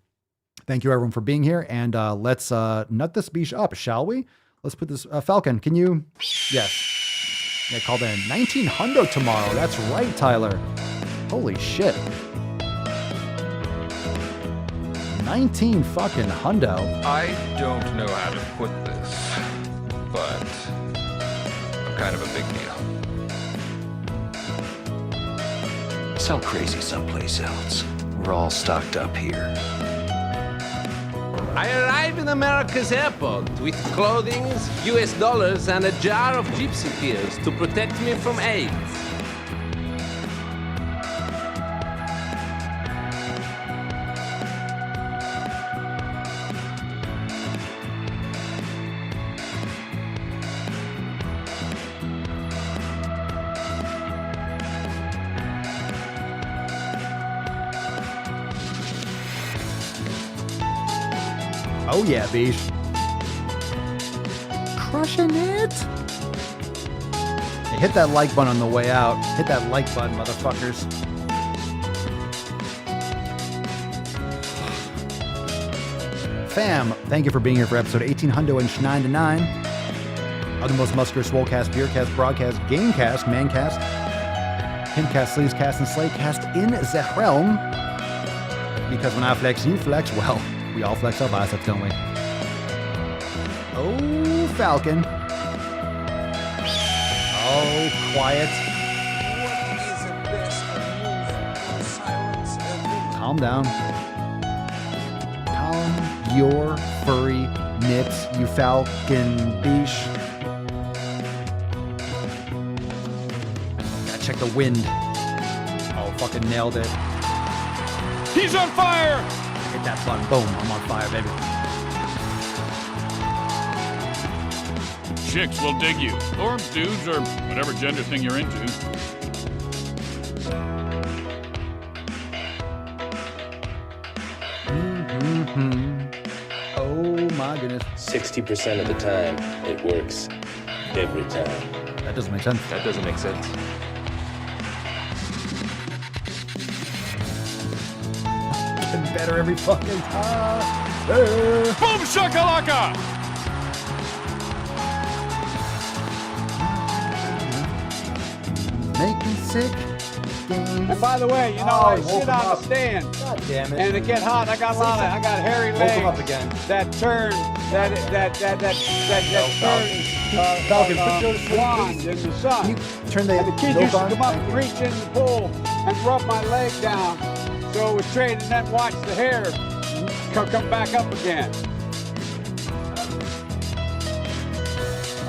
thank you everyone for being here. And let's nut this beach up, shall we? Let's put this, Falcon, can you? Yes. Yeah, called in 19 hundo tomorrow. That's right, Tyler. Holy shit. 19 fucking hundo. I don't know how to put this, but kind of a big deal. Sell crazy someplace else. We're all stocked up here. I arrive in America's airport with clothing, US dollars, and a jar of gypsy tears to protect me from AIDS. Oh yeah, Beesh. Crushing it. Hey, hit that like button on the way out. Hit that like button, motherfuckers. Fam, thank you for being here for episode 1899 of the most muscular Swolecast, Beercast, Broadcast, Gamecast, Mancast, Pimpcast, Sleazecast, and Slaycast in the realm. Because when I flex, you flex. Well, we all flex our biceps, don't we? Oh, Falcon. Oh, quiet. Calm down. Calm your furry nits, you Falcon Beesh. Gotta check the wind. Oh, fucking nailed it. He's on fire! Hit that button. Boom. I'm on fire, baby. Chicks will dig you. Or dudes, or whatever gender thing you're into. Oh my goodness. 60% of the time, it works. Every time. That doesn't make sense. That doesn't make sense. Getting better every fucking time. Boom shakalaka! Make me sick. And by the way, you know, I sit on the stand. God damn it. And it get hot. I got hairy legs. Hold them up again. That turn. That turn. Falcon, put your swans in the sun. Turn the and the kids milk used to on. come up and reach in the pool and rub my leg down so it was straight, and then watch the hair come back up again.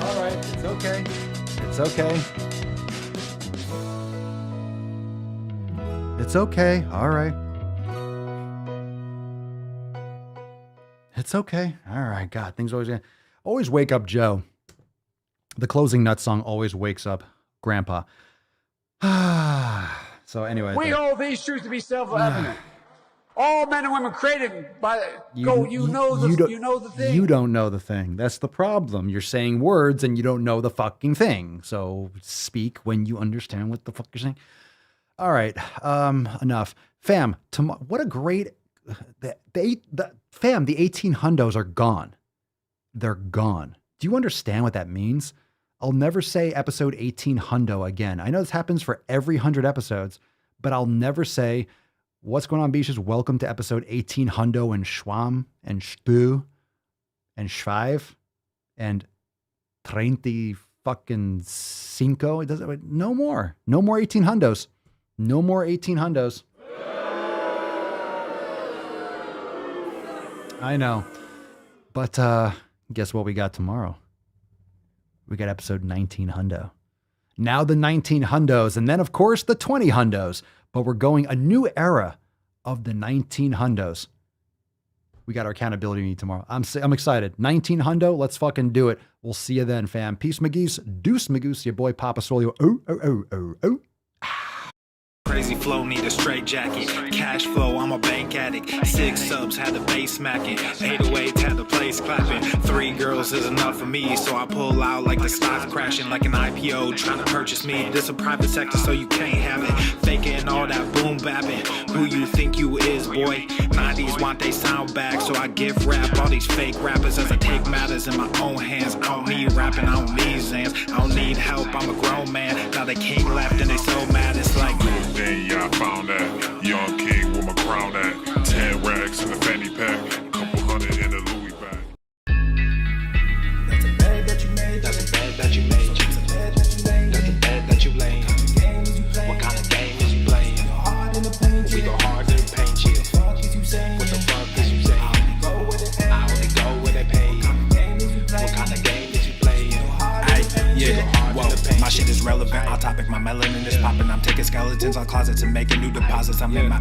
All right, it's okay. It's okay. It's okay. All right. It's okay. All right. God, things always wake up Joe. The closing nut song always wakes up Grandpa. So anyway. We hold these truths to be self-evident. All men and women created by you know the thing. You don't know the thing. That's the problem. You're saying words and you don't know the fucking thing. So speak when you understand what the fuck you're saying. All right. Enough. Fam, what a great fam, the 18 hundos are gone. They're gone. Do you understand what that means? I'll never say episode 18 hundo again. I know this happens for every 100 episodes, but I'll never say, what's going on, Beeshes? Welcome to episode 18 hundo and schwam and stu and schweif and 30 fucking cinco. It doesn't, no more 18 hundos. No more 18 hundos. I know. But guess what we got tomorrow? We got episode 19 hundo. Now the 19 hundos, and then of course the 20 hundos. But we're going a new era of the 19 hundos. We got our accountability meeting tomorrow. I'm excited. 19 hundo, let's fucking do it. We'll see you then, fam. Peace, McGee's. Deuce, McGoose, your boy Papa Swolio. Oh. Crazy flow, need a straight jacket. Cash flow, I'm a bank addict. 6 subs, had the bass smacking. 808, had the place clapping. 3 girls is enough for me, so I pull out like the stock crashing, like an IPO trying to purchase me. This a private sector, so you can't have it. Faking all that boom bapping. Who you think you is, boy? 90s want they sound back, so I gift rap all these fake rappers as I take matters in my own hands. I don't need rapping, I don't need Zans. I don't need help, I'm a grown man. Now they king left and they so mad, it's like. Yeah, I found that young king with my crown at 10 racks in the fanny pack, couple hundred in a Louis bag. That's a bed that you made. That's a bed that you made. That's a bed that you made. That's a bed that you laid. What kind of game is you playing? We go hard in the paint you. What the fuck is you saying? I only go where they pay. What kind of game is you playing? Yeah, whoa, my shit is relevant. Our topic, my melanin is popping. I'm taking skeletons on closets and making new deposits. I'm in my